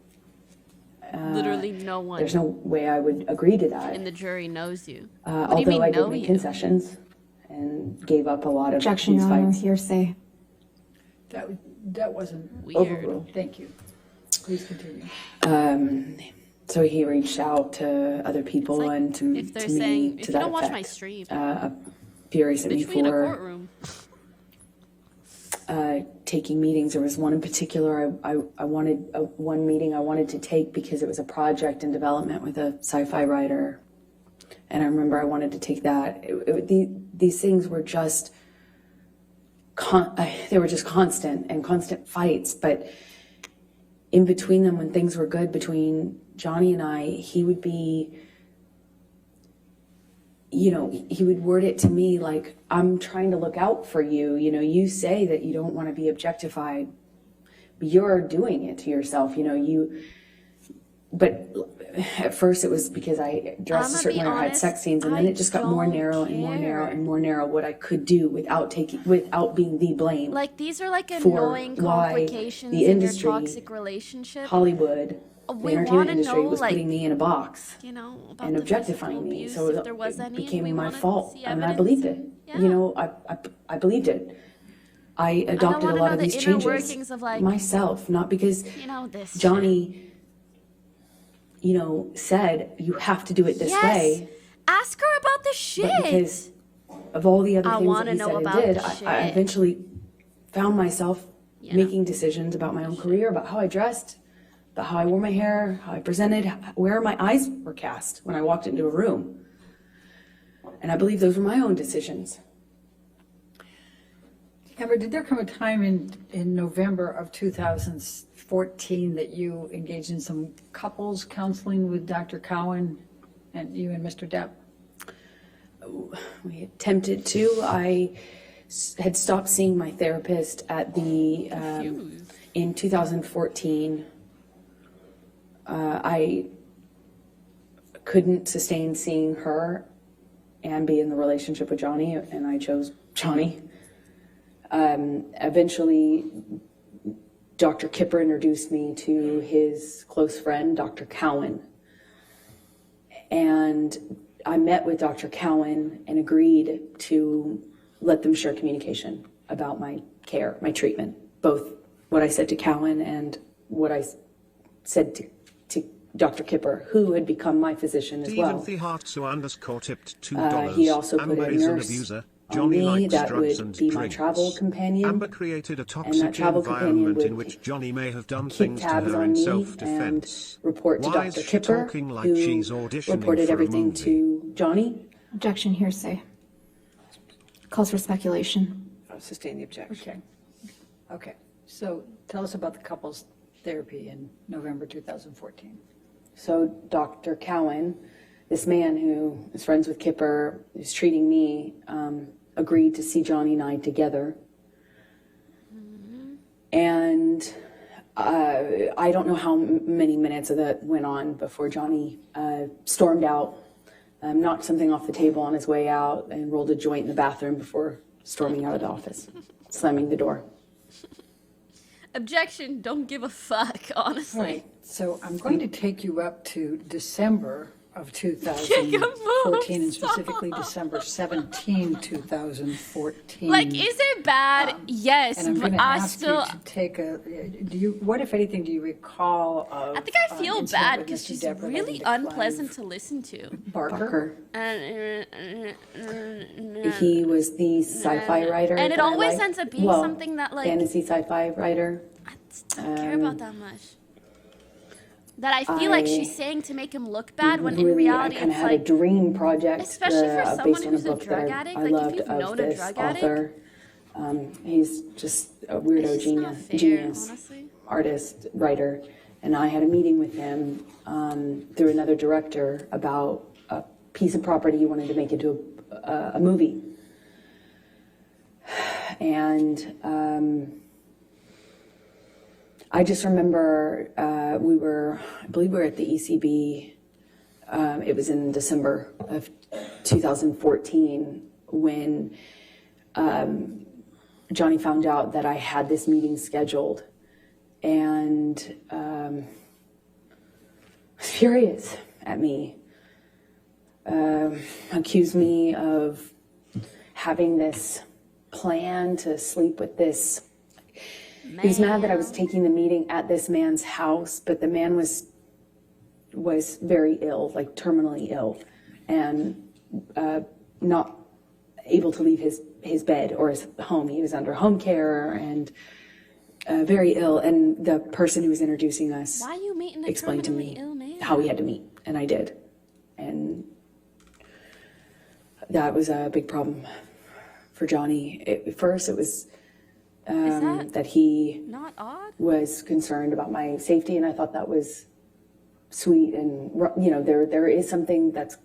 Literally no one. There's no way I would agree to that. And the jury knows you. Although I did make concessions and gave up a lot of Objection, these Your Honor. fights. Hearsay. That wasn't weird. Overruled. Thank you. Please continue. So he reached out to other people It's like and to if they're to me saying, to if you that don't watch effect. my stream, Furious at me between a for courtroom. taking meetings. There was one in particular I wanted, one meeting I wanted to take because it was a project in development with a sci-fi writer. And I remember I wanted to take that. These things were just, they were just constant fights. But in between them, when things were good between Johnny and I, he would be, he would word it to me like, I'm trying to look out for you. You say that you don't want to be objectified, but you're doing it to yourself. But at first it was because I dressed a certain way or had sex scenes, and then it just got more narrow and more narrow and more narrow what I could do without being the blame. Like, these are like for annoying why complications the in industry, your toxic relationship. Hollywood, the We entertainment wanna industry know, was like, putting me in a box about and the objectifying physical me. abuse, So if there was it any, became we my wanna fault, see and I evidence. believed it. Yeah. I believed it. I adopted a wanna lot know of the these inner changes workings of, like, myself, not because this Johnny, said you have to do it this way, Ask her about the but shit. because of all the other I things that wanna he know said and about did, the I shit. eventually found myself making decisions about my own career, about how I dressed, about how I wore my hair, how I presented, where my eyes were cast when I walked into a room. And I believe those were my own decisions. Amber, did there come a time in November of 2014 that you engaged in some couples counseling with Dr. Cowan and you and Mr. Depp? We attempted to. I had stopped seeing my therapist at in 2014. I couldn't sustain seeing her and be in the relationship with Johnny, and I chose Johnny. Eventually, Dr. Kipper introduced me to his close friend, Dr. Cowan. And I met with Dr. Cowan and agreed to let them share communication about my care, my treatment, both what I said to Cowan and what I said to Dr. Kipper, who had become my physician as well. Stephen Thehartsu tipped $2. He also put Amber a is an nurse abuser. on Johnny me likes that drugs would and be my drinks. travel companion. Amber created a And toxic that travel companion environment would in which Johnny may have done keep things to tabs her on in me self-defense. and report to Why is Dr. she Kipper, talking like who she's auditioning reported for a everything movie? to Johnny. Objection, hearsay. Calls for speculation. I'll sustain the objection. Okay. So tell us about the couples therapy in November 2014. So Dr. Cowan, this man who is friends with Kipper, who's treating me, agreed to see Johnny and I together. And I don't know how many minutes of that went on before Johnny stormed out, knocked something off the table on his way out, and rolled a joint in the bathroom before storming out of the office, slamming the door. Objection, don't give a fuck, honestly. Right. So I'm going to take you up to December of 2014, and specifically December 17, 2014. Like, is it bad? Yes, And I'm but going to I ask still. you to take what, if anything, do you recall of I think I feel incident bad with because Mr. she's Depp relating really to Clive unpleasant to listen to. Barker? He was the sci-fi writer. And it that I always liked. ends up being Well, something that, like, fantasy sci-fi writer. I don't care about that much. That I feel like she's saying to make him look bad when in reality I kind it's of had like, a dream project, especially for someone based on a who's a book drug that addict. I Like, loved if you've of known a this drug author. addict, He's just a weirdo It's just not fair, genius, honestly. artist, writer. And I had a meeting with him through another director about a piece of property he wanted to make into a movie. And I just remember I believe we were at the ECB. It was in December of 2014 when Johnny found out that I had this meeting scheduled, and was furious at me. Accused me of having this plan to sleep with this. He was mad that I was taking the meeting at this man's house, but the man was very ill, like terminally ill, and not able to leave his bed or his home. He was under home care and very ill. And the person who was introducing us Why you meeting a explained to terminally me ill man? how we had to meet, and I did. And that was a big problem for Johnny. At first, it was that he Not odd? was concerned about my safety, and I thought that was sweet. And there is something that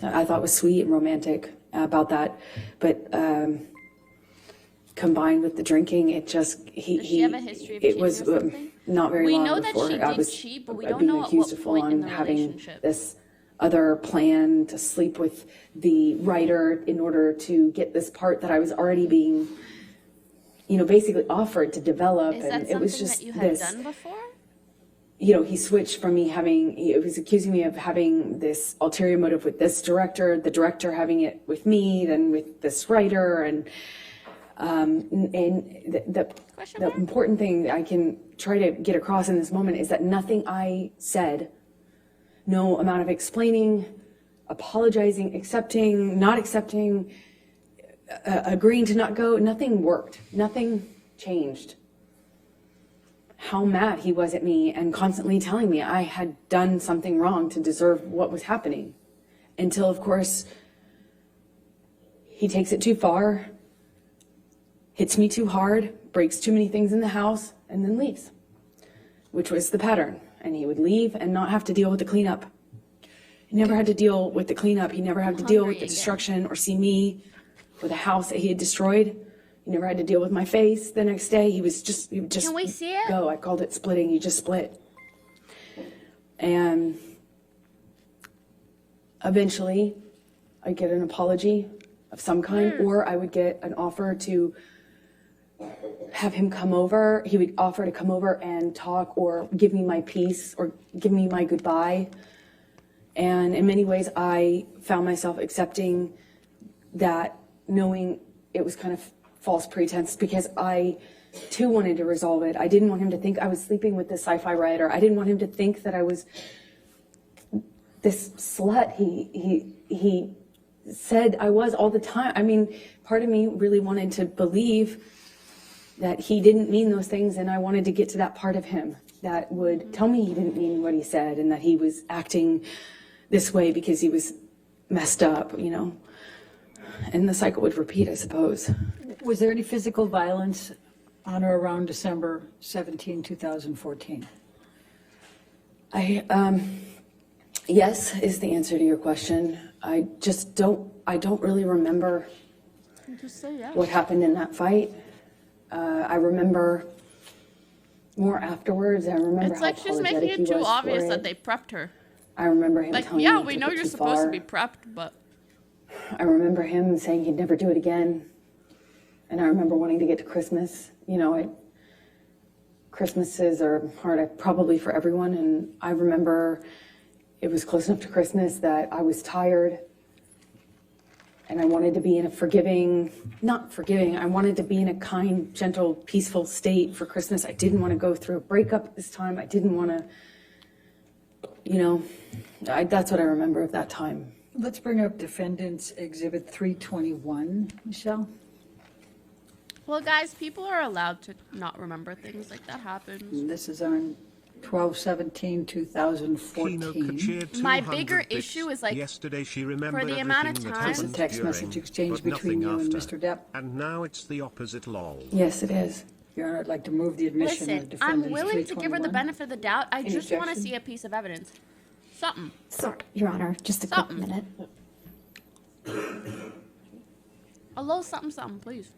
I thought was sweet and romantic about that, but combined with the drinking, it just Does she have a history of cheating or something? Not very We long know that before she I did was cheat, but we don't being know at accused what of point in full-on the having relationship. this other plan to sleep with the writer in order to get this part that I was already being, basically offered to develop. Is And that it something was just that you had this, done before? he switched from me he was accusing me of having this ulterior motive with this director, the director having it with me, then with this writer. And the important thing I can try to get across in this moment is that nothing I said, no amount of explaining, apologizing, accepting, not accepting, agreeing to not go, nothing worked. Nothing changed. How mad he was at me and constantly telling me I had done something wrong to deserve what was happening. Until, of course, he takes it too far, hits me too hard, breaks too many things in the house, and then leaves, which was the pattern. And he would leave and not have to deal with the cleanup. He never had to deal with the cleanup. He never had to deal with the destruction or see me or the house that he had destroyed. He never had to deal with my face the next day. He would just Can we see it? go. I called it splitting. He just split. And eventually I'd get an apology of some kind, or I would get an offer to have him come over. He would offer to come over and talk or give me my peace or give me my goodbye. And in many ways, I found myself accepting that, knowing it was kind of false pretense, because I too wanted to resolve it. I didn't want him to think I was sleeping with this sci-fi writer. I didn't want him to think that I was this slut he said I was all the time. I mean, part of me really wanted to believe that he didn't mean those things, and I wanted to get to that part of him that would tell me he didn't mean what he said and that he was acting this way because he was messed up, and the cycle would repeat, I suppose. Was there any physical violence on or around December 17, 2014? Yes is the answer to your question. I don't really remember Just say yes. what happened in that fight. I remember more afterwards. I remember It's how like she's making apologetic it he too was obvious for that it. they prepped her. I remember him Like, telling yeah, me we he know took it you're too supposed to far. be prepped, but I remember him saying he'd never do it again. And I remember wanting to get to Christmas. Christmases are hard, probably for everyone. And I remember it was close enough to Christmas that I was tired. And I wanted to be in a I wanted to be in a kind, gentle, peaceful state for Christmas. I didn't want to go through a breakup at this time. I didn't want to, that's what I remember of that time. Let's bring up Defendant's Exhibit 321, Michelle. well, guys, people are allowed to not remember things. Like, that happens. This is on 12/17/2014. My bigger issue is, like, yesterday she remembered for the amount of everything that time- There's a happened text during, message exchange but between nothing you and after. Mr. Depp. And now it's the opposite lol. Yes, it is. Your Honor, I'd like to move the admission of Listen, defendants I'm willing to give her the 321. benefit of the doubt. I Any just want to objection? see a piece of evidence. Something. Sorry, Your Honor, just a quick Something. minute. A little something, something, please.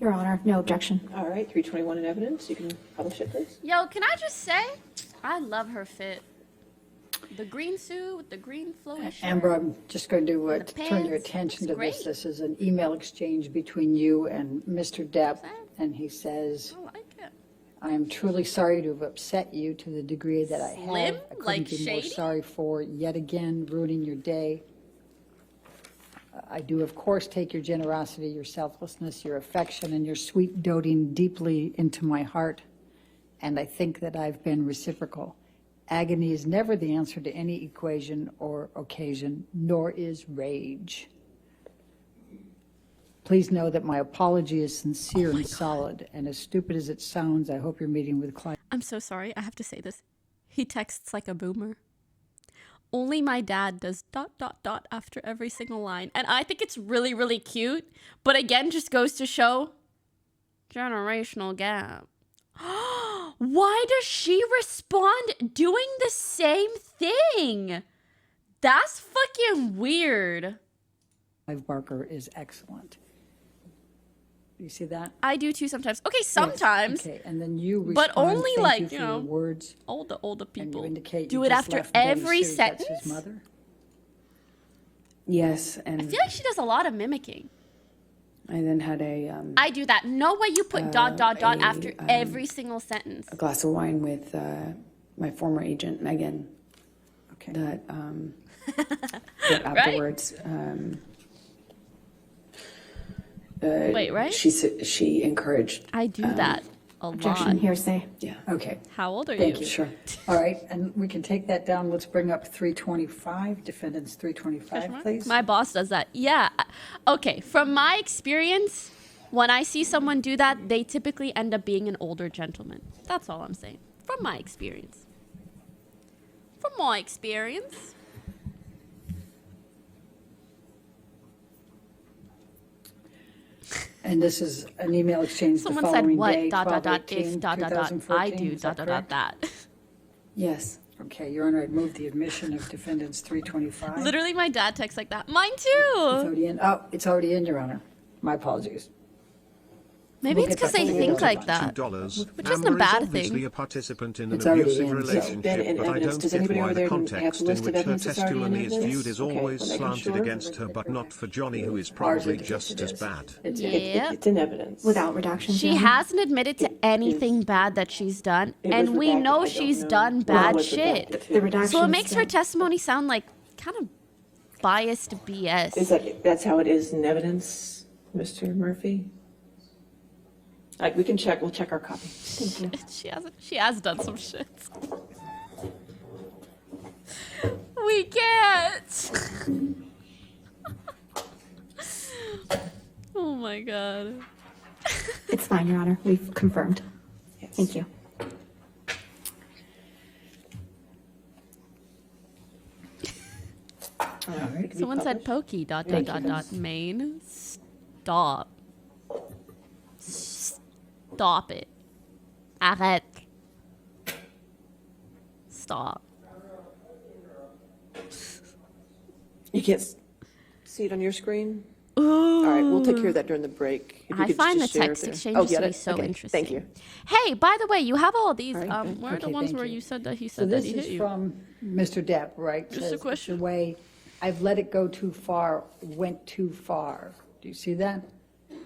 Your Honor, no objection. All right, 321 in evidence. You can publish it, please. Yo, can I just say, I love her fit. The green suit with the green flowy shirt. Amber, I'm just going to The turn your pants, attention looks to this. great. This is an email exchange between you and Mr. Depp, and he says, I like it. I am truly sorry to have upset you to the degree that I Slim? have. I couldn't Like be more shady? sorry for yet again ruining your day. I do, of course, take your generosity, your selflessness, your affection, and your sweet doting deeply into my heart, and I think that I've been reciprocal. Agony is never the answer to any equation or occasion, nor is rage. Please know that my apology is sincere and solid, and as stupid as it sounds, I hope you're meeting with client. I'm so sorry. I have to say this. He texts like a boomer. Only my dad does ... after every single line. And I think it's really, really cute. But again, just goes to show generational gap. Why does she respond doing the same thing? That's fucking weird. Clive Barker is excellent. You see that? I do too sometimes. Okay, sometimes. Yes. Okay, and then you respond, But only thank like, you for you know, your words. older And you people indicate do you it just after left Betty every Sue, that's sentence. his mother? Yes, I and feel like she does a lot of mimicking. I then had I do that. No way you put ... after a, every single sentence. a glass of wine with my former agent, Megan. Okay. That, that afterwards, Wait, right? she encouraged. I do that a Objection, lot. hearsay. Yeah. Okay, How old are thank you? you. Sure. All right, and we can take that down. Let's bring up 325, defendants 325, please. My boss does that. Yeah. Okay. From my experience, when I see someone do that, they typically end up being an older gentleman. That's all I'm saying. From my experience. From my experience. And this is an email exchange the Someone said following what ... day, if ... if ... 12/18/2014, I do ... is that correct? that. Yes. Okay, Your Honor, I'd move the admission of defendants 325. Literally, my dad texts like that. Mine It's too. already in. Oh, it's already in, Your Honor. My apologies. Maybe We'll it's get because that they full think email. like that. $2. Which isn't a Amber bad is obviously thing. a participant in an It's already abusive in. relationship, Ben, in but I evidence, don't does get anybody why over the there context have the in list of which her evidence that's already in testimony is evidence? viewed is Okay, always we're making slanted sure. against her, but not for Johnny, who is Ours probably indicates just it as is. bad. It's in evidence. Without redactions, She Your Honor. hasn't admitted to anything bad that she's done, It was and we redacted, I know don't she's know. done Well, it bad was shit. redacted, The too. redactions. So it makes her don't- testimony sound like kind of biased BS. That's how it is in evidence, Mr. Murphy? We can check, we'll check our copy. Thank you. She has done some shit. We can't. Oh my god. It's fine, Your Honor. We've confirmed. Yes. Thank you. All right, can we Someone said publish? pokey ... Thank you. main. Stop. Stop it. Arrête. Stop. You can't see it on your screen? All right, we'll take care of that during the break. If you I could find the just share it text there. exchanges get to be it? so Okay, interesting. Thank you. Hey, by the way, you have all these. All right, good. Where are the Okay, ones thank where you. you said that he So said that this he hit is you? from Mr. Depp, right? Just a Says, question. "The way I've let it go too far, went too far." Do you see that?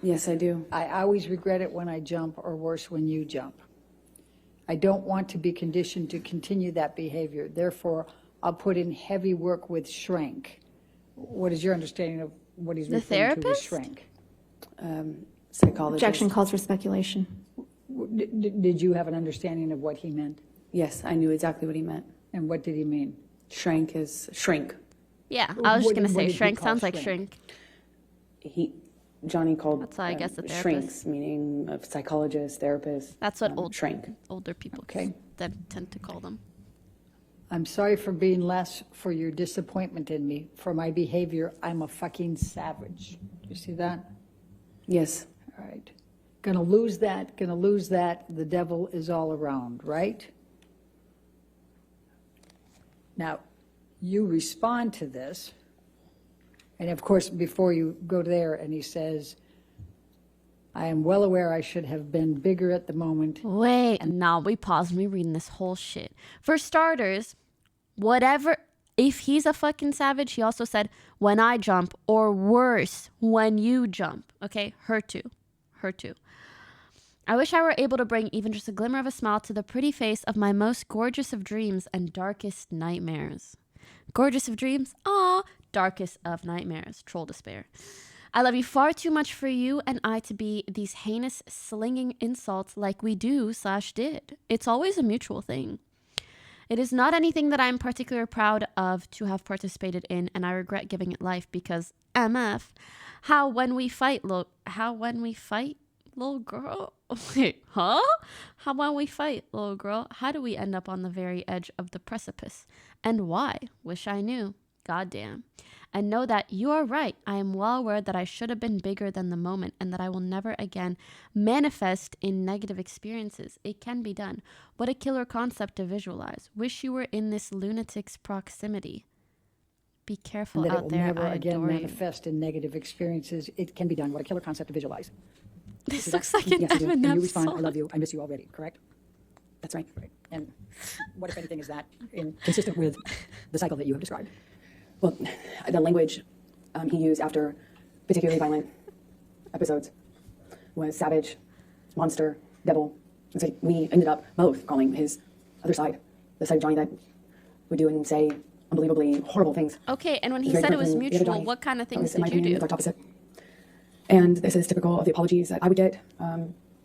Yes, I do. I always regret it when I jump, or worse, when you jump. I don't want to be conditioned to continue that behavior. Therefore, I'll put in heavy work with shrink. What is your understanding of what he's The referring to with therapist? shrink? Psychologist. Objection calls for speculation. Did you have an understanding of what he meant? Yes, I knew exactly what he meant. And what did he mean? Shrank is shrink. Yeah, I was just What- gonna what say did he shrink call sounds like shrink? shrink. He Johnny called That's why I guess a therapist. shrinks, meaning of psychologists, therapists. That's what older people tend to call them. I'm sorry for being less for your disappointment in me. For my behavior, I'm a fucking savage. You see that? Yes. All right. Gonna lose that, gonna lose that. The devil is all around, right? Now, you respond to this. And of course, before you go there, and he says, I am well aware I should have been bigger at the moment. Wait, and now we pause me reading this whole shit. For starters, whatever, if he's a fucking savage, he also said, when I jump, or worse, when you jump. Okay, her too. I wish I were able to bring even just a glimmer of a smile to the pretty face of my most gorgeous of dreams and darkest nightmares. Gorgeous of dreams? Ah, darkest of nightmares. Troll despair. I love you far too much for you and I to be these heinous slinging insults like we do/did. It's always a mutual thing. It is not anything that I'm particularly proud of to have participated in, and I regret giving it life because MF, how when we fight, little girl? Wait, huh? How when we fight, little girl? How do we end up on the very edge of the precipice? And why? Wish I knew. Goddamn. And know that you are right. I am well aware that I should have been bigger than the moment and that I will never again manifest in negative experiences. It can be done. What a killer concept to visualize. Wish you were in this lunatic's proximity. Be careful And that out it will there. never I again adore you. manifest in negative experiences. It can be done. What a killer concept to visualize. This looks like an Yes, I do. And Eminem you respond, song. I love you, I miss you already, correct? That's right. And what, if anything, is that consistent with the cycle that you have described? Well, the language he used after particularly violent episodes was savage, monster, devil. And so we ended up both calling his other side, the side of Johnny that would do and say unbelievably horrible things. Okay, and when he Very said it was different than the other mutual, Johnny. what kind of That things was, in my did you opinion, do? the exact opposite. And this is typical of the apologies that I would get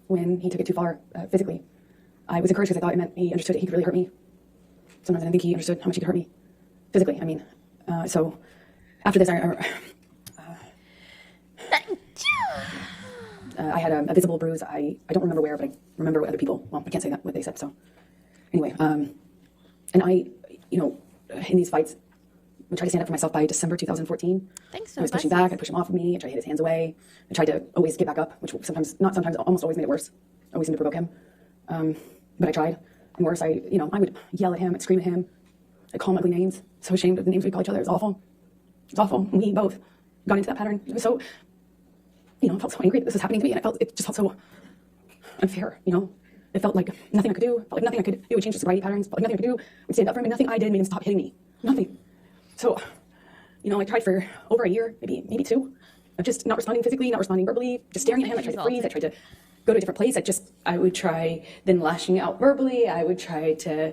when he took it too far physically. I was encouraged because I thought it meant he understood that he could really hurt me. Sometimes I didn't think he understood how much he could hurt me physically. I mean, so after this, I had a visible bruise. I don't remember where, but I remember what other people, well, I can't say that, what they said. So anyway, and I, in these fights, I tried to stand up for myself by December 2014. Thanks, I was pushing back. I pushed him off of me. I tried to hit his hands away. I tried to always get back up, which almost always made it worse. Always seemed to provoke him. But I tried. And worse, I would yell at him and scream at him. I'd call him ugly names. So ashamed of the names we call each other. It's awful. It's awful. And we both got into that pattern. It was so, I felt so angry that this was happening to me. And it just felt so unfair, It felt like nothing I could do. It felt like nothing I could do would change the sobriety patterns. It felt like nothing I could do would stand up for him. And nothing I did made him stop hitting me. Nothing. So, I tried for over a year, maybe two, of just not responding physically, not responding verbally, just staring at him. I tried to freeze. I tried to go to a different place. I would try then lashing out verbally. I would try to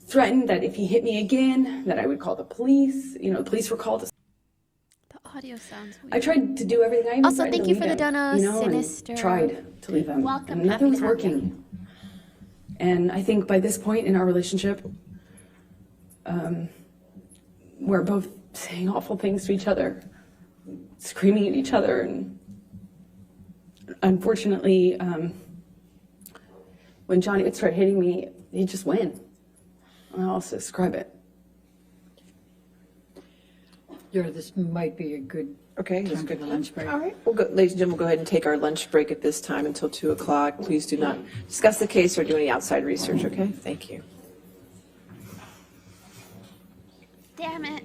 threaten that if he hit me again, that I would call the police. The police were called. The audio sounds weird. I tried to do everything. I even Also, threatened thank to you leave for the him, dono, and Sinister. tried to leave him. Welcome, and nothing was happy to have working. And I think by this point in our relationship, we're both saying awful things to each other, screaming at each other, and unfortunately, when Johnny would start hitting me, he'd just win. I'll also describe it. This might be a good Okay, time for the lunch break. All right, ladies and gentlemen, we'll go ahead and take our lunch break at this time until 2 o'clock. Please do not discuss the case or do any outside research, okay? Thank you. Damn it.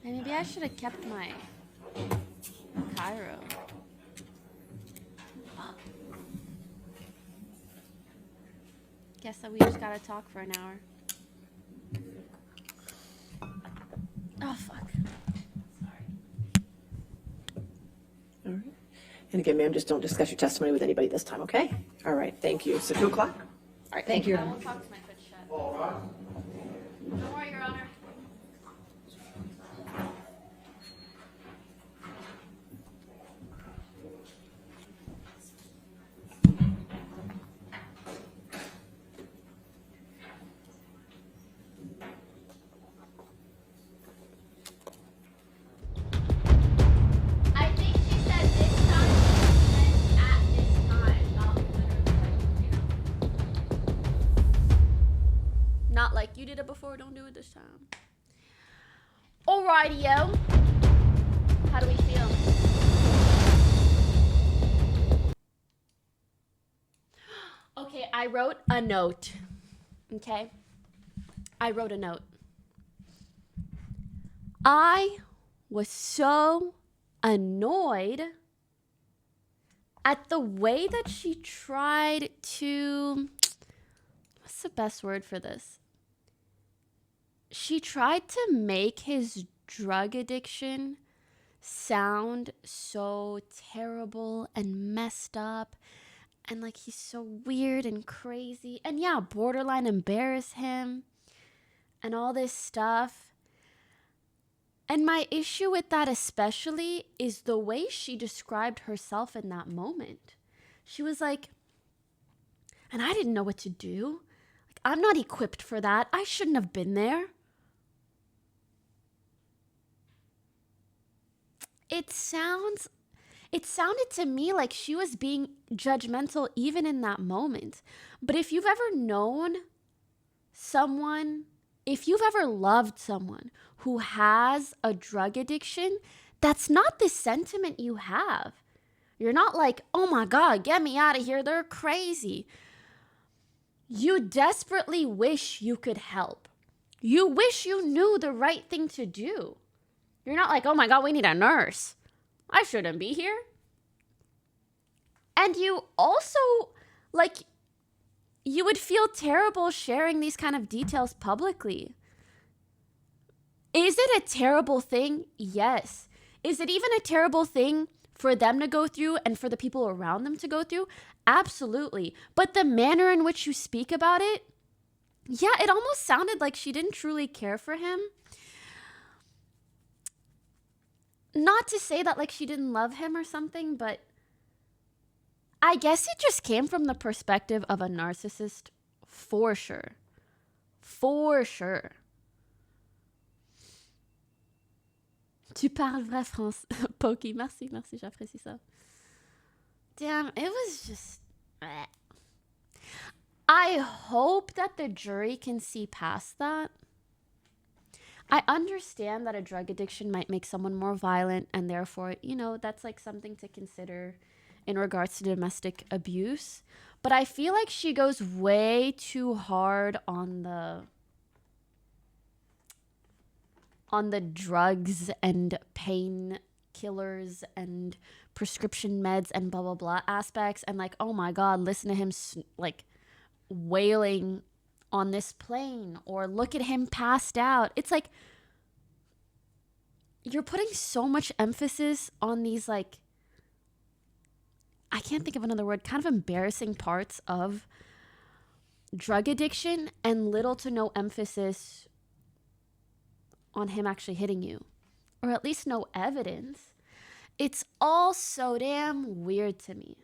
Maybe I should have kept my Cairo. Guess that we just gotta talk for an hour. Oh, fuck. All right. And again, ma'am, just don't discuss your testimony with anybody this time, okay? All right, thank you. So 2 o'clock? All right, thank you. I won't talk to my foot shut. Don't worry, Your Honor. Not like you did it before, don't do it this time. Alrighty, yo. How do we feel? Okay, I wrote a note. Okay? I wrote a note. I was so annoyed at the way that she tried to... What's the best word for this? She tried to make his drug addiction sound so terrible and messed up, and like he's so weird and crazy, and yeah, borderline embarrass him and all this stuff. And my issue with that especially is the way she described herself in that moment. She was like, and I didn't know what to do. Like, I'm not equipped for that. I shouldn't have been there. It sounded to me like she was being judgmental even in that moment. But if you've ever known someone, if you've ever loved someone who has a drug addiction, that's not the sentiment you have. You're not like, oh my God, get me out of here. They're crazy. You desperately wish you could help. You wish you knew the right thing to do. You're not like, oh my God, we need a nurse. I shouldn't be here. And you also, like, you would feel terrible sharing these kind of details publicly. Is it a terrible thing? Yes. Is it even a terrible thing for them to go through and for the people around them to go through? Absolutely. But the manner in which you speak about it, yeah, it almost sounded like she didn't truly care for him. Not to say that like she didn't love him or something, but I guess it just came from the perspective of a narcissist for sure. For sure. Tu parles vrai français. Poki, merci, j'apprécie ça. Damn, it was just... I hope that the jury can see past that. I understand that a drug addiction might make someone more violent, and therefore, you know, that's like something to consider in regards to domestic abuse. But I feel like she goes way too hard on the drugs and pain killers and prescription meds and blah, blah, blah aspects. And like, oh my God, listen to him like wailing on this plane, or look at him passed out. It's like, you're putting so much emphasis on these, like, I can't think of another word, kind of embarrassing parts of drug addiction, and little to no emphasis on him actually hitting you, or at least no evidence. It's all so damn weird to me.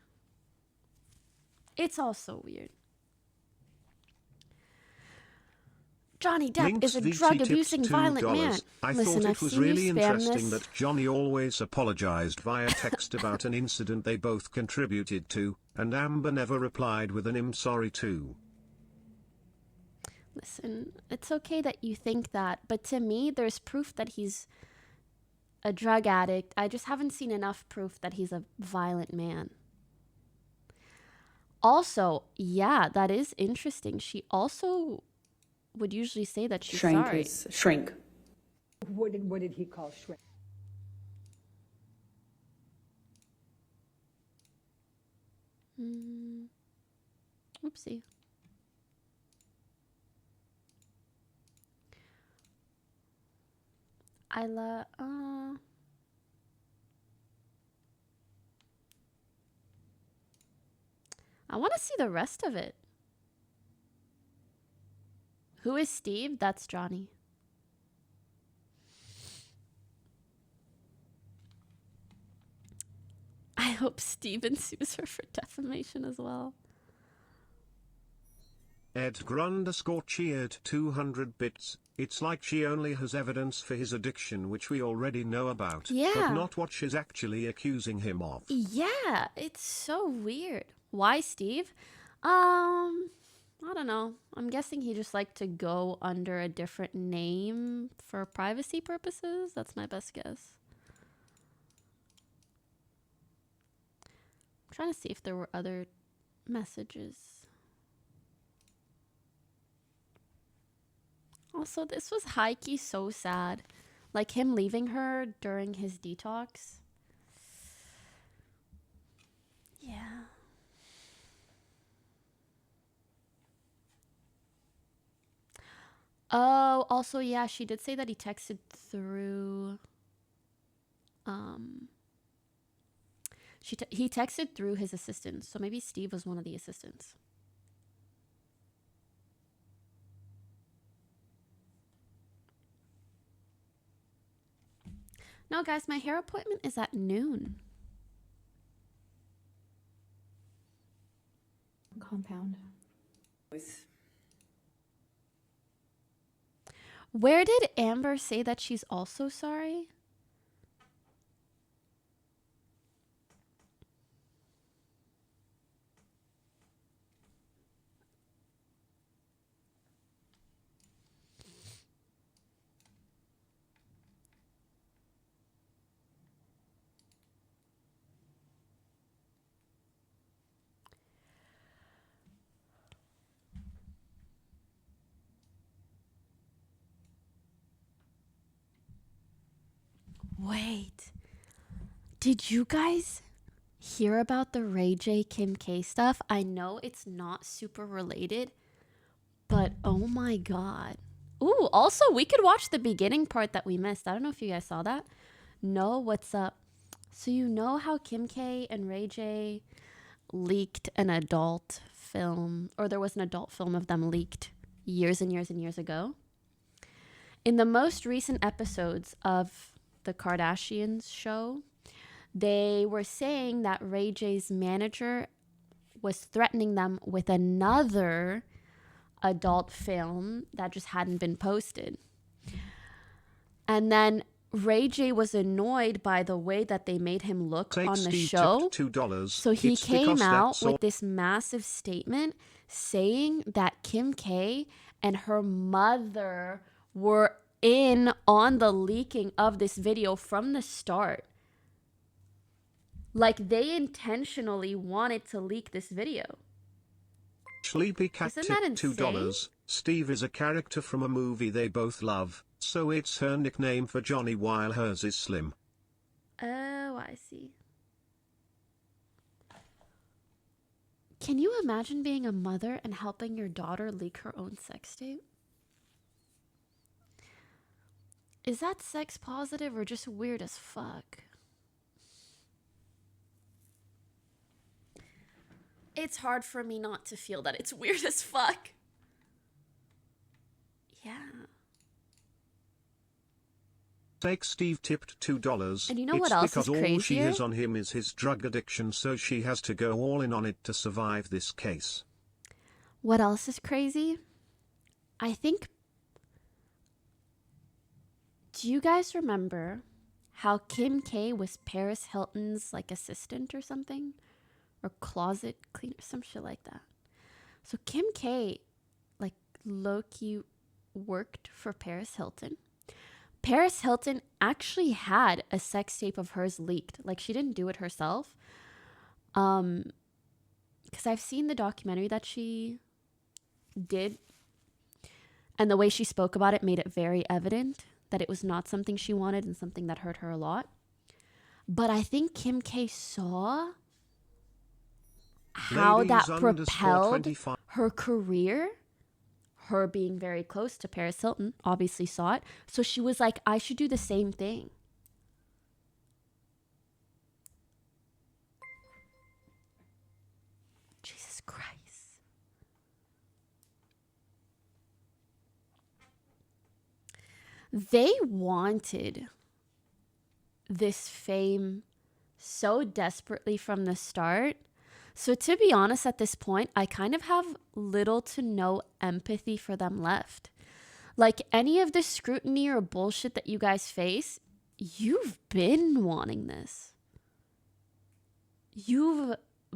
It's all so weird. Johnny Depp Links is a VT drug-abusing, tips violent $2. man. I Listen, thought I've it was seen really you spam interesting this. that Johnny always apologized via text about an incident they both contributed to, and Amber never replied with an "I'm sorry" too. Listen, it's okay that you think that, but to me, there's proof that he's a drug addict. I just haven't seen enough proof that he's a violent man. Also, yeah, that is interesting. She also would usually say that she's sorry. Shrink. What did he call shrink? Oopsie. I want to see the rest of it. Who is Steve? That's Johnny. I hope Steven sues her for defamation as well. Ed__ cheered 200 bits. It's like she only has evidence for his addiction, which we already know about, Yeah. but not what she's actually accusing him of. Yeah, it's so weird. Why, Steve? I don't know. I'm guessing he just liked to go under a different name for privacy purposes. That's my best guess. I'm trying to see if there were other messages. Also, this was high-key so sad. Like him leaving her during his detox. Yeah. Oh, also, yeah, she did say that he texted through, he texted through his assistant, so maybe Steve was one of the assistants. No, guys, my hair appointment is at noon. Compound. Where did Amber say that she's also sorry? Wait, did you guys hear about the Ray J Kim K stuff? I know it's not super related, but oh my god. Ooh, also we could watch the beginning part that we missed. I don't know if you guys saw that. No, what's up? So you know how Kim K and Ray J leaked an adult film, or there was an adult film of them leaked years and years and years ago? In the most recent episodes of the Kardashians show, they were saying that Ray J's manager was threatening them with another adult film that just hadn't been posted. And then Ray J was annoyed by the way that they made him look on the Steve show. $2. So he It's came because out that's all- with this massive statement saying that Kim K and her mother were in on the leaking of this video from the start. Like they intentionally wanted to leak this video. Sleepy Cat Isn't that tipped $2. insane? Steve is a character from a movie they both love, so it's her nickname for Johnny while hers is Slim. Oh, I see. Can you imagine being a mother and helping your daughter leak her own sex tape? Is that sex positive or just weird as fuck? It's hard for me not to feel that it's weird as fuck. Yeah. Take Steve tipped $2. And you know it's what else because is all she crazier? has on him is his drug addiction, so she has to go all in on it to survive this case. What else is crazy? I think... Do you guys remember how Kim K was Paris Hilton's like assistant or something? Or closet cleaner, some shit like that. So Kim K, like, low-key worked for Paris Hilton. Paris Hilton actually had a sex tape of hers leaked. Like, she didn't do it herself. Because I've seen the documentary that she did. And the way she spoke about it made it very evident that it was not something she wanted and something that hurt her a lot. But I think Kim K saw how that propelled her career, her being very close to Paris Hilton, obviously saw it. So she was like, I should do the same thing. Jesus Christ. They wanted this fame so desperately from the start. So to be honest, at this point, I kind of have little to no empathy for them left. Like any of the scrutiny or bullshit that you guys face, you've been wanting this. You've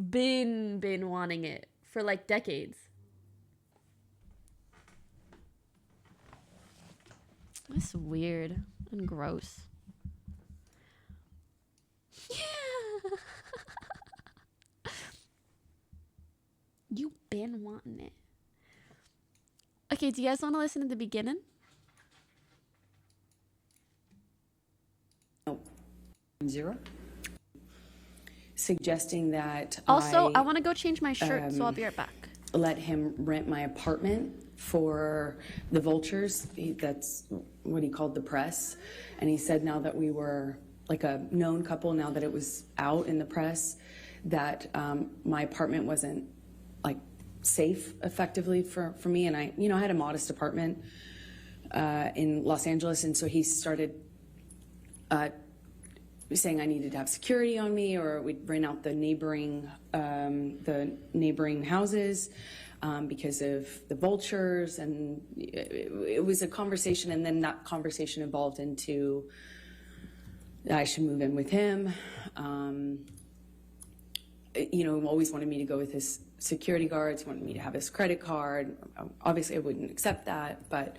been wanting it for like decades. That's weird and gross. Yeah. You been wanting it. Okay, do you guys want to listen to the beginning? Zero. Suggesting that Also, I want to go change my shirt, so I'll be right back. let him rent my apartment for the vultures. That's what he called the press. And he said now that we were like a known couple, now that it was out in the press, that my apartment wasn't like safe effectively for me. And I had a modest apartment in Los Angeles. And so he started saying I needed to have security on me, or we'd rent out the neighboring houses because of the vultures, and it was a conversation, and then that conversation evolved into I should move in with him. Always wanted me to go with his security guards, wanted me to have his credit card. Obviously, I wouldn't accept that, but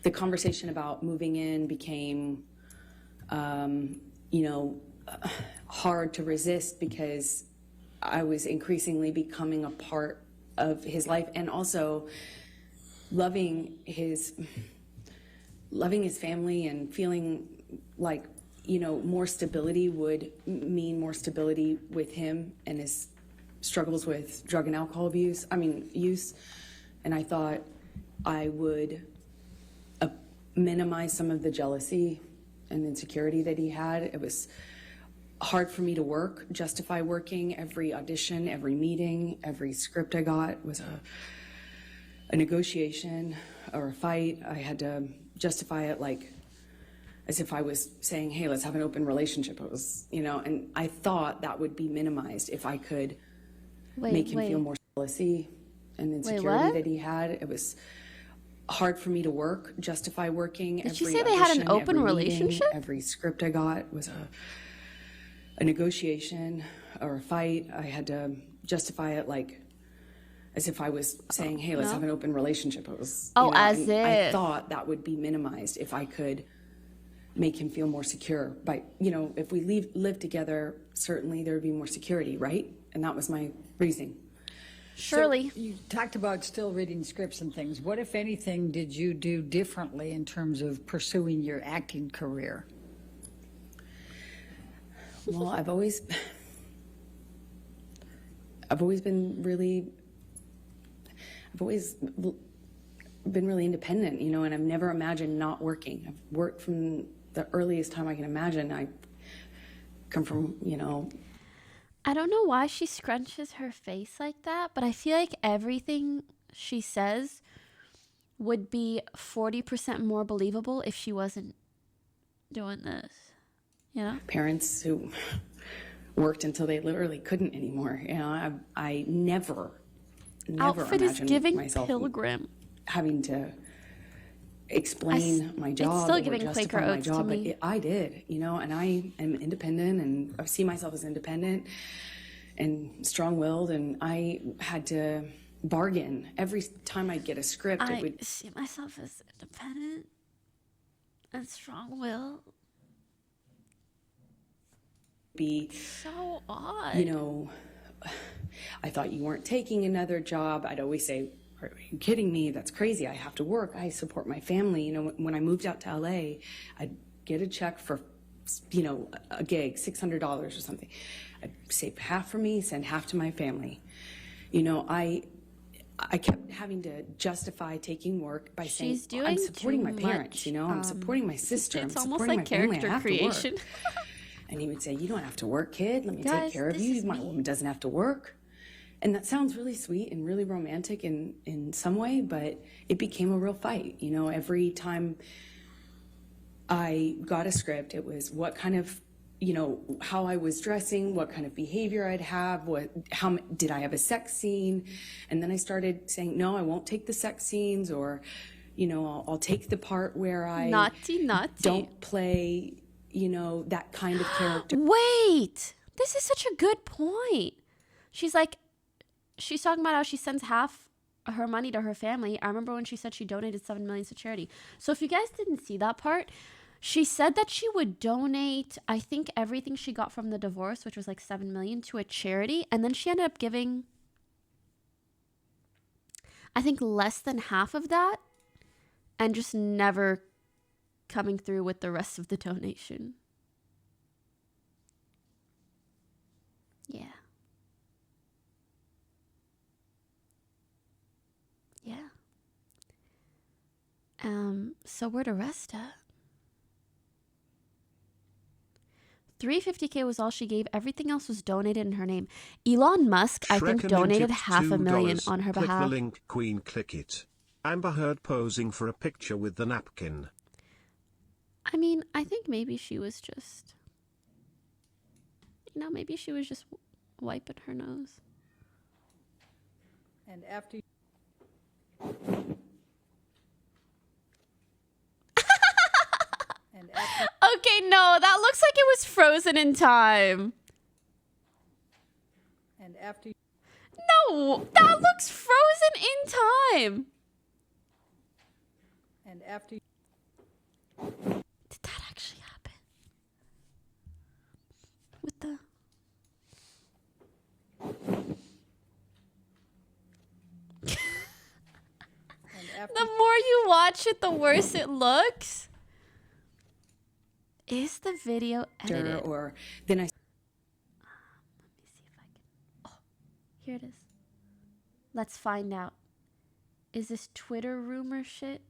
the conversation about moving in became hard to resist because I was increasingly becoming a part of his life, and also loving his family and feeling like, more stability would mean more stability with him and his struggles with drug and alcohol use. And I thought I would minimize some of the jealousy and insecurity that he had. It was hard for me to justify working. Every audition, every meeting, every script I got was a negotiation or a fight. I had to justify it like as if I was saying, hey, let's have an open relationship. It was, and I thought that would be minimized if I could make him feel more jealousy and insecurity that he had. It was hard for me to justify working. Did she say they had an open relationship? Every script I got was a negotiation or a fight. I had to justify it like as if I was saying, hey, let's have an open relationship. It was, I thought that would be minimized if I could make him feel more secure. But, if we live together, certainly there would be more security, right? And that was my reasoning. Surely. So you talked about still reading scripts and things. What, if anything, did you do differently in terms of pursuing your acting career? Well, I've always been really independent, and I've never imagined not working. I've worked from the earliest time I can imagine. I come from, I don't know why she scrunches her face like that, but I feel like everything she says would be 40% more believable if she wasn't doing this. Parents who worked until they literally couldn't anymore. I never Outfit is imagined giving myself Pilgrim. having to explain my job. It's still or giving justify Quaker my Oats job, to me. but I did, and I am independent, and I see myself as independent and strong-willed, and I had to bargain every time I'd get a script. I see myself as independent and strong-willed. Be so odd. I thought you weren't taking another job. I'd always say, are you kidding me? That's crazy. I have to work. I support my family. When I moved out to LA, I'd get a check for, a gig, $600 or something. I'd save half for me, send half to my family. I kept having to justify taking work by saying, I'm supporting my parents, I'm supporting my sister, it's I'm almost supporting like my family. character I have creation. to work. And he would say, you don't have to work, kid. Let me Guys, take care of this you. is My me. woman doesn't have to work. And that sounds really sweet and really romantic in some way, but it became a real fight. Every time I got a script, it was what kind of, how I was dressing, what kind of behavior I'd have, how did I have a sex scene? And then I started saying, no, I won't take the sex scenes, or, I'll take the part where I Naughty. don't play, that kind of character. Wait, this is such a good point. She's talking about how she sends half her money to her family. I remember when she said she donated 7 million to charity. So if you guys didn't see that part, she said that she would donate, I think, everything she got from the divorce, which was like 7 million, to a charity. And then she ended up giving, I think, less than half of that, and just never coming through with the rest of the donation. Yeah. Yeah. So where the rest at? 350K was all she gave. Everything else was donated in her name. Elon Musk, I think, donated $500,000 on her Click behalf. the link, Queen, click it. Amber Heard posing for a picture with the napkin. I mean, I think maybe she was just, maybe she was just wiping her nose. And after Okay, no, that looks like it was frozen in time. and after No, that looks frozen in time. and after Did that actually happen? With the... The more you watch it, the worse it looks. Is the video edited? Or then I. Let me see if I can. Oh, here it is. Let's find out. Is this Twitter rumor shit?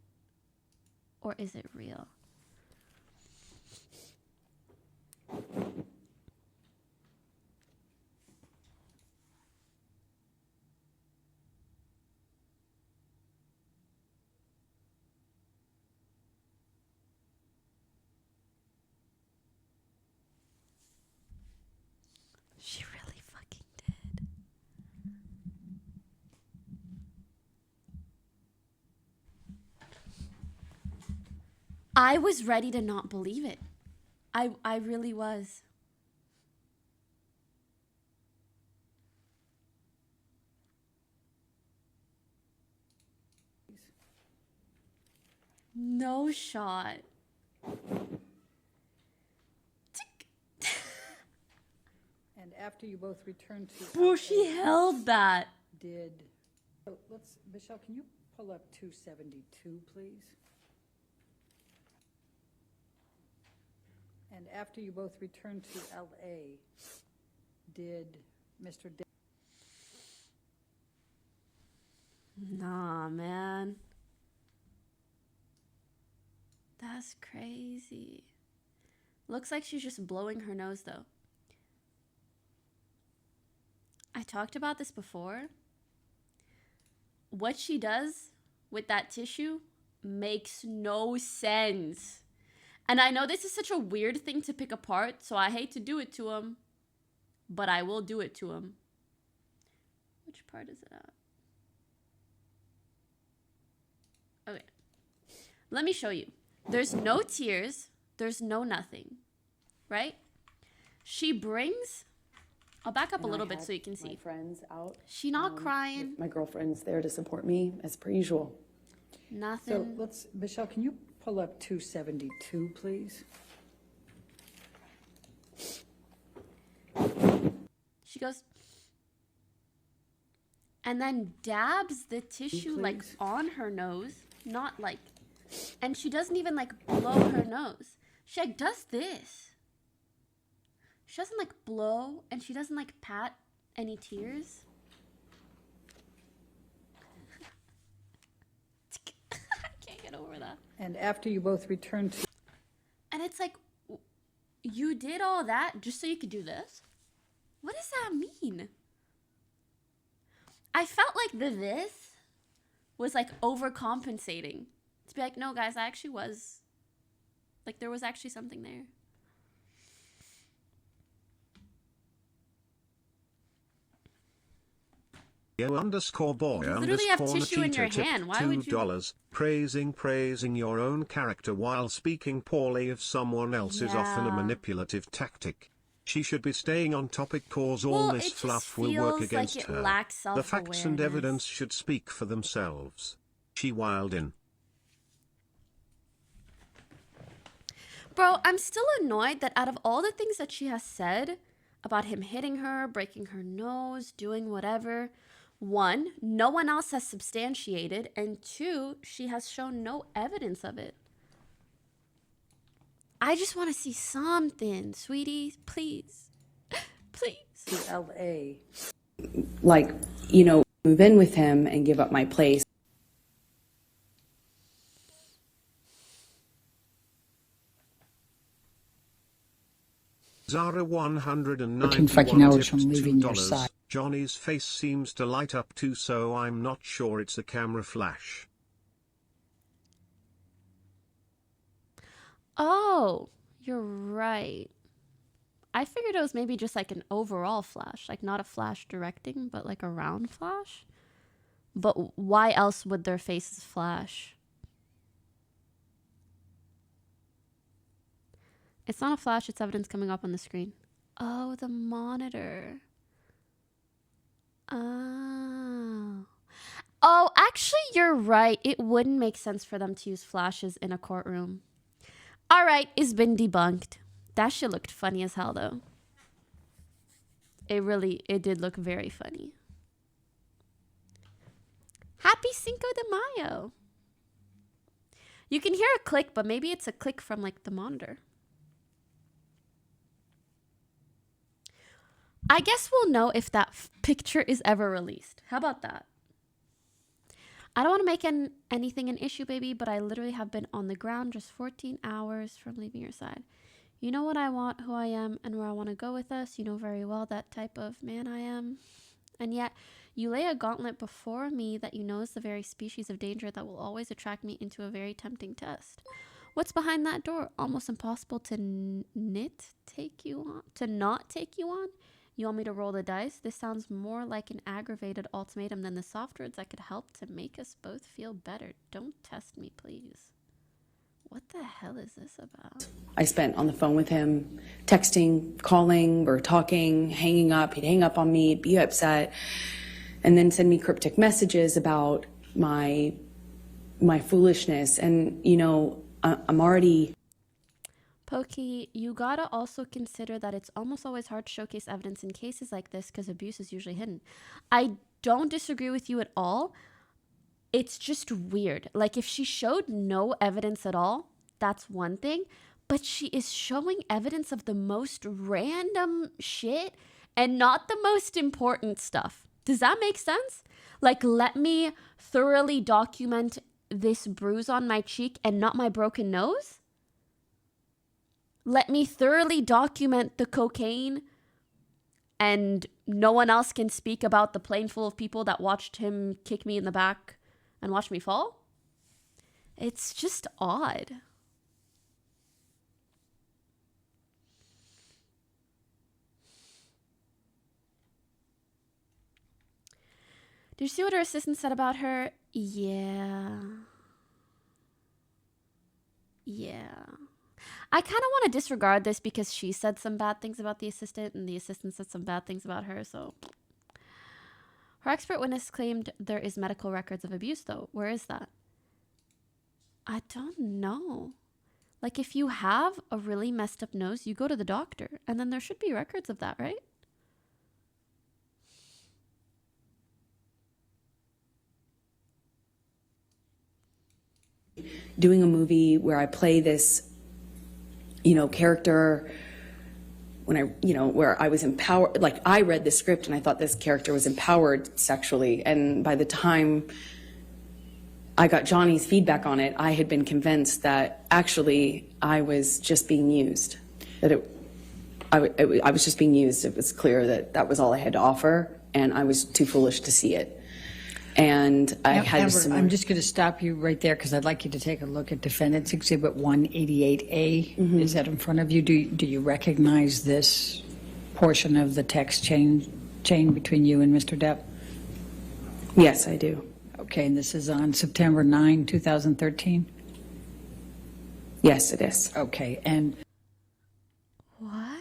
Or is it real? She really fucking did. I was ready to not believe it. I really was. No shot. and after you both returned to Oh, she held that. did let's Michelle, can you pull up 272, please? And after you both returned to LA, did Mr. Nah, man. That's crazy. Looks like she's just blowing her nose, though. I talked about this before. What she does with that tissue makes no sense. And I know this is such a weird thing to pick apart, so I hate to do it to him, but I will do it to him. Which part is it at? Okay. Let me show you. There's no tears. There's no nothing. Right? She brings... I'll back up a little bit so you can see. My friends out. She not crying. My girlfriend's there to support me as per usual. Nothing. So let's, Michelle, can you pull up 272, please? She goes... And then dabs the tissue like on her nose. Not like... And she doesn't even like blow her nose. She like does this. She doesn't like blow, and she doesn't like pat any tears. I can't get over that. And after you both returned to... And it's like, you did all that just so you could do this? What does that mean? I felt like this was like overcompensating. To be like, no guys, I actually was. Like there was actually something there. _boy You literally have tissue in your _Nikita hand. Why would you? $2. Praising your own character while speaking poorly of someone else is often a manipulative tactic. She should be staying on topic, cause all Well, this it just fluff will work feels against like it her. lacks The facts and self-awareness. evidence should speak for themselves. She wiled in. Bro, I'm still annoyed that out of all the things that she has said about him hitting her, breaking her nose, doing whatever, one, no one else has substantiated, and two, she has shown no evidence of it. I just want to see something, sweetie. Please. Please. LA. Like, you know, move in with him and give up my place. Zara 191 14 fucking hours tipped from leaving your $2. side. Johnny's face seems to light up too, so I'm not sure it's a camera flash. Oh, you're right. I figured it was maybe just like an overall flash, like not a flash directing, but like a round flash. But why else would their faces flash? It's not a flash, it's evidence coming up on the screen. Oh, the monitor. Oh. Oh, actually, you're right. It wouldn't make sense for them to use flashes in a courtroom. All right, it's been debunked. That shit looked funny as hell, though. It did look very funny. Happy Cinco de Mayo. You can hear a click, but maybe it's a click from like the monitor. I guess we'll know if that picture is ever released. How about that? I don't want to make anything an issue, baby, but I literally have been on the ground just 14 hours from leaving your side. You know what I want, who I am, and where I want to go with us. You know very well that type of man I am. And yet, you lay a gauntlet before me that you know is the very species of danger that will always attract me into a very tempting test. What's behind that door? Almost impossible to not take you on? You want me to roll the dice? This sounds more like an aggravated ultimatum than the soft words that could help to make us both feel better. Don't test me, please. What the hell is this about? I spent on the phone with him, texting, calling, or talking, hanging up. He'd hang up on me, be upset, and then send me cryptic messages about my foolishness. And, you know, I'm already... Pokey, you gotta also consider that it's almost always hard to showcase evidence in cases like this because abuse is usually hidden. I don't disagree with you at all. It's just weird. Like, if she showed no evidence at all, that's one thing. But she is showing evidence of the most random shit and not the most important stuff. Does that make sense? Like, let me thoroughly document this bruise on my cheek and not my broken nose? Let me thoroughly document the cocaine and no one else can speak about the plane full of people that watched him kick me in the back and watch me fall? It's just odd. Did you see what her assistant said about her? Yeah. I kind of want to disregard this because she said some bad things about the assistant and the assistant said some bad things about her, so... Her expert witness claimed there is medical records of abuse, though. Where is that? I don't know. Like, if you have a really messed up nose, you go to the doctor, and then there should be records of that, right? Doing a movie where I play this, you know, character when I, you know, where I was empowered, like I read the script and I thought this character was empowered sexually. And by the time I got Johnny's feedback on it, I had been convinced that actually I was just being used, that I was just being used. It was clear that that was all I had to offer and I was too foolish to see it. And I had Amber, I'm just going to stop you right there because I'd like you to take a look at Defendant's Exhibit 188A. Mm-hmm. Is that in front of you? Do you recognize this portion of the text chain between you and Mr. Depp? Yes, I do. Okay, and this is on September 9, 2013? Yes, it is. Okay, and... What?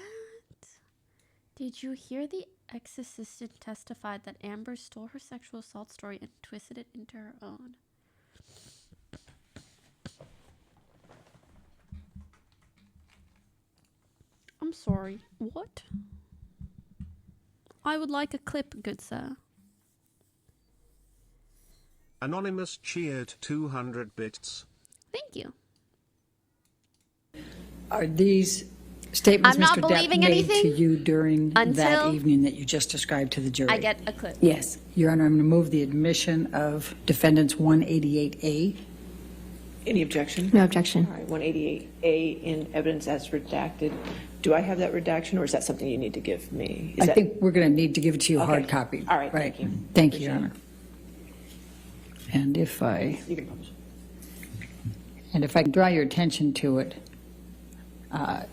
Did you hear the ex-assistant testified that Amber stole her sexual assault story and twisted it into her own? I'm sorry. What? I would like a clip, good sir. Anonymous cheered 200 bits. Thank you. Are these statements I'm not Mr. Depp believing made anything to you during that until evening that you just described to the jury? I get a clip. Yes. Your Honor, I'm going to move the admission of defendants 188A. Any objection? No objection. All right, 188A in evidence as redacted. Do I have that redaction, or is that something you need to give me? I think we're going to need to give it to you Okay. hard copy. All right, thank you. Thank you, Your Honor. And if I You can publish. can draw your attention to it,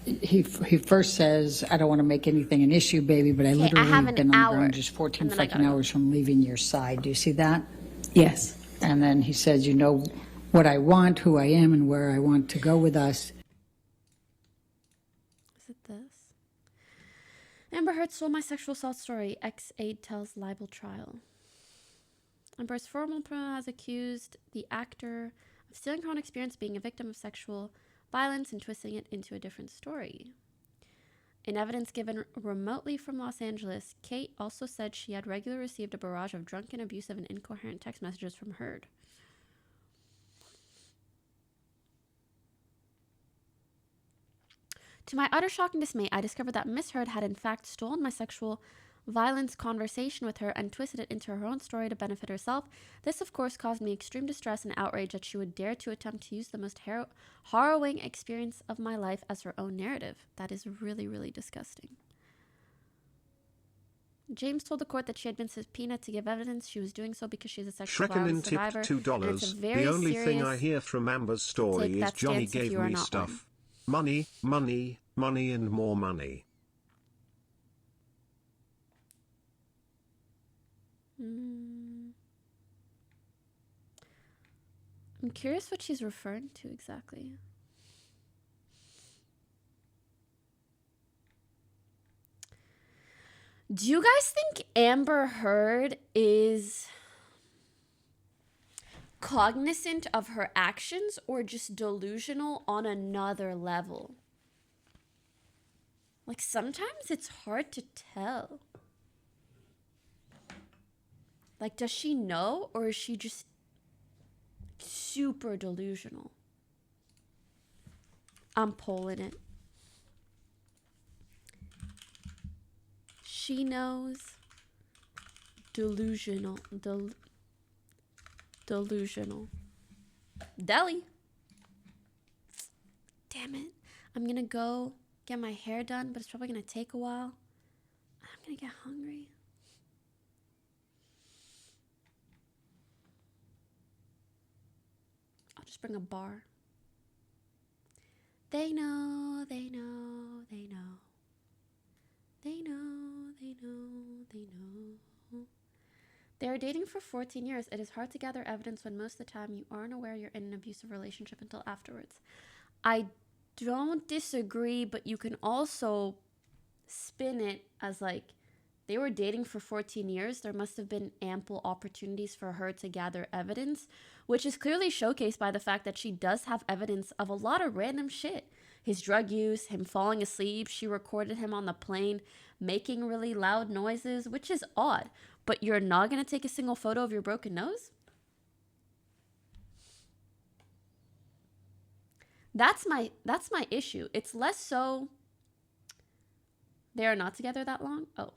he first says, I don't want to make anything an issue, baby, but I literally have have an been on the hour, ground just 14 and then I fucking gotta go. hours from leaving your side. Do you see that? Yes. And then he says, you know what I want, who I am, and where I want to go with us. Is it this? Amber Heard stole my sexual assault story. Ex-aide tells libel trial. Amber's formal pronoun has accused the actor of stealing her own experience being a victim of sexual violence and twisting it into a different story. In evidence given remotely from Los Angeles, Kate also said she had regularly received a barrage of drunken, abusive, and incoherent text messages from Heard. To my utter shock and dismay, I discovered that Miss Heard had in fact stolen my sexual violence conversation with her and twisted it into her own story to benefit herself. This, of course, caused me extreme distress and outrage that she would dare to attempt to use the most harrowing experience of my life as her own narrative. That is really, really disgusting. James told the court that she had been subpoenaed to give evidence. She was doing so because she's a sexual Shrekin violence tipped survivor. $2. And very The only thing I serious hear from Amber's story take is that Johnny stance if gave you are me not stuff. Money, money, money and more money. I'm curious what she's referring to exactly. Do you guys think Amber Heard is cognizant of her actions or just delusional on another level? Like, sometimes it's hard to tell. Like, does she know, or is she just super delusional? I'm pulling it. She knows. Delusional. Delusional. Deli. Damn it. I'm gonna go get my hair done, but it's probably gonna take a while. I'm gonna get hungry. I'll just bring a bar. They know, they know, they know. They know, they know, they know. They are dating for 14 years. It is hard to gather evidence when most of the time you aren't aware you're in an abusive relationship until afterwards. I don't disagree, but you can also spin it as like they were dating for 14 years. There must have been ample opportunities for her to gather evidence, which is clearly showcased by the fact that she does have evidence of a lot of random shit. His drug use, him falling asleep. She recorded him on the plane making really loud noises, which is odd. But you're not going to take a single photo of your broken nose? That's my issue. It's less so they are not together that long. Oh.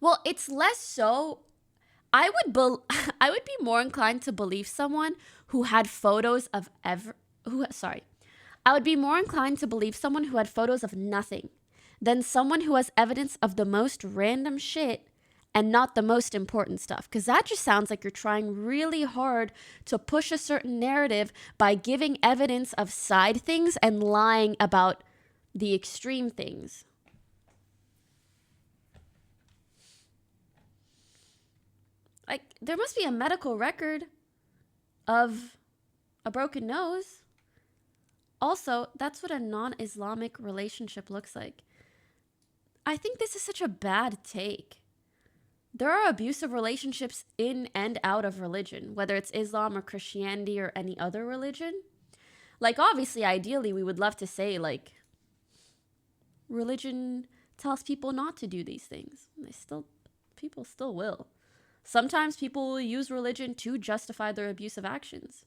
Well, it's less so I would be more inclined to believe someone who had photos of I would be more inclined to believe someone who had photos of nothing than someone who has evidence of the most random shit and not the most important stuff. Because that just sounds like you're trying really hard to push a certain narrative by giving evidence of side things and lying about the extreme things. Like, there must be a medical record of a broken nose. Also, that's what a non-Islamic relationship looks like. I think this is such a bad take. There are abusive relationships in and out of religion, whether it's Islam or Christianity or any other religion. Like, obviously, ideally, we would love to say, like, religion tells people not to do these things. People still will. Sometimes people will use religion to justify their abusive actions.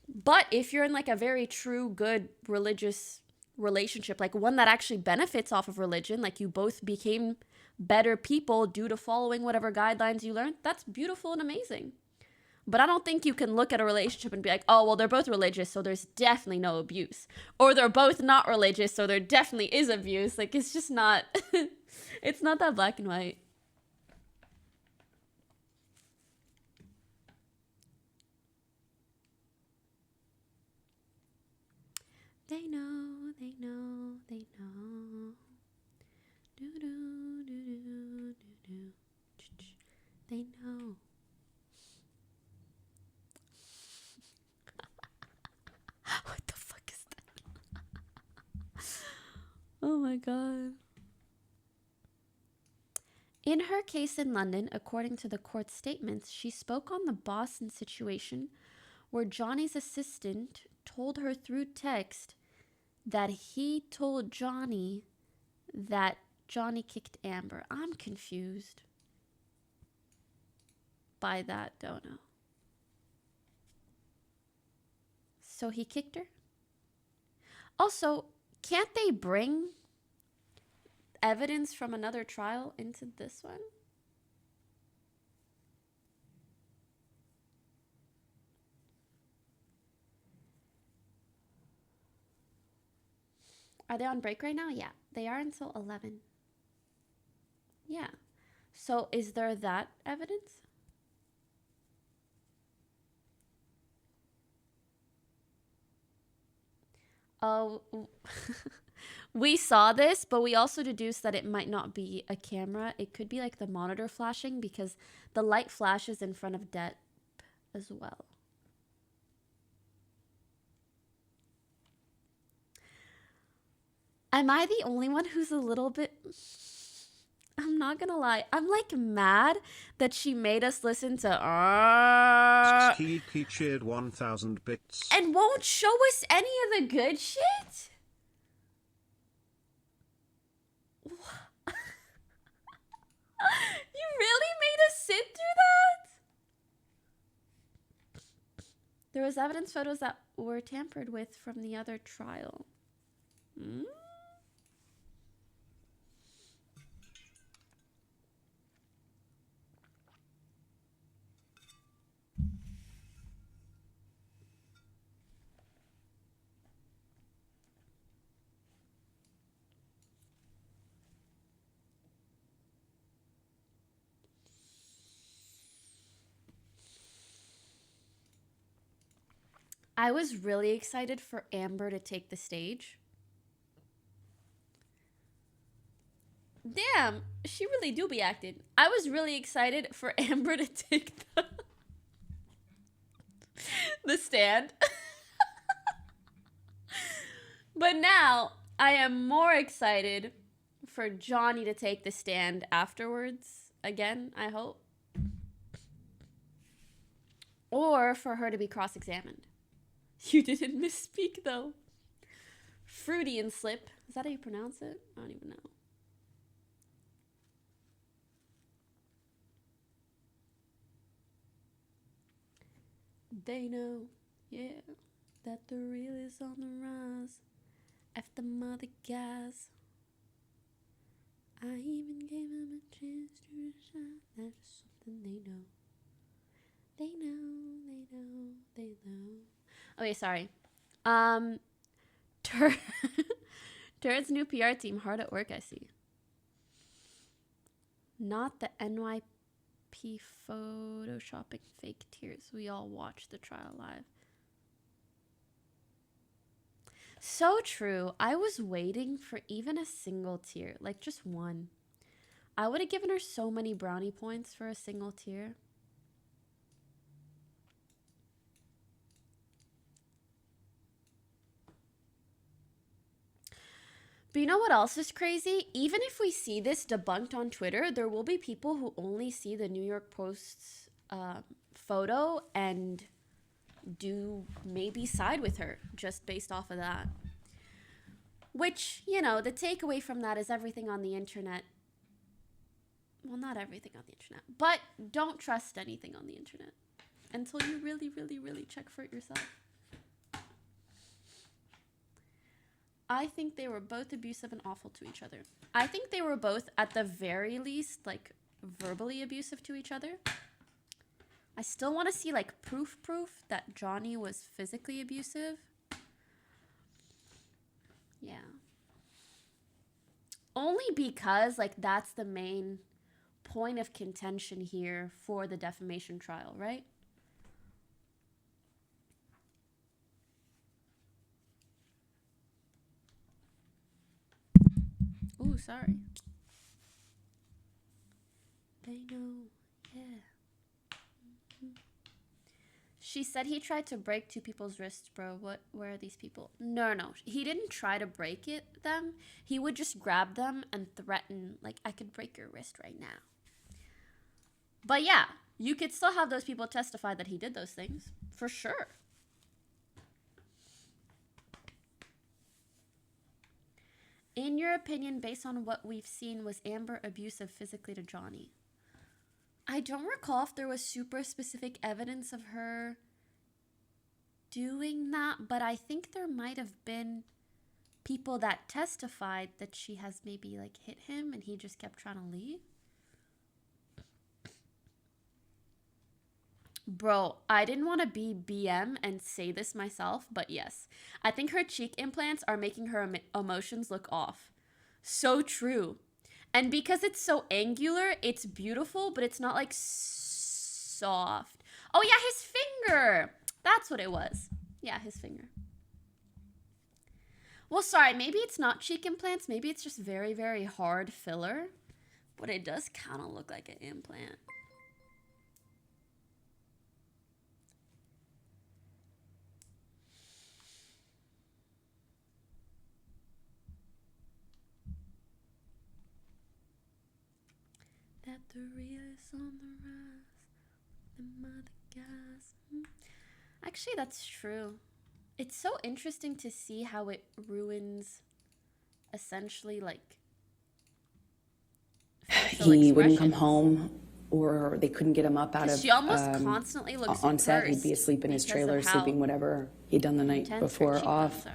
But if you're in like a very true, good religious relationship, like one that actually benefits off of religion, like you both became better people due to following whatever guidelines you learned, that's beautiful and amazing. But I don't think you can look at a relationship and be like, oh, well, they're both religious, so there's definitely no abuse. Or they're both not religious, so there definitely is abuse. Like, it's just not, it's not that black and white. They know, they know, they know. Do do do do do do. They know. What the fuck is that? Oh my god. In her case in London, according to the court statements, she spoke on the Boston situation where Johnny's assistant told her through text that he told Johnny that Johnny kicked Amber. I'm confused by that, don't know. So he kicked her? Also, can't they bring evidence from another trial into this one? Are they on break right now? Yeah, they are until 11. Yeah. So is there that evidence? Oh, we saw this, but we also deduced that it might not be a camera. It could be like the monitor flashing because the light flashes in front of DEPP as well. Am I the only one who's a little bit... I'm not gonna lie. I'm like mad that she made us listen to Kiki cheered 1,000 bits. and won't show us any of the good shit? You really made us sit through that? There was evidence photos that were tampered with from the other trial. Hmm? I was really excited for Amber to take the stage. Damn, she really do be acting. I was really excited for Amber to take the stand. But now I am more excited for Johnny to take the stand afterwards. Again, I hope. Or for her to be cross-examined. You didn't misspeak, though. Fruity and slip. Is that how you pronounce it? I don't even know. They know, yeah, that the real is on the rise. After mother guys, I even gave him a chance to shine. That's something they know. They know, they know, they know. Okay, sorry. Turret's new PR team hard at work, I see. Not the NYP photoshopping fake tears. We all watched the trial live. So true. I was waiting for even a single tear, like just one. I would have given her so many brownie points for a single tear. But you know what else is crazy? Even if we see this debunked on Twitter, there will be people who only see the New York Post's photo and do maybe side with her just based off of that. Which, you know, the takeaway from that is everything on the internet. Well, not everything on the internet, but don't trust anything on the internet until you really, really, really check for it yourself. I think they were both abusive and awful to each other. I think they were both, at the very least, like, verbally abusive to each other. I still want to see, like, proof that Johnny was physically abusive. Yeah. Only because, like, that's the main point of contention here for the defamation trial, right? Ooh, sorry. They know, yeah. She said he tried to break two people's wrists, bro. Where are these people? No. He didn't try to break them. He would just grab them and threaten, like, I could break your wrist right now. But yeah, you could still have those people testify that he did those things. For sure. In your opinion, based on what we've seen, was Amber abusive physically to Johnny? I don't recall if there was super specific evidence of her doing that, but I think there might have been people that testified that she has maybe like hit him and he just kept trying to leave. Bro, I didn't want to be BM and say this myself, but yes. I think her cheek implants are making her emotions look off. So true. And because it's so angular, it's beautiful, but it's not like soft. Oh yeah, his finger. That's what it was. Yeah, his finger. Well, sorry, maybe it's not cheek implants. Maybe it's just very, very hard filler. But it does kind of look like an implant. That the real is on the rise, the mother guys. Actually, that's true. It's so interesting to see how it ruins, essentially, like, he wouldn't come home, or they couldn't get him up out of. She almost constantly looks on set. He'd be asleep in his trailer, sleeping whatever he'd done the night before off.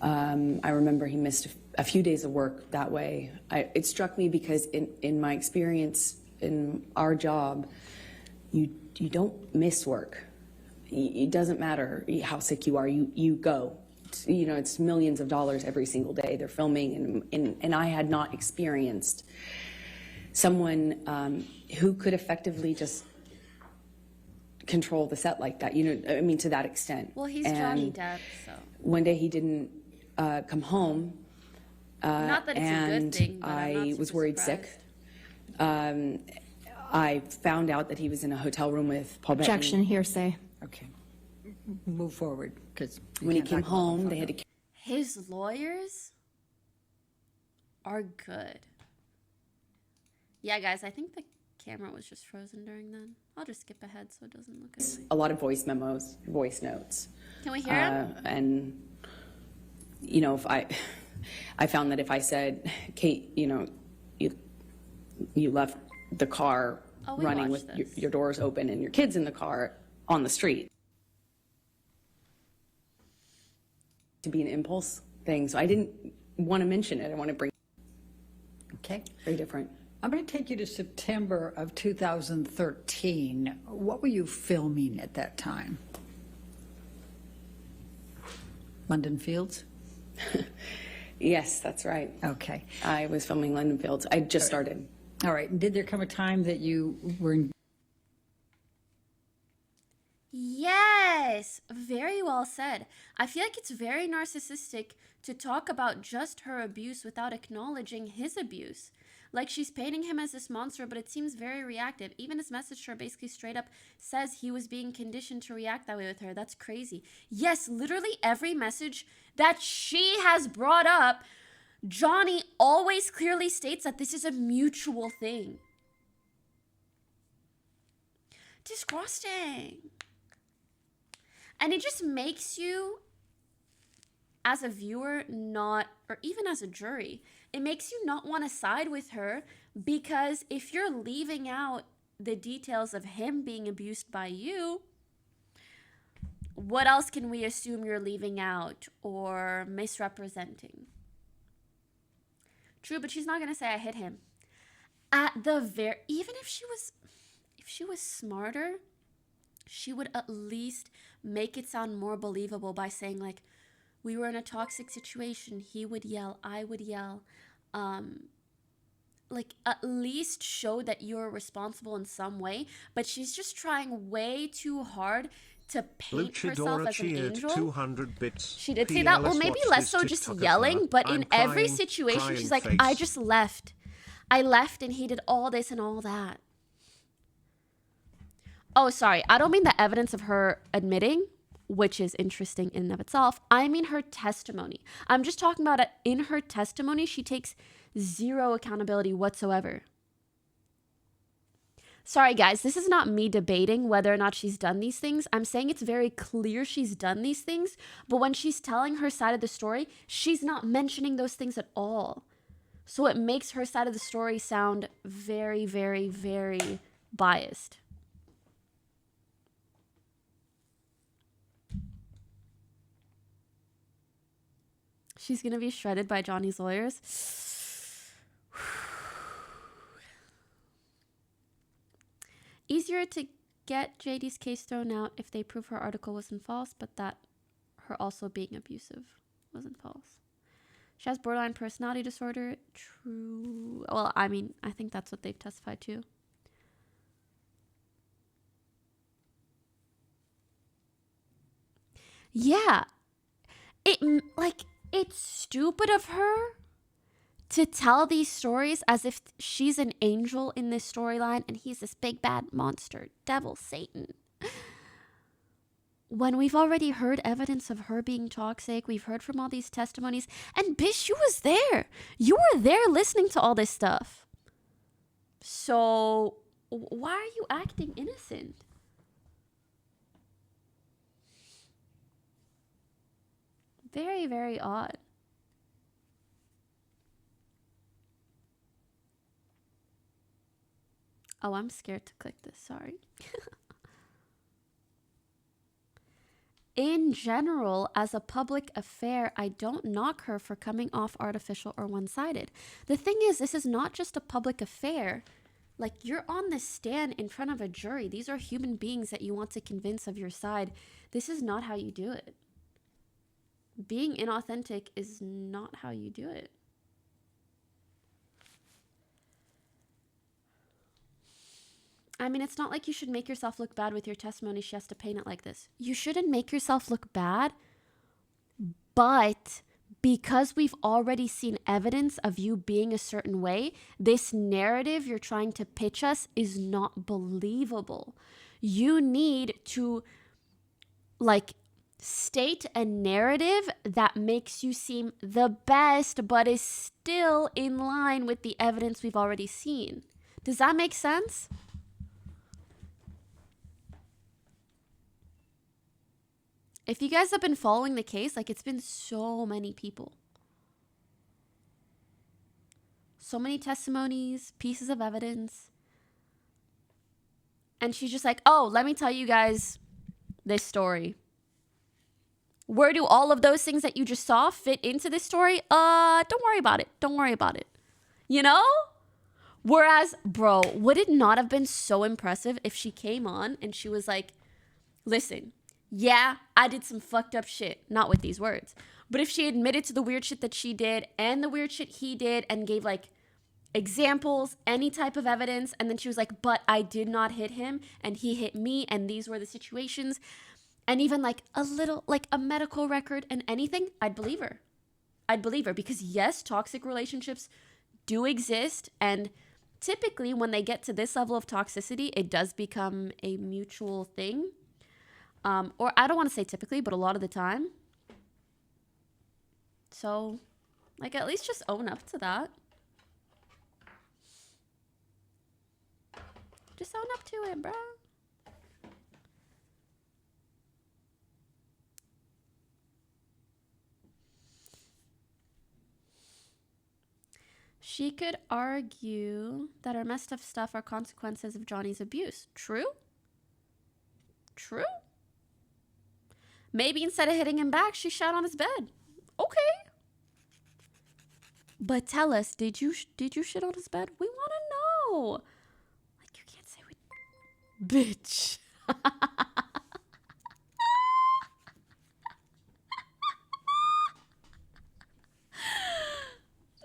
I remember he missed a few days of work that way. It struck me because in my experience in our job, you don't miss work. It doesn't matter how sick you are. You go. It's millions of dollars every single day. They're filming, and I had not experienced someone who could effectively just control the set like that. To that extent. Well, he's Johnny Depp, so. One day he didn't come home. Not that it's a good thing, but I was worried surprised. sick. I found out that he was in a hotel room with Paul Bettany. Objection, hearsay. Okay. Move forward, because when he came home, they had to. His lawyers are good. Yeah, guys, I think the camera was just frozen during then. I'll just skip ahead so it doesn't look annoying. A lot of voice memos, voice notes. Can we hear him? And if I found that if I said, Kate, you left the car running with your doors open and your kids in the car on the street, to be an impulse thing. So I didn't want to mention it. I want to bring. Okay. Very different. I'm going to take you to September of 2013. What were you filming at that time? London Fields? Yes, that's right. Okay. I was filming London Fields. I just started. All right. And did there come a time that you were in? Yes, very well said. I feel like it's very narcissistic to talk about just her abuse without acknowledging his abuse. Like, she's painting him as this monster, but it seems very reactive. Even his message to her basically straight up says he was being conditioned to react that way with her. That's crazy. Yes, literally every message that she has brought up Johnny always clearly states that this is a mutual thing. Disgusting. And it just makes you, as a viewer, not, or even as a jury, it makes you not want to side with her, because if you're leaving out the details of him being abused by you, what else can we assume you're leaving out or misrepresenting? True, but she's not going to say I hit him. At the very, even if she was smarter, she would at least make it sound more believable by saying, like, we were in a toxic situation. He would yell, I would yell. Like, at least show that you're responsible in some way. But she's just trying way too hard to paint herself as an angel. 200 bits. She did say that. Well, maybe less so just yelling, but in every situation, she's like, I just left. I left and he did all this and all that. Oh, sorry. I don't mean the evidence of her admitting, which is interesting in and of itself. I mean her testimony. I'm just talking about it. In her testimony, she takes zero accountability whatsoever. Sorry, guys. This is not me debating whether or not she's done these things. I'm saying it's very clear she's done these things. But when she's telling her side of the story, she's not mentioning those things at all. So it makes her side of the story sound very, very, very biased. She's going to be shredded by Johnny's lawyers. Easier to get JD's case thrown out if they prove her article wasn't false, but that her also being abusive wasn't false. She has borderline personality disorder. True. Well, I mean, I think that's what they've testified to. Yeah. It's stupid of her to tell these stories as if she's an angel in this storyline and he's this big bad monster, devil, Satan. When we've already heard evidence of her being toxic, we've heard from all these testimonies, and Bish, you was there. You were there listening to all this stuff. So why are you acting innocent? Very, very odd. Oh, I'm scared to click this. Sorry. In general, as a public affair, I don't knock her for coming off artificial or one-sided. The thing is, this is not just a public affair. Like, you're on the stand in front of a jury. These are human beings that you want to convince of your side. This is not how you do it. Being inauthentic is not how you do it. I mean, it's not like you should make yourself look bad with your testimony. She has to paint it like this. You shouldn't make yourself look bad, but because we've already seen evidence of you being a certain way, this narrative you're trying to pitch us is not believable. You need to, state a narrative that makes you seem the best, but is still in line with the evidence we've already seen. Does that make sense? If you guys have been following the case, it's been so many people. So many testimonies, pieces of evidence. And she's just like, oh, let me tell you guys this story. Where do all of those things that you just saw fit into this story? Don't worry about it. Don't worry about it. You know? Whereas, bro, would it not have been so impressive if she came on and she was like, listen, yeah, I did some fucked up shit. Not with these words. But if she admitted to the weird shit that she did and the weird shit he did and gave examples, any type of evidence, and then she was like, but I did not hit him and he hit me and these were the situations, and even a little, a medical record and anything, I'd believe her. I'd believe her because yes, toxic relationships do exist, and typically when they get to this level of toxicity, it does become a mutual thing. Or I don't want to say typically, but a lot of the time. So Like, at least just own up to that. Just own up to it, bro. She could argue that her messed up stuff are consequences of Johnny's abuse. True? True? Maybe instead of hitting him back, she shot on his bed. Okay. But tell us, did you shit on his bed? We want to know. Like, you can't say we... Bitch.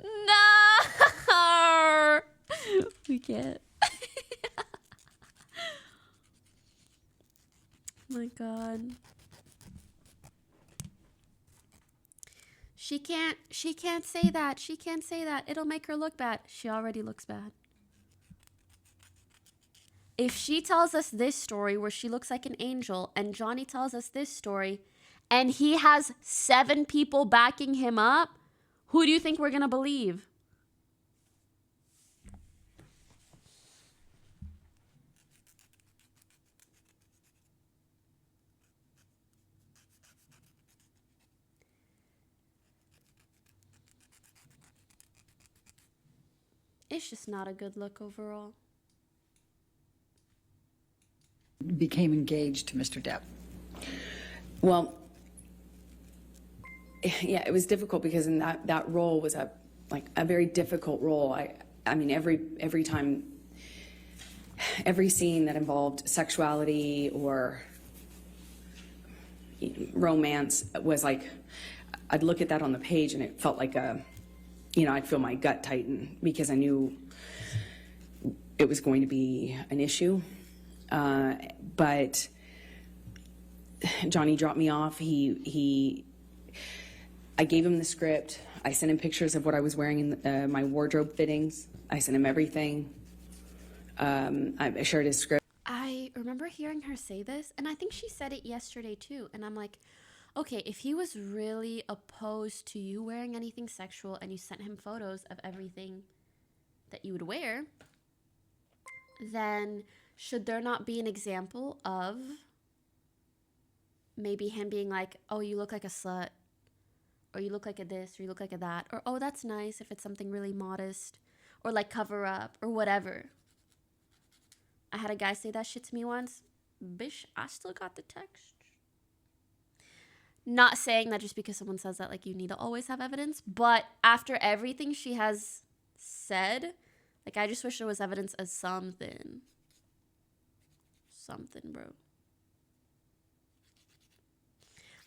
No. We can't. My God. She can't say that. She can't say that. It'll make her look bad. She already looks bad. If she tells us this story where she looks like an angel and Johnny tells us this story and he has 7 people backing him up, who do you think we're going to believe? It's just not a good look overall. Became engaged to Mr. Depp. Well, yeah, it was difficult because in that role was a very difficult role. I mean, every time, every scene that involved sexuality or romance was like, I'd look at that on the page and it felt like I'd feel my gut tighten because I knew it was going to be an issue. But Johnny dropped me off. I gave him the script. I sent him pictures of what I was wearing in my wardrobe fittings. I sent him everything. I shared his script. I remember hearing her say this, and I think she said it yesterday too. And I'm like, okay, if he was really opposed to you wearing anything sexual and you sent him photos of everything that you would wear, then should there not be an example of maybe him being like, oh, you look like a slut, or you look like a this, or you look like a that, or oh, that's nice if it's something really modest, or like cover up, or whatever. I had a guy say that shit to me once. Bish, I still got the text. Not saying that just because someone says that, like, you need to always have evidence, but after everything she has said, like, I just wish there was evidence of something. Something, bro.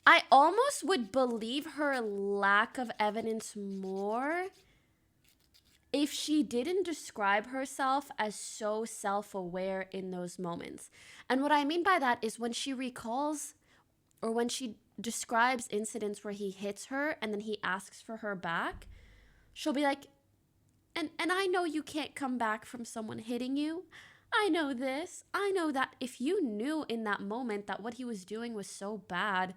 I almost would believe her lack of evidence more if she didn't describe herself as so self-aware in those moments. And what I mean by that is when she recalls or when she describes incidents where he hits her and then he asks for her back, she'll be like, and I know you can't come back from someone hitting you. I know this. I know that. If you knew in that moment that what he was doing was so bad,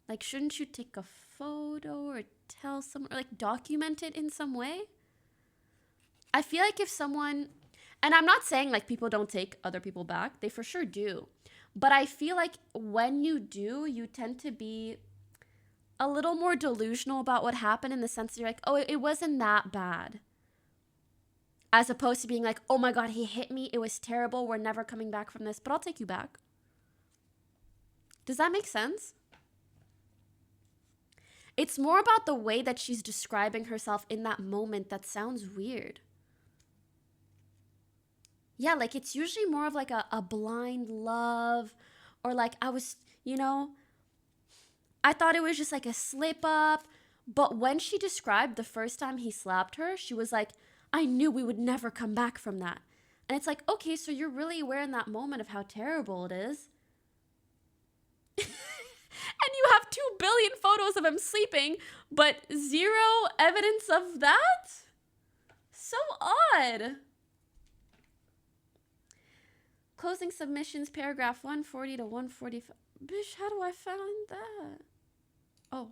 like, shouldn't you take a photo or tell someone, or like document it in some way? I feel like if someone, and I'm not saying like people don't take other people back, they for sure do. But I feel like when you do, you tend to be a little more delusional about what happened in the sense that you're like, oh, it wasn't that bad. As opposed to being like, oh my God, he hit me. It was terrible. We're never coming back from this, but I'll take you back. Does that make sense? It's more about the way that she's describing herself in that moment that sounds weird. Yeah, like it's usually more of like a blind love, or like I was, I thought it was just like a slip up. But when she described the first time he slapped her, she was like, I knew we would never come back from that. And it's like, okay, so you're really aware in that moment of how terrible it is. And you have 2 billion photos of him sleeping, but 0 evidence of that? So odd. Closing submissions, paragraph 140 to 145. Bish, how do I find that? Oh.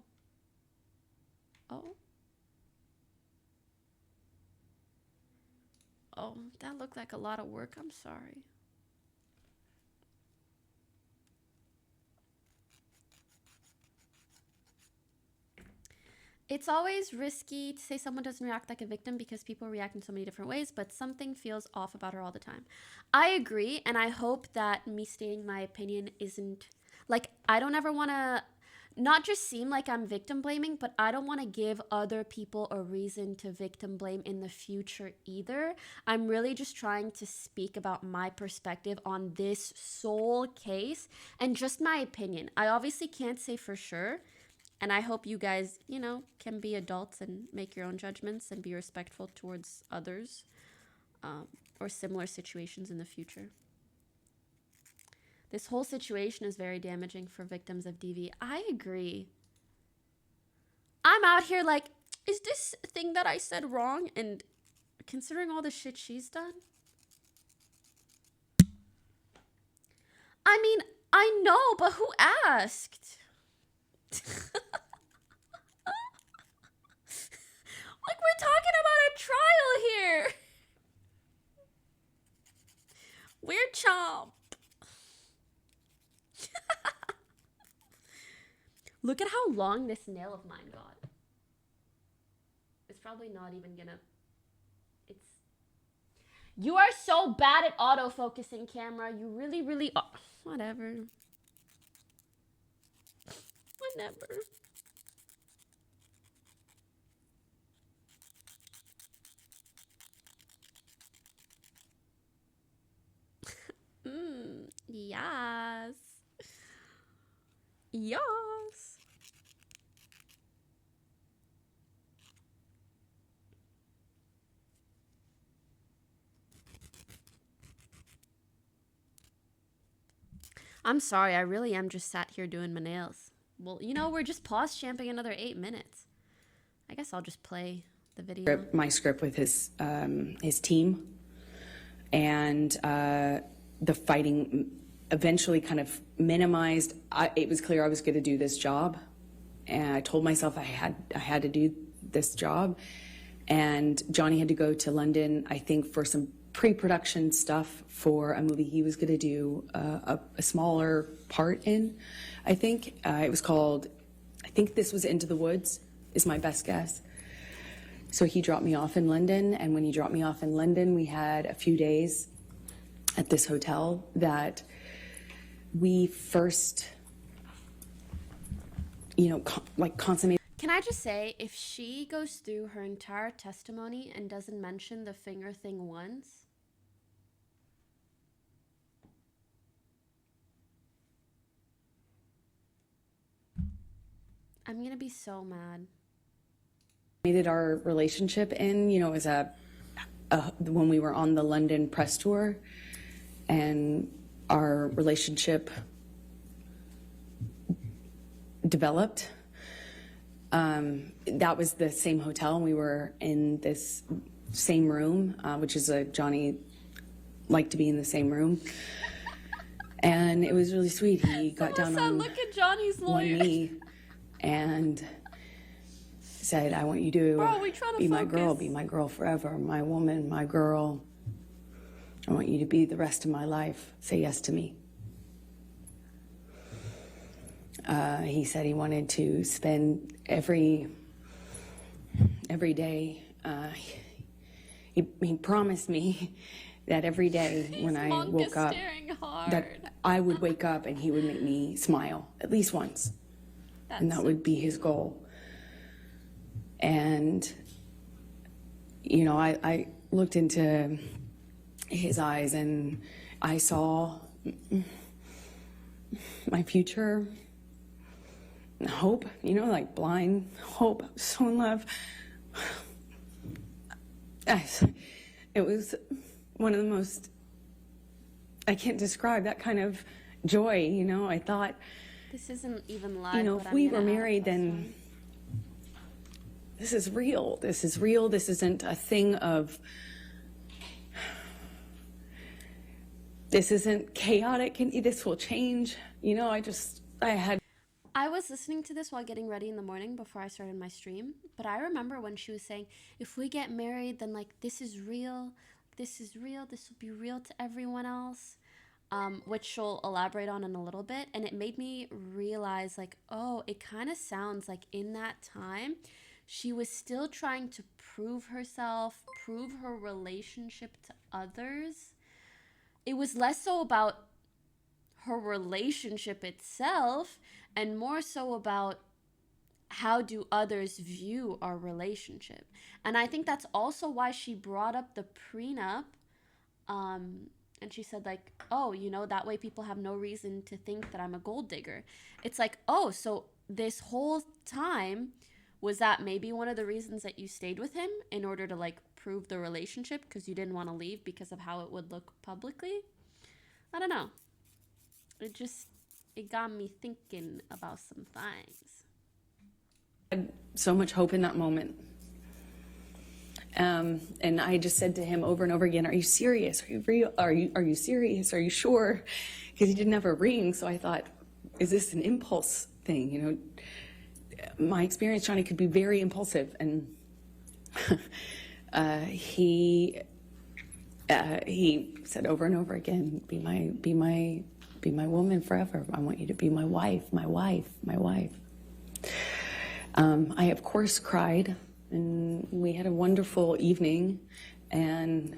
Wow, that looked like a lot of work. I'm sorry. It's always risky to say someone doesn't react like a victim because people react in so many different ways, but something feels off about her all the time. I agree, and I hope that me stating my opinion isn't like, I don't ever want to not just seem like I'm victim blaming, but I don't want to give other people a reason to victim blame in the future either. I'm really just trying to speak about my perspective on this sole case and just my opinion. I obviously can't say for sure. And I hope you guys, you know, can be adults and make your own judgments and be respectful towards others or similar situations in the future. This whole situation is very damaging for victims of DV. I agree. I'm out here like, is this thing that I said wrong? And considering all the shit she's done, I mean, I know, but who asked? Like, we're talking about a trial here. Weird chomp. Look at how long this nail of mine got. It's probably not even gonna... It's... You are so bad at autofocusing, camera. You really, really are. Whatever. Whatever. Yes. Yes. I'm sorry, I really am just sat here doing my nails. Well, you know, we're just pause champing another 8 minutes. I guess I'll just play the video. My script with his team, and the fighting eventually kind of minimized. It was clear I was going to do this job, and I told myself I had to do this job. And Johnny had to go to London, I think, for some pre-production stuff for a movie he was going to do a smaller part in. I think it was called, I think this was Into the Woods, is my best guess. So he dropped me off in London, and when he dropped me off in London, we had a few days at this hotel that we first, you know, consummated. Can I just say, if she goes through her entire testimony and doesn't mention the finger thing once, I'm gonna be so mad. Made our relationship in, you know, it was when we were on the London press tour, and our relationship developed. That was the same hotel, and we were in this same room, which is Johnny liked to be in the same room. And it was really sweet. He got down on look at Johnny's lawyer. one knee and said, I want you to be my girl, be my girl forever, my woman, my girl. I want you to be the rest of my life. Say yes to me. He said he wanted to spend every day. He promised me that every day when I woke up, that I would wake up and he would make me smile at least once. And that would be his goal. And, you know, I looked into his eyes and I saw my future, hope, you know, like blind hope. I was so in love. It was one of the most, I can't describe that kind of joy, you know. I thought, this isn't even live. You know, if we were married, then this is real. This is real. This isn't a thing of, this isn't chaotic, and this will change. You know, I was listening to this while getting ready in the morning before I started my stream, but I remember when she was saying, if we get married, then like this is real, this is real. This will be real to everyone else. Which she'll elaborate on in a little bit. And it made me realize, like, oh, it kind of sounds like in that time, she was still trying to prove herself, prove her relationship to others. It was less so about her relationship itself and more so about how do others view our relationship. And I think that's also why she brought up the prenup. And she said, like, oh, you know, that way people have no reason to think that I'm a gold digger. It's like, oh, so this whole time, was that maybe one of the reasons that you stayed with him in order to, like, prove the relationship because you didn't want to leave because of how it would look publicly? I don't know. It got me thinking about some things. I had so much hope in that moment. And I just said to him over and over again, are you serious? Are you real? Are you serious? Are you sure? Because he didn't have a ring. So I thought, is this an impulse thing? You know, my experience, Johnny, could be very impulsive. And he said over and over again, be my woman forever. I want you to be my wife, my wife, my wife. I, of course, cried. And we had a wonderful evening, and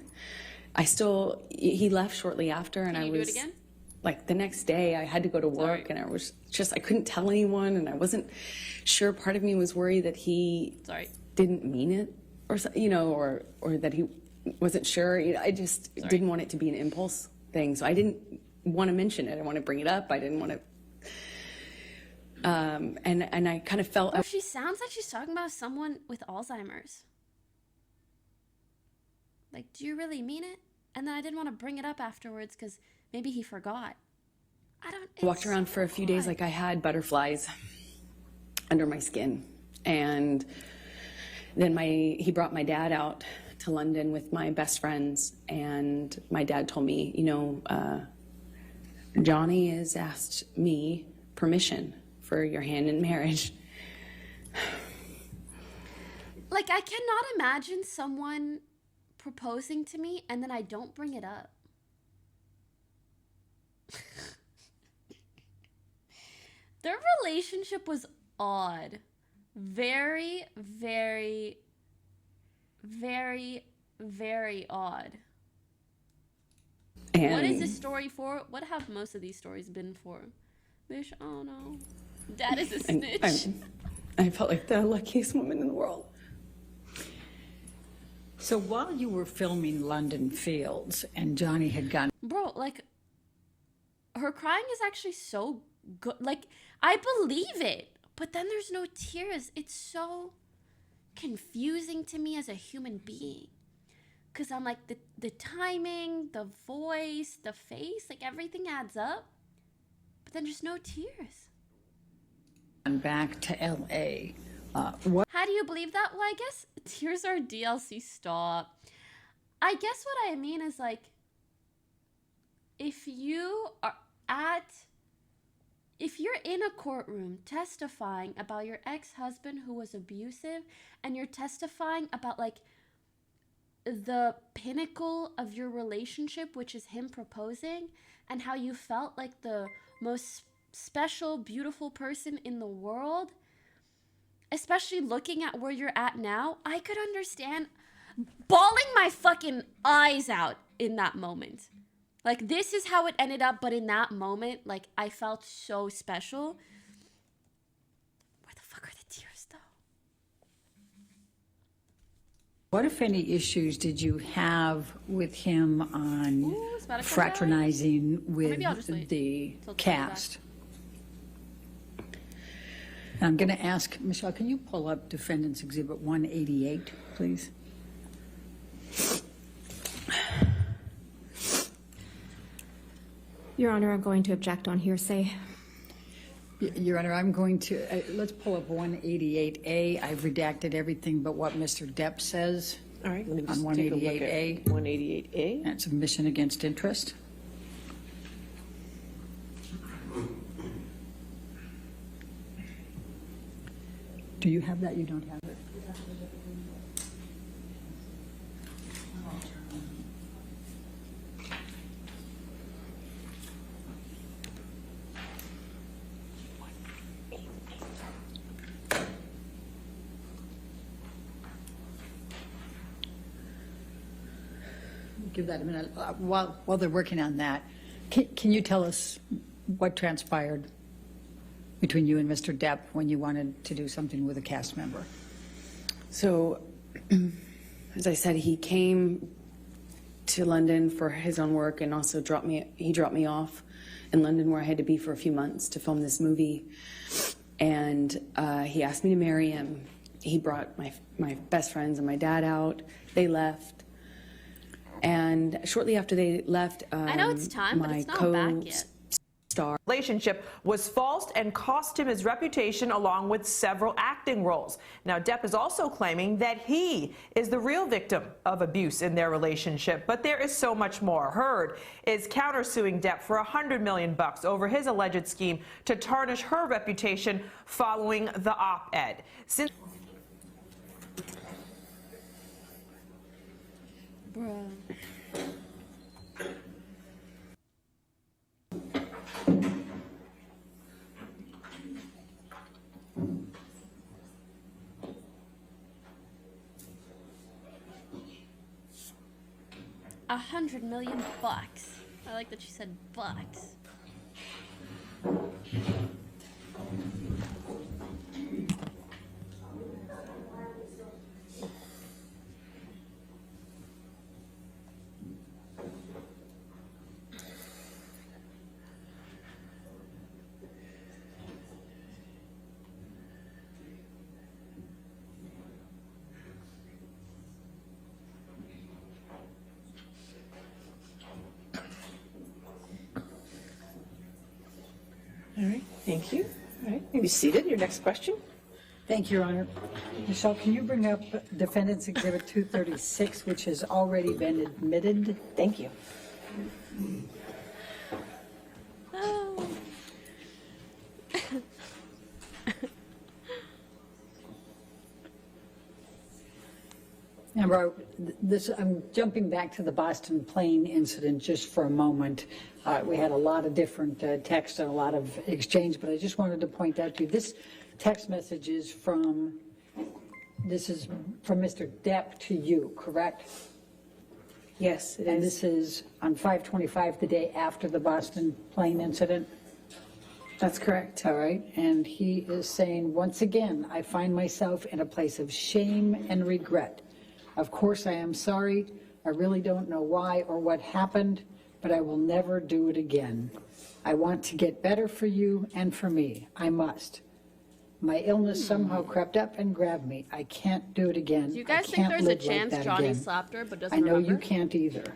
he left shortly after, and Can you do it again? Like the next day I had to go to work. Sorry. And I couldn't tell anyone, and I wasn't sure. Part of me was worried that he didn't mean it, or, you know, or that he wasn't sure. You know, I just didn't want it to be an impulse thing. So I didn't want to mention it. I want to bring it up. I didn't want to. And I kind of felt. Oh, she sounds like she's talking about someone with Alzheimer's. Like, do you really mean it? And then I didn't want to bring it up afterwards because maybe he forgot. I walked around for a few days like I had butterflies under my skin. And then he brought my dad out to London with my best friends. And my dad told me, you know, Johnny has asked me permission for your hand in marriage. Like, I cannot imagine someone proposing to me and then I don't bring it up. Their relationship was odd. Very, very, very, very odd. And what is this story for? What have most of these stories been for? Bish, oh no. Dad is a snitch. I felt like the luckiest woman in the world. So while you were filming London Fields and Johnny had gone... Bro, like, her crying is actually so good. Like, I believe it, but then there's no tears. It's so confusing to me as a human being. Because I'm like, the timing, the voice, the face, like, everything adds up. But then just no tears. And back to L.A. How do you believe that? Well, I guess tears are DLC. Stop. I guess what I mean is, like, if you're in a courtroom testifying about your ex-husband who was abusive, and you're testifying about, like, the pinnacle of your relationship, which is him proposing, and how you felt like the most special, beautiful person in the world, especially looking at where you're at now, I could understand bawling my fucking eyes out in that moment. Like, this is how it ended up, but in that moment, like, I felt so special. Where the fuck are the tears, though? What, if any, issues did you have with him on fraternizing with the cast? I'm going to ask, Michelle, can you pull up Defendant's Exhibit 188, please? Your Honor, I'm going to object on hearsay. Your Honor, I'm going to, let's pull up 188A. I've redacted everything but what Mr. DEPP says. All right, let me just on take a look 188A. at 188A. That's submission against interest. Do you have that? You don't have it? give that a minute. While they're working on that, can you tell us what transpired between you and Mr. Depp when you wanted to do something with a cast member? So, as I said, he came to London for his own work and also dropped me off in London, where I had to be for a few months to film this movie. And he asked me to marry him. He brought my best friends and my dad out. They left. And shortly after they left, I know it's time, but it's not back yet. Relationship was false and cost him his reputation along with several acting roles. Now, Depp is also claiming that he is the real victim of abuse in their relationship, but there is so much more. Heard is countersuing Depp for $100 million over his alleged scheme to tarnish her reputation following the op-ed. Since Bruh. $100 million. I like that she said bucks. All right, thank you. All right, you be seated. Your next question. Thank you, Your Honor. Michelle, can you bring up Defendant's Exhibit 236, which has already been admitted? Thank you. Oh. Amber, I'm jumping back to the Boston plane incident just for a moment. We had a lot of different text and a lot of exchange, but I just wanted to point out to you, this text message is from Mr. Depp to you, correct? Yes, it and is. This is on 5/25, the day after the Boston plane incident? That's correct. All right, and he is saying, once again, I find myself in a place of shame and regret. Of course, I am sorry. I really don't know why or what happened, but I will never do it again. I want to get better for you and for me. I must. My illness somehow crept up and grabbed me. I can't do it again. Do you guys think there's a chance Johnny slapped her but doesn't I know remember? you can't either.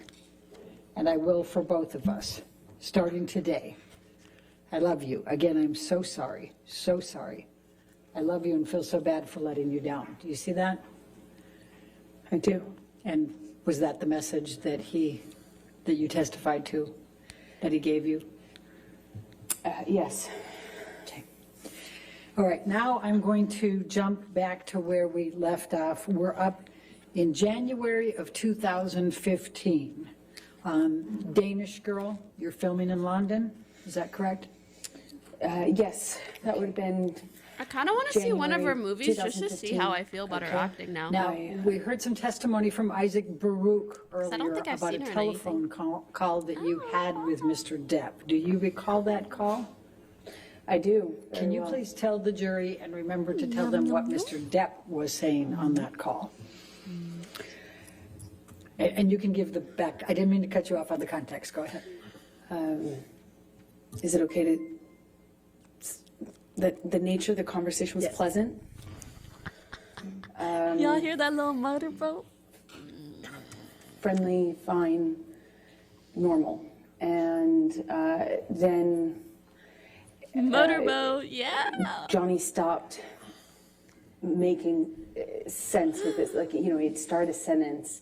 And I will for both of us, starting today. I love you. Again, I'm so sorry. So sorry. I love you and feel so bad for letting you down. Do you see that? I do. And was that the message that you testified to, that he gave you? Yes. Okay. All right, now I'm going to jump back to where we left off. We're up in January of 2015. Danish Girl, you're filming in London, is that correct? Yes, that would have been. I kind of want to see one of her January movies just to see 2015. how I feel about her acting now. Now, we heard some testimony from Isaac Baruch earlier think I've about a seen her in telephone call that you had with Mr. Depp. Do you recall that call? I do. Can you please tell the jury and remember to tell them what Mr. Depp was saying on that call? And you can give the back. I didn't mean to cut you off on the context. Go ahead. Is it okay to? The nature of the conversation was Yes. pleasant. Y'all hear that little motorboat? Friendly, fine, normal, and then Motorboat, yeah. Johnny stopped making sense with this. Like, you know, he'd start a sentence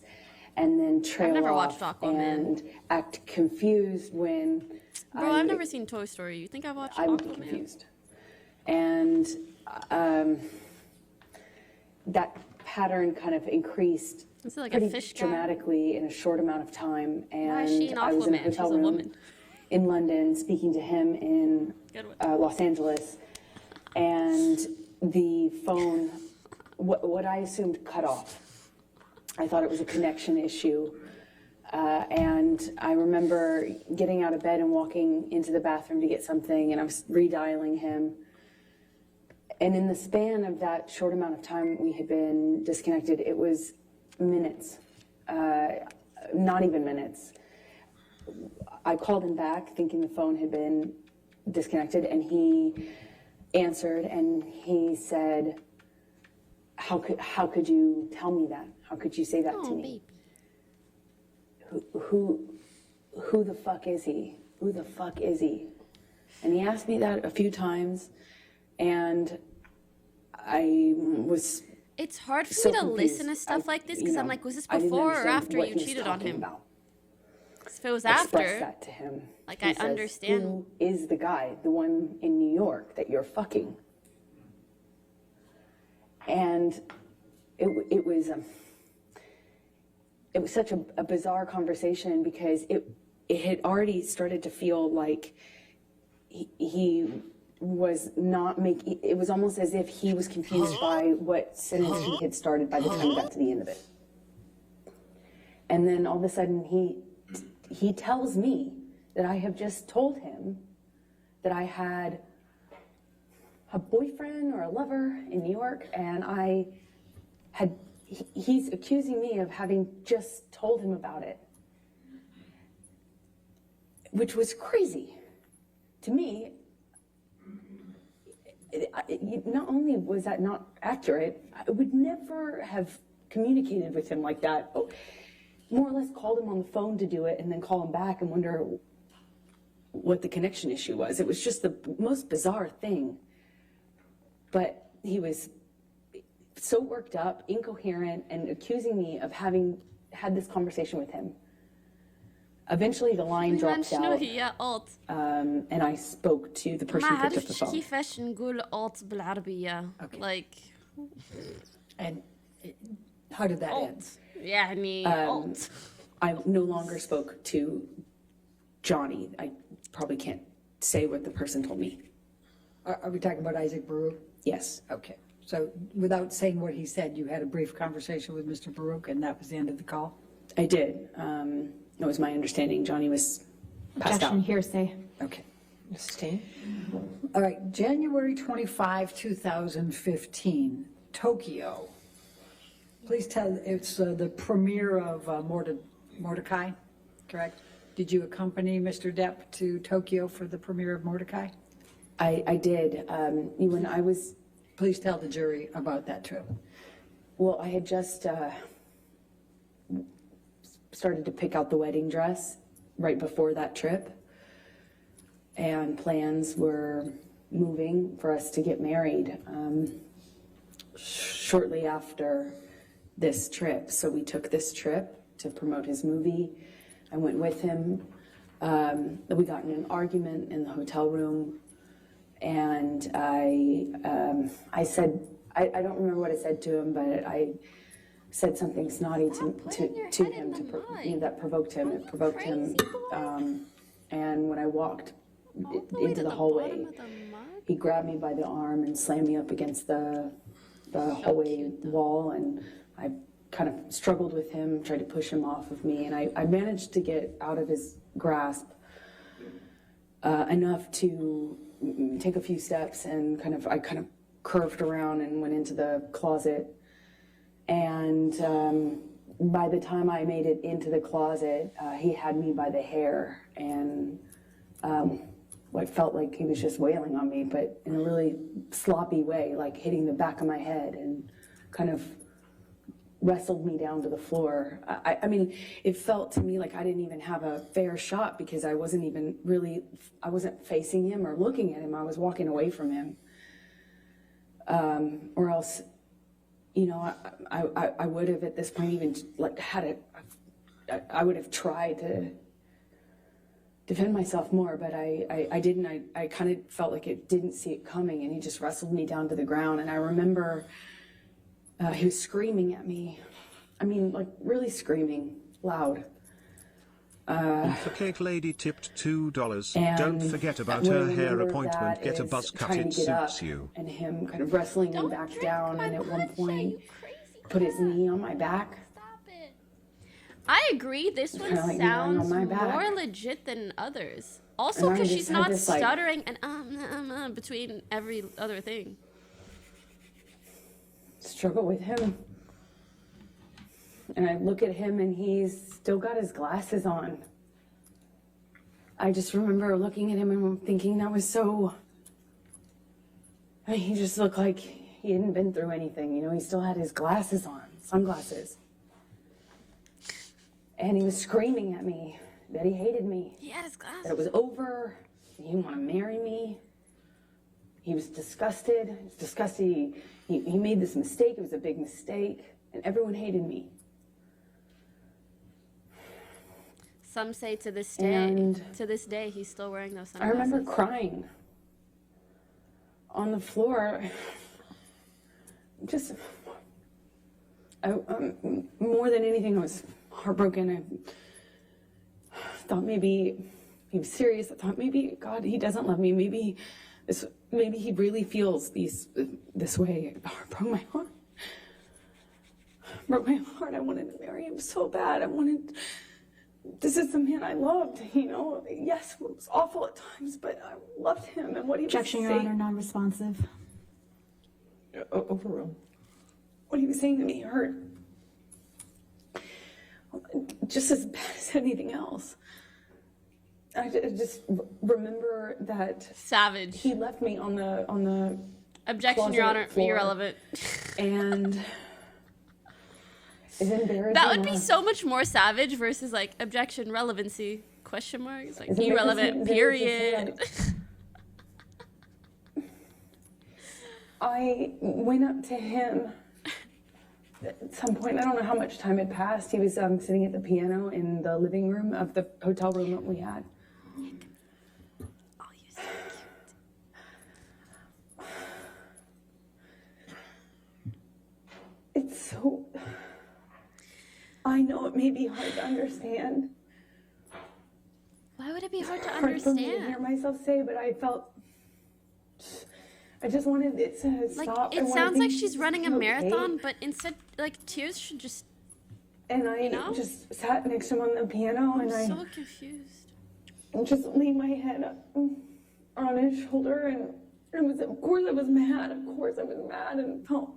and then trail never off watched Aquaman. and act confused when. Bro, I've never seen Toy Story. You think I've watched I would be Aquaman? confused. And that pattern kind of increased Is it like a pretty fish guy? dramatically in a short amount of time. And Why is she in I was in a Aquaman? She's hotel a room woman. in London speaking to him in Good one. Los Angeles. And the phone, what I assumed cut off. I thought it was a connection issue. And I remember getting out of bed and walking into the bathroom to get something, and I was redialing him. And in the span of that short amount of time we had been disconnected, it was minutes, not even minutes. I called him back thinking the phone had been disconnected, and he answered and he said, how could you tell me that? How could you say that to me? Who the fuck is he? Who the fuck is he? And he asked me that a few times, and I was It's hard for so me to confused. listen to stuff like this because I'm like, was this before or after you cheated on him? If it was Express after, that to him. like, He I says, understand. Who is the guy, the one in New York that you're fucking? And it was such a bizarre conversation because it had already started to feel like he was not making. It was almost as if he was confused by what sentence he had started by the time he got to the end of it. And then all of a sudden he tells me that I have just told him that I had a boyfriend or a lover in New York, and he's accusing me of having just told him about it, which was crazy to me. Not only was that not accurate, I would never have communicated with him like that. More or less called him on the phone to do it and then call him back and wonder what the connection issue was. It was just the most bizarre thing. But he was so worked up, incoherent, and accusing me of having had this conversation with him. Eventually the line dropped out, and I spoke to the person who picked up the phone. كيفاش نقول alt بالعربية. Like, and how did that end? يعني alt. I no longer spoke to Johnny. I probably can't say what the person told me. Are we talking about Isaac Baruch? Yes. Okay. So without saying what he said, you had a brief conversation with Mr. Baruch, and that was the end of the call? I did. That was my understanding. Johnny was passed Objection, out. hearsay. Okay. Stay. All right, January 25, 2015, Tokyo. Please tell, it's the premiere of Mordecai, correct? Did you accompany Mr. Depp to Tokyo for the premiere of Mordecai? I did. When I was... Please tell the jury about that trip. Well, I had just started to pick out the wedding dress right before that trip, and plans were moving for us to get married shortly after this trip. So we took this trip to promote his movie. I went with him. We got in an argument in the hotel room, and I said, I don't remember what I said to him, but I said something snotty to him that provoked him. It provoked him. And when I walked into the hallway, he grabbed me by the arm and slammed me up against the hallway wall, and I kind of struggled with him, tried to push him off of me, and I managed to get out of his grasp enough to take a few steps, and I kind of curved around and went into the closet. And by the time I made it into the closet, he had me by the hair, and I felt like he was just wailing on me, but in a really sloppy way, like hitting the back of my head, and kind of wrestled me down to the floor. I mean, it felt to me like I didn't even have a fair shot, because I wasn't facing him or looking at him. I was walking away from him. Or else, I would have at this point even I would have tried to defend myself more, but I didn't. I kind of felt like it didn't see it coming, and he just wrestled me down to the ground. And I remember he was screaming at me. I mean, like really screaming loud. The cake lady tipped $2. Don't forget about her hair appointment. Get a buzz cut, it suits you. And him kind of wrestling me back down, and at one point put his knee on my back. I agree. This one kinda like lying on sounds my back. more legit than others. Also, And I because just she's had not this, like- stuttering and between every other thing. Struggle with him. And I look at him and he's still got his glasses on. I just remember looking at him and thinking that was so... I mean, he just looked like he hadn't been through anything, you know? He still had his glasses on, sunglasses. And he was screaming at me that he hated me. He had his glasses. That it was over. He didn't want to marry me. He was disgusted. He was disgusted. He made this mistake. It was a big mistake. And everyone hated me. Some say to this day, he's still wearing those I sunglasses. remember crying on the floor. Just, more than anything, I was heartbroken. I thought maybe he was serious. I thought maybe, God, he doesn't love me. Maybe he really feels this way. It broke my heart. Broke my heart. I wanted to marry him so bad. This is the man I loved, you know. Yes, it was awful at times, but I loved him and what he was Objection, Your saying. Honor, non-responsive. Overruled. What he was saying to me hurt just as bad as anything else. I just remember that savage. He left me on the objection, Your Honor, irrelevant. And it's embarrassing. That would be so much more savage versus like objection relevancy question mark. It's like irrelevant period. I went up to him at some point. I don't know how much time had passed. He was sitting at the piano in the living room of the hotel room that we had. Oh, you're so cute. It's so... I know it may be hard to understand. Why would it be hard to Hard for me to understand? hear myself say, but I felt... I just wanted it to stop. Like, it sounds like she's running a marathon, but instead, like, tears should just... And I just sat next to him on the piano, and I'm so confused. just leaned my head on his shoulder, and it was, of course I was mad, and felt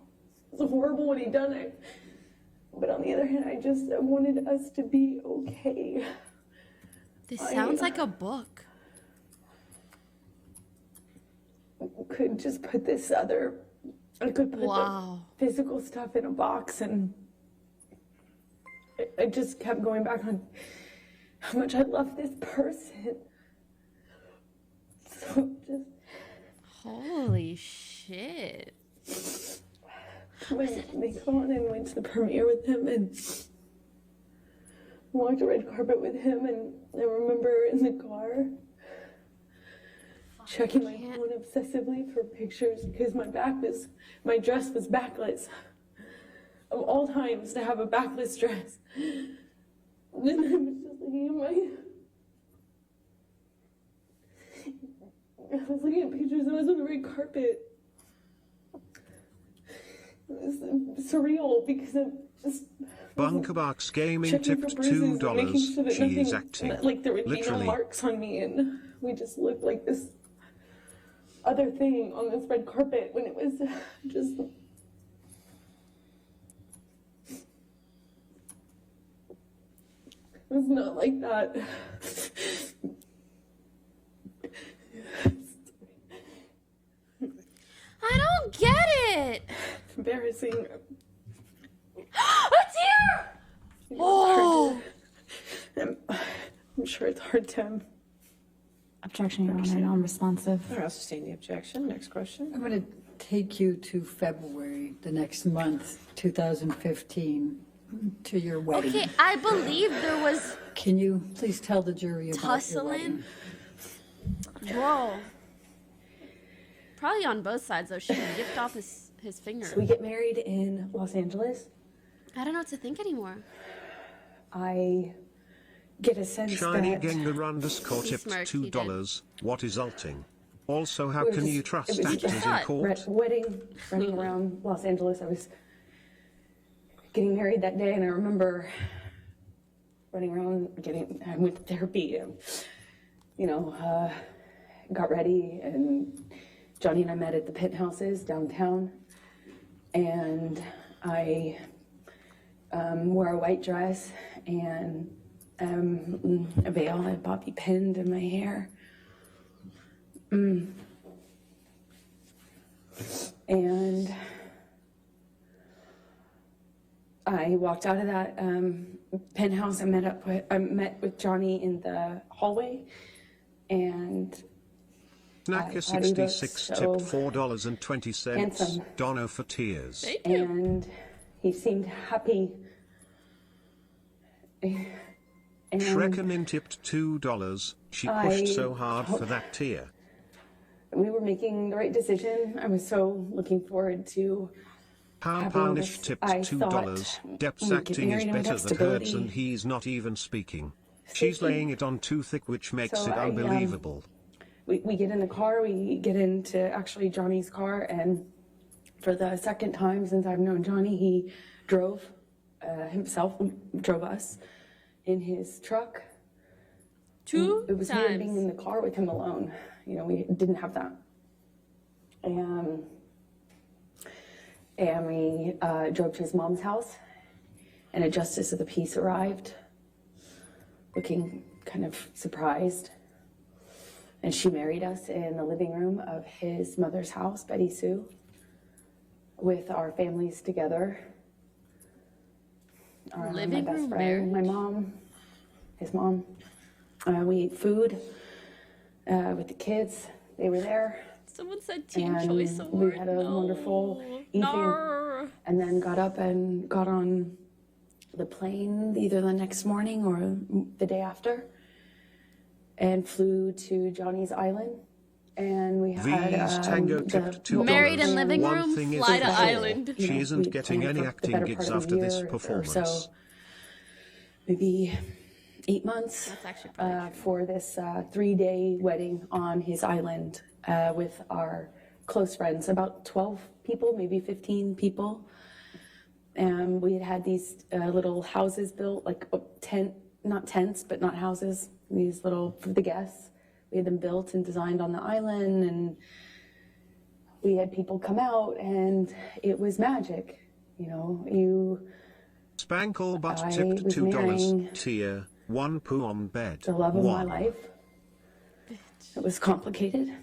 it was horrible what he'd done. But on the other hand, I wanted us to be okay. This sounds like a book. Could just put this other, I could put Wow. the physical stuff in a box, and I just kept going back on how much I love this person. So just... Holy shit. When they come on and went to the premiere with him and walked the red carpet with him, and I remember in the car checking my phone obsessively for pictures because my dress was backless. Of all times to have a backless dress. And then I was just looking at pictures and I was on the red carpet. It was surreal because of just Bunkerbox Gaming checking tipped for bruises and making $2. sure that She is nothing, acting. like there would be no Literally. marks on me, and we just looked like this other thing on this red carpet when it was just... It was not like that. I don't get it. It's embarrassing. A tear! Oh! I'm sure it's hard to... Objection, Your Honor, non-responsive. All right, I'll sustain the objection. Next question. I'm going to take you to February, the next month, 2015, to your wedding. Okay, I believe there was Can you please tell the jury about your tussling. wedding? Whoa. Probably on both sides, though. She ripped off his finger. So we get married in Los Angeles. I don't know what to think anymore. I get a sense Shiny that... Gengar _ He tipped smirked, he $2. What is ulting? Also, how We were can just- you it trust was actors just in a court? wedding, running around Los Angeles. I was getting married that day, and I remember running around I went to therapy and, got ready, and Johnny and I met at the Penthouses downtown, and I wore a white dress and a veil had bobby pinned in my hair. And I walked out of that penthouse. I met with Johnny in the hallway, and Snacker 66 tipped $4.20. handsome. Dono for tears. And he seemed happy. And Shrekinin tipped $2. She pushed so hard for that tear. we were making the right decision. I was so looking forward to Punish tipped $2. Depp's acting is better than Herd's and he's not even speaking. She's laying it on too thick, which makes it unbelievable. We get in the car, we get into actually Johnny's car, and for the second time since I've known Johnny, he drove drove us in his truck. It was weird being in the car with him alone. We didn't have that. And we drove to his mom's house, and a justice of the peace arrived, looking kind of surprised. And she married us in the living room of his mother's house, Betty Sue, with our families together. Living my best room friend, my mom, his mom. We ate food with the kids. They were there. Someone said Teen and Choice Award. we had a wonderful evening. And then got up and got on the plane either the next morning or the day after, and flew to Johnny's Island. And we had Tango tipped $2. Married in living One room, thing is fly to for sure, island. She isn't getting any acting gigs after this performance. So maybe 8 months That's actually probably for this 3-day wedding on his island with our close friends, about 12 people, maybe 15 people. And we had these little houses built, like not tents, but not houses, these little, for the guests. We had them built and designed on the island, and we had people come out, and it was magic. Spankle butt I tipped was marrying $2. Tier 1 poo on bed. the love of my 1. life. It was complicated.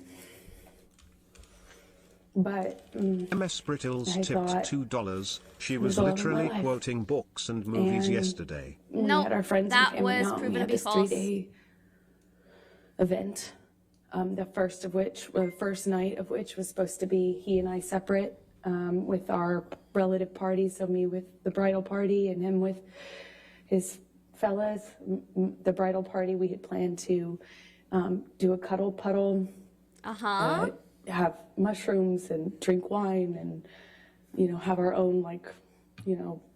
But MS Brittles I tipped thought $2. She it was was all of my literally life. quoting books and movies And yesterday. we No, had our friends that and family was out, and proven we to had be this false. 3-day event. The first night of which was supposed to be he and I separate with our relative parties. So me with the bridal party and him with his fellas. The bridal party, we had planned to do a cuddle puddle, have mushrooms and drink wine, and have our own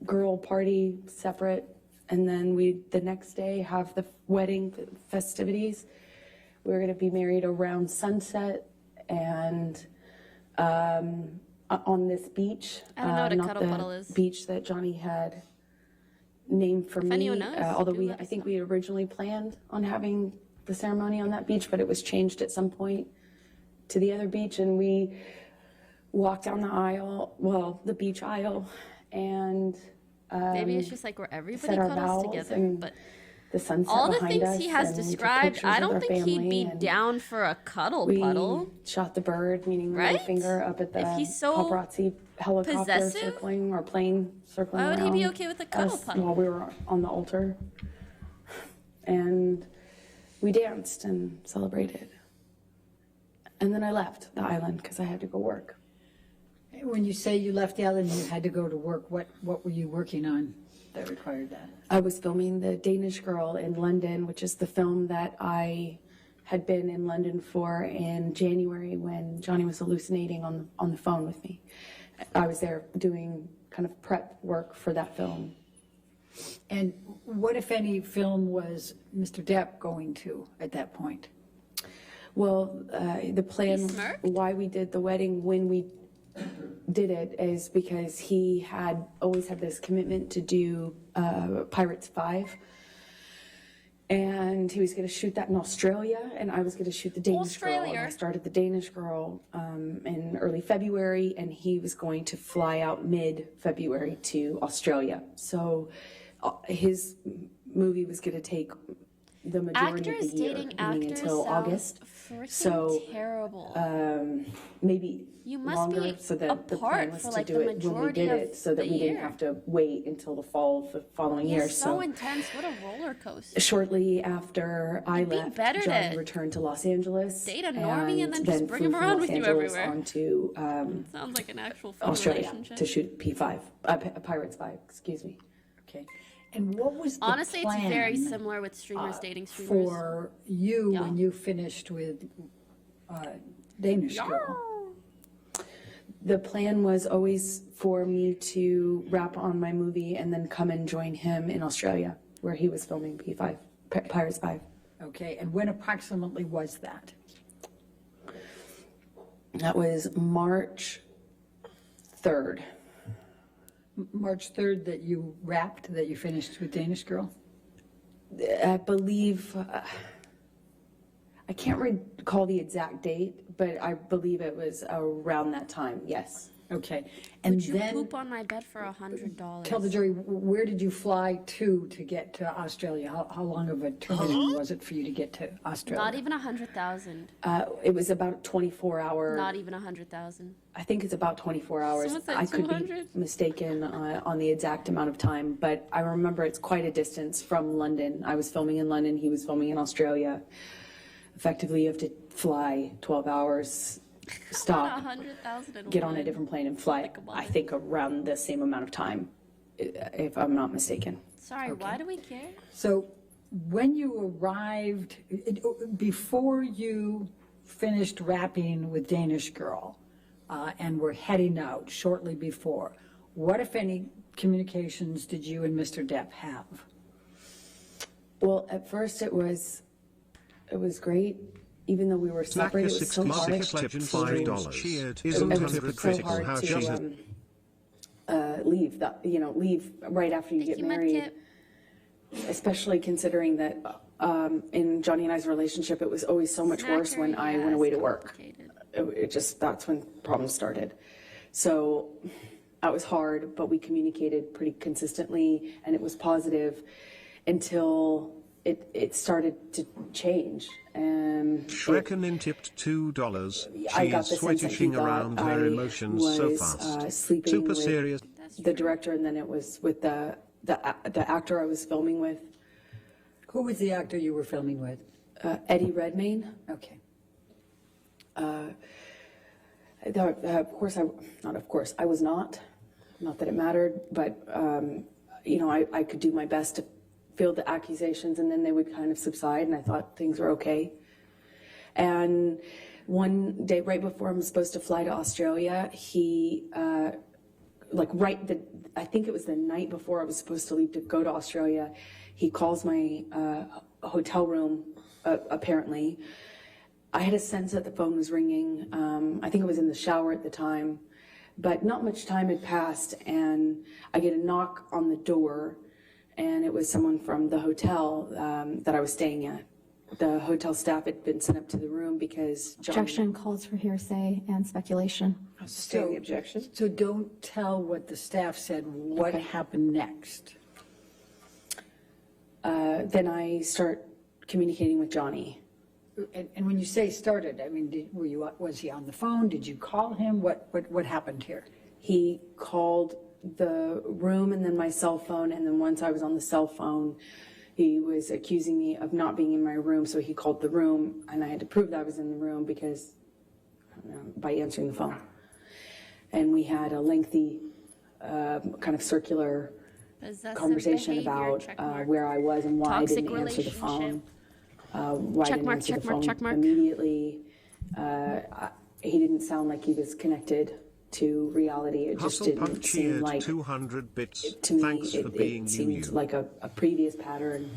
girl party separate, and then the next day have the wedding festivities. We were going to be married around sunset, and on this beach. I don't know what a not cuddle the puddle is. beach that Johnny had named for If me. anyone knows, Although do let I us think know. we originally planned on having the ceremony on that beach, but it was changed at some point to the other beach, and we walked down the aisle, the beach aisle, and Maybe it's just like where everybody said our cuddles vows together. and But the sunset all the behind things us, he has and we took described, pictures I with don't our think he'd family, be and down for a cuddle we puddle. shot the bird, meaning the Right? middle finger, up at the If he's so paparazzi helicopter possessive, circling, or plane circling why would he be around okay with a cuddle us puddle? while we were on the altar. And we danced and celebrated. And then I left the island because I had to go work. When you say you left the island, you had to go to work, what were you working on that required that? I was filming The Danish Girl in London, which is the film that I had been in London for in January when Johnny was hallucinating on the phone with me. I was there doing kind of prep work for that film. And what, if any, film was Mr. Depp going to at that point? Well, the plan, why we did the wedding when we did it, is because he had always had this commitment to do Pirates 5. And he was going to shoot that in Australia, and I was going to shoot the Danish girl. And I started the Danish girl in early February, and he was going to fly out mid-February to Australia. So his movie was going to take the majority of the year, meaning until August. So terrible. Maybe You must longer, be so that the apart plan was for, to like, do the it when we majority did of it, so that the we didn't year. have to wait until the fall of the following year. So intense. What a roller coaster. Shortly after I left, better Johnny to returned to Los Angeles. date a normie and then just bring flew him from around Los with you Angeles everywhere. onto Sounds like an actual fun Australia relationship. to shoot P5, Pirates 5, excuse me. Okay. And what was the Honestly, it's very plan, similar with streamers dating streamers. for you when you finished with Danish Girl? The plan was always for me to wrap on my movie and then come and join him in Australia, where he was filming P5, Pirates 5. Okay, and when approximately was that? That was March 3rd. March 3rd that you wrapped, that you finished with Danish Girl? I believe, I can't recall the exact date, but I believe it was around that time, yes. Okay, and Would you then poop on my bed for $100? tell the jury, where did you fly to get to Australia? How long of a terminal was it for you to get to Australia? Not even 100,000. It was about 24 hours. Not even 100,000. I think it's about 24 hours. Someone said I could be 200? mistaken on the exact amount of time, but I remember it's quite a distance from London. I was filming in London, he was filming in Australia. Effectively, you have to fly 12 hours, stop, 100,000 get on a different plane and fly, I think, around the same amount of time, if I'm not mistaken. Sorry, why do we care? So when you arrived, before you finished wrapping with Danish Girl and were heading out shortly before, what, if any, communications did you and Mr. Depp have? Well, at first it was great. Even though we were separated, it was so hard. Legend $5. Cheered. It Isn't was it so hypocritical hard how she to leave. Leave right after you get married. Especially considering that in Johnny and I's relationship, it was always so much worse when I went away to work. That's when problems started. So that was hard, but we communicated pretty consistently, and it was positive until it started to change. Shrekinin tipped $2. I She got is the sense that he switching thought around I her emotions so was fast. sleeping Super with serious. the director, and then it was with the actor I was filming with. Who was the actor you were filming with? Eddie Redmayne. Okay. I was not that it mattered, but I could do my best to field the accusations, and then they would kind of subside, and I thought things were okay. And one day, right before I'm supposed to fly to Australia, he, I think it was the night before I was supposed to leave to go to Australia, he calls my hotel room, apparently. I had a sense that the phone was ringing. I think I was in the shower at the time, but not much time had passed, and I get a knock on the door, and it was someone from the hotel that I was staying at. The hotel staff had been sent up to the room because Objection calls for hearsay and speculation. Sustain the objection. So don't tell what the staff said. What happened next? Then I start communicating with Johnny. And when you say started, I mean, was he on the phone? Did you call him? What happened here? He called the room and then my cell phone, and then once I was on the cell phone, he was accusing me of not being in my room, so he called the room, and I had to prove that I was in the room because by answering the phone. And we had a lengthy kind of circular conversation about where I was and why I didn't answer the phone. Why I didn't answer the phone immediately. He didn't sound like he was connected to reality. It just didn't seem like 200 bits. to me. Thanks for being It seemed you. like a previous pattern.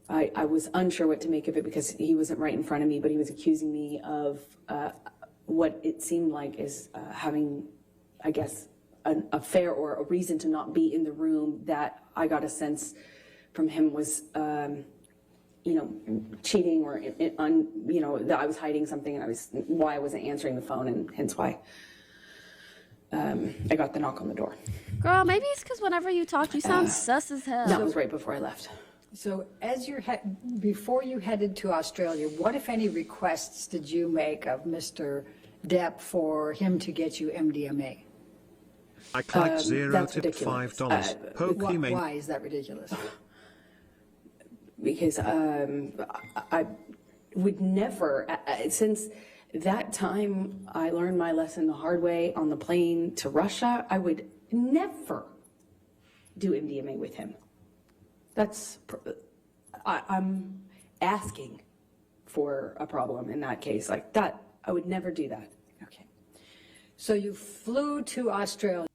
I was unsure what to make of it because he wasn't right in front of me, but he was accusing me of what it seemed like is having, I guess, an affair or a reason to not be in the room that I got a sense from him was, cheating or that I was hiding something and why I wasn't answering the phone, and hence why I got the knock on the door. Girl, maybe it's because whenever you talk, you sound sus as hell. That was right before I left. So before you headed to Australia, what, if any, requests did you make of Mr. Depp for him to get you MDMA? I collect zero, that's tip ridiculous. $5. Pokimane. Why is that ridiculous? Because I would never, since that time I learned my lesson the hard way on the plane to Russia, I would never do MDMA with him. I'm asking for a problem in that case. Like that, I would never do that. Okay. So you flew to Australia.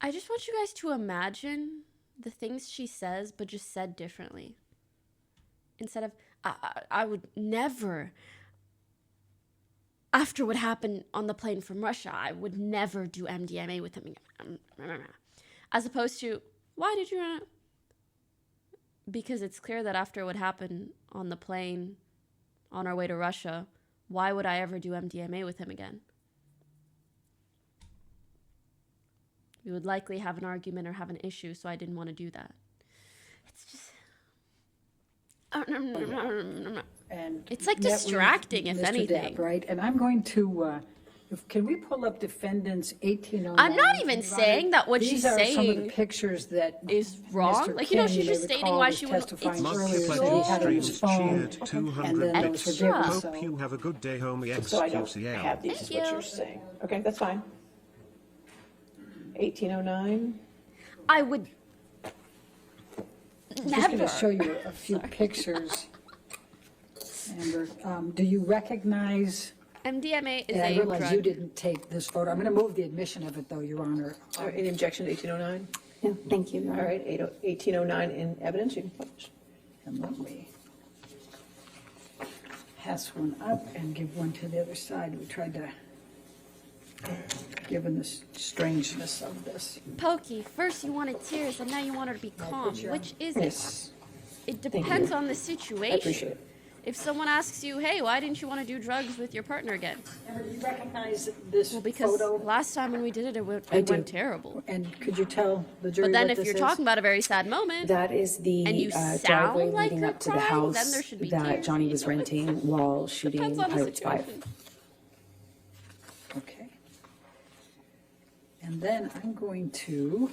I just want you guys to imagine the things she says, but just said differently. Instead of, I would never, after what happened on the plane from Russia, I would never do MDMA with him again. As opposed to, why did you run? Because it's clear that after what happened on the plane on our way to Russia, why would I ever do MDMA with him again? We would likely have an argument or have an issue, so I didn't want to do that. It's just... And it's like distracting, if Mr. anything. Depp, right? And I'm going to, can we pull up defendants 1809? I'm not even saying that what she's These are some of saying the pictures that is wrong. Mr. Like, King, she's just stating why she was testifying it's earlier that your he had on his phone, Cheered 200 and then those bits. were given. Hope you have a good day, homie. So I don't XQCL. have these, is what you're saying. Okay, that's fine. 1809. I would I'm just going to show you a few pictures. Amber, do you recognize? MDMA is And I a realize drug. you didn't take this photo. I'm going to move the admission of it, though, Your Honor. Any objection to 1809? Yeah, thank you, Your All Honor. right, 1809 in evidence, you can publish. And let me pass one up and give one to the other side. We tried to, given the strangeness of this. Pokey, first you wanted tears and now you want her to be calm. Which is it? Yes. It depends on the I situation. appreciate it. If someone asks you, hey, why didn't you want to do drugs with your partner again? Amber, do you recognize this Well, because photo? last time when we did it, it went terrible. And could you tell the jury But then what if this you're is? talking about a very sad moment, That is the and you sound driveway like leading you're up to the crying, then house there should be that tears. Johnny was renting while shooting depends on the Pirates 5. situation. Okay. And then I'm going to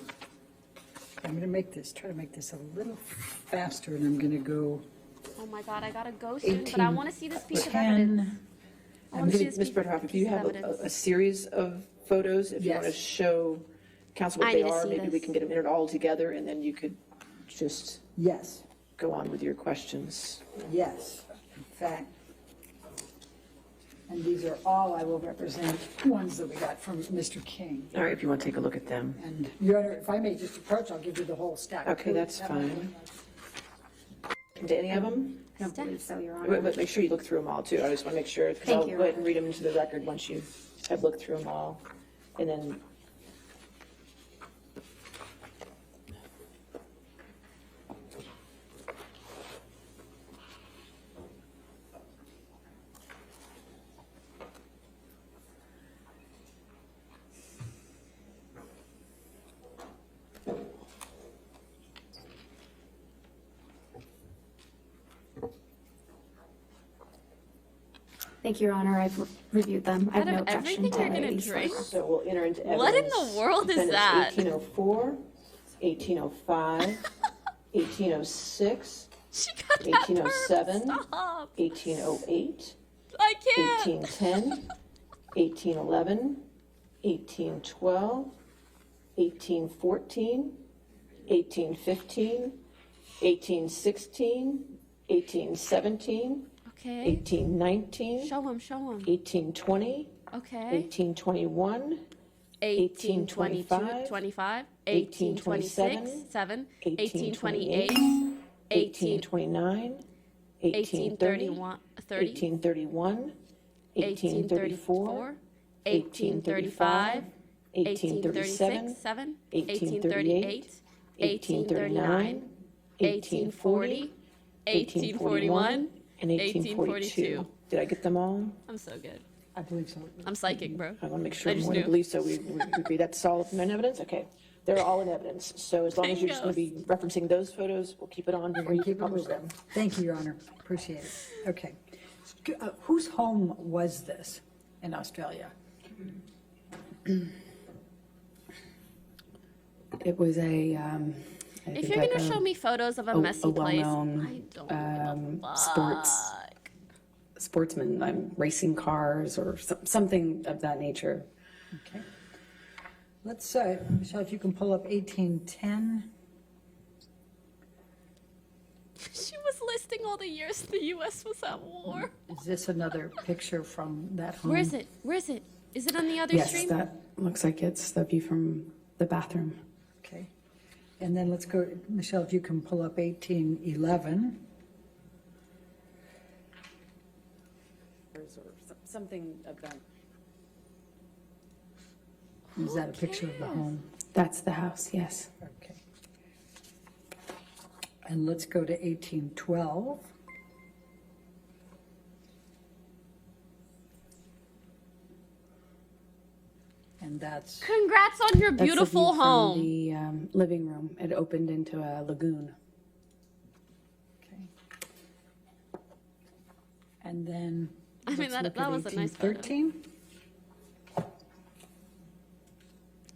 try to make this a little faster, and I'm going to go oh my God, I gotta go soon, but I want to see this piece of evidence. 10. I want to see this Ms. piece Bretterhoff, do you have evidence. a series of photos? If you want to Yes. show council what I they need to are, see maybe we this. can get them entered all together, and then you could just Yes, go on with your questions. yes, in fact. And these are all, I will represent, ones that we got from Mr. King. All right, if you want to take a look at them. And Your Honor, if I may just approach, I'll give you the whole stack. Okay, too. that's That fine. Do any of them? I don't believe so, Your Honor. But make sure you look through them all, too. I just want to make sure, because Thank I'll you. go ahead and read them into the record once you have looked through them all. And then Thank you, Your Honor. I've reviewed them. I have Out no of objection everything to you're any gonna of these drink? photos. so we'll enter into evidence. What in the world is defendants that? 1804, 1805, 1806, She got that 1807, burp. Stop. 1808, I can't. 1810, 1811, 1812, 1814, 1815, 1816, 1817, Okay. 1819, Show him, show him. 1820, Okay. 1821, 1822, 25, 1826, 7, 1828, 1829, 1830, 1831, 30, 1831, 1834, 1835, 1837, 7, 1838, 1839, 1840, 1841, and 1842. Did I get them all? I'm so good. I believe so. I'm psychic, bro. I want to make sure I just more than knew. believe so. We agree that's all in evidence? Okay. They're all in evidence. So as long as you're just going to be referencing those photos, we'll keep it on where you can publish them. Thank you, Your Honor. Appreciate it. Okay. Whose home was this in Australia? It was a. If you're gonna show me photos of a messy place, I don't give a fuck. Sportsman, racing cars or something of that nature. Okay. Let's Michelle, if you can pull up 1810. She was listing all the years the U.S. was at war. Is this another picture from that home? Where is it? Where is it? Is it on the other stream? Yes, that looks like it's the view from the bathroom. Okay. And then let's go, Michelle, if you can pull up 1811. Or something of that. Is that a picture of the home? That's the house, yes. Okay. And let's go to 1812. And that's... Congrats on your beautiful That's the view home. from the living room. It opened into a lagoon. Okay. And then... I mean, let's that look at was a nice photo. 1813.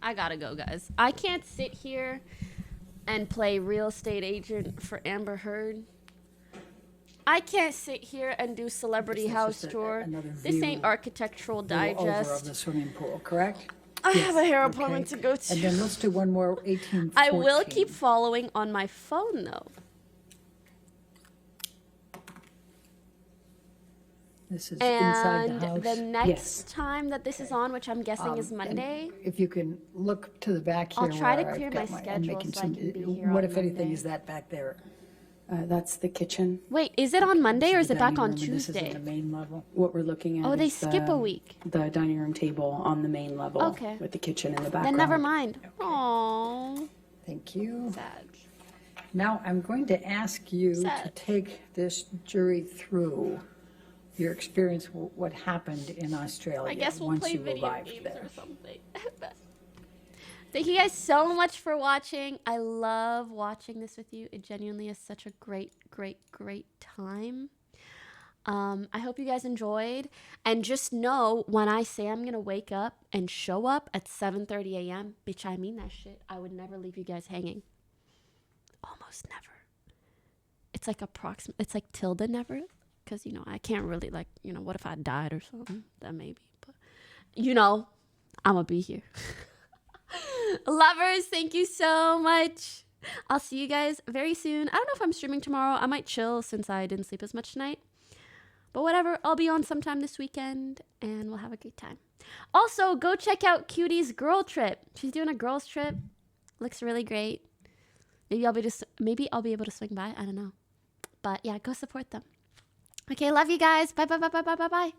I gotta go, guys. I can't sit here and play real estate agent for Amber Heard. I can't sit here and do celebrity house tour. This ain't Architectural Over of Digest. the swimming pool, correct? I have a hair appointment to go to. And then let's do one more, 1814. I will keep following on my phone, though. This is inside And the house. the next time that this is on, which I'm guessing is and Monday, if you can look to the back here. I'll try to where I've clear got my I'm schedule making so I can be here What, on if anything, Monday. is that back there? That's the kitchen. Wait, is it on Monday or is The it back dining on room, and this is Tuesday? in the main level. What we're looking at Oh, they is skip a week. the dining room table on the main level. Okay. With the kitchen in the background. Then never mind. Aww. Thank you. Sad. Now, I'm going to ask you to Sad. take this jury through your experience, what happened in Australia I guess we'll once play you video arrived games there. or something. Thank you guys so much for watching. I love watching this with you. It genuinely is such a great, great, great time. I hope you guys enjoyed. And just know, when I say I'm going to wake up and show up at 7:30 a.m., bitch, I mean that shit. I would never leave you guys hanging. Almost never. It's like it's like tilde never. Because, I can't really, what if I died or something? Then maybe. But, I'm going to be here. Lovers, thank you so much. I'll see you guys very soon. I don't know if I'm streaming tomorrow. I might chill since I didn't sleep as much tonight. But whatever, I'll be on sometime this weekend, and we'll have a great time. Also, go check out Cutie's girl trip. She's doing a girls trip. Looks really great. Maybe I'll be able to swing by. I don't know. But yeah, go support them. Okay, love you guys. Bye, bye, bye, bye, bye, bye, bye.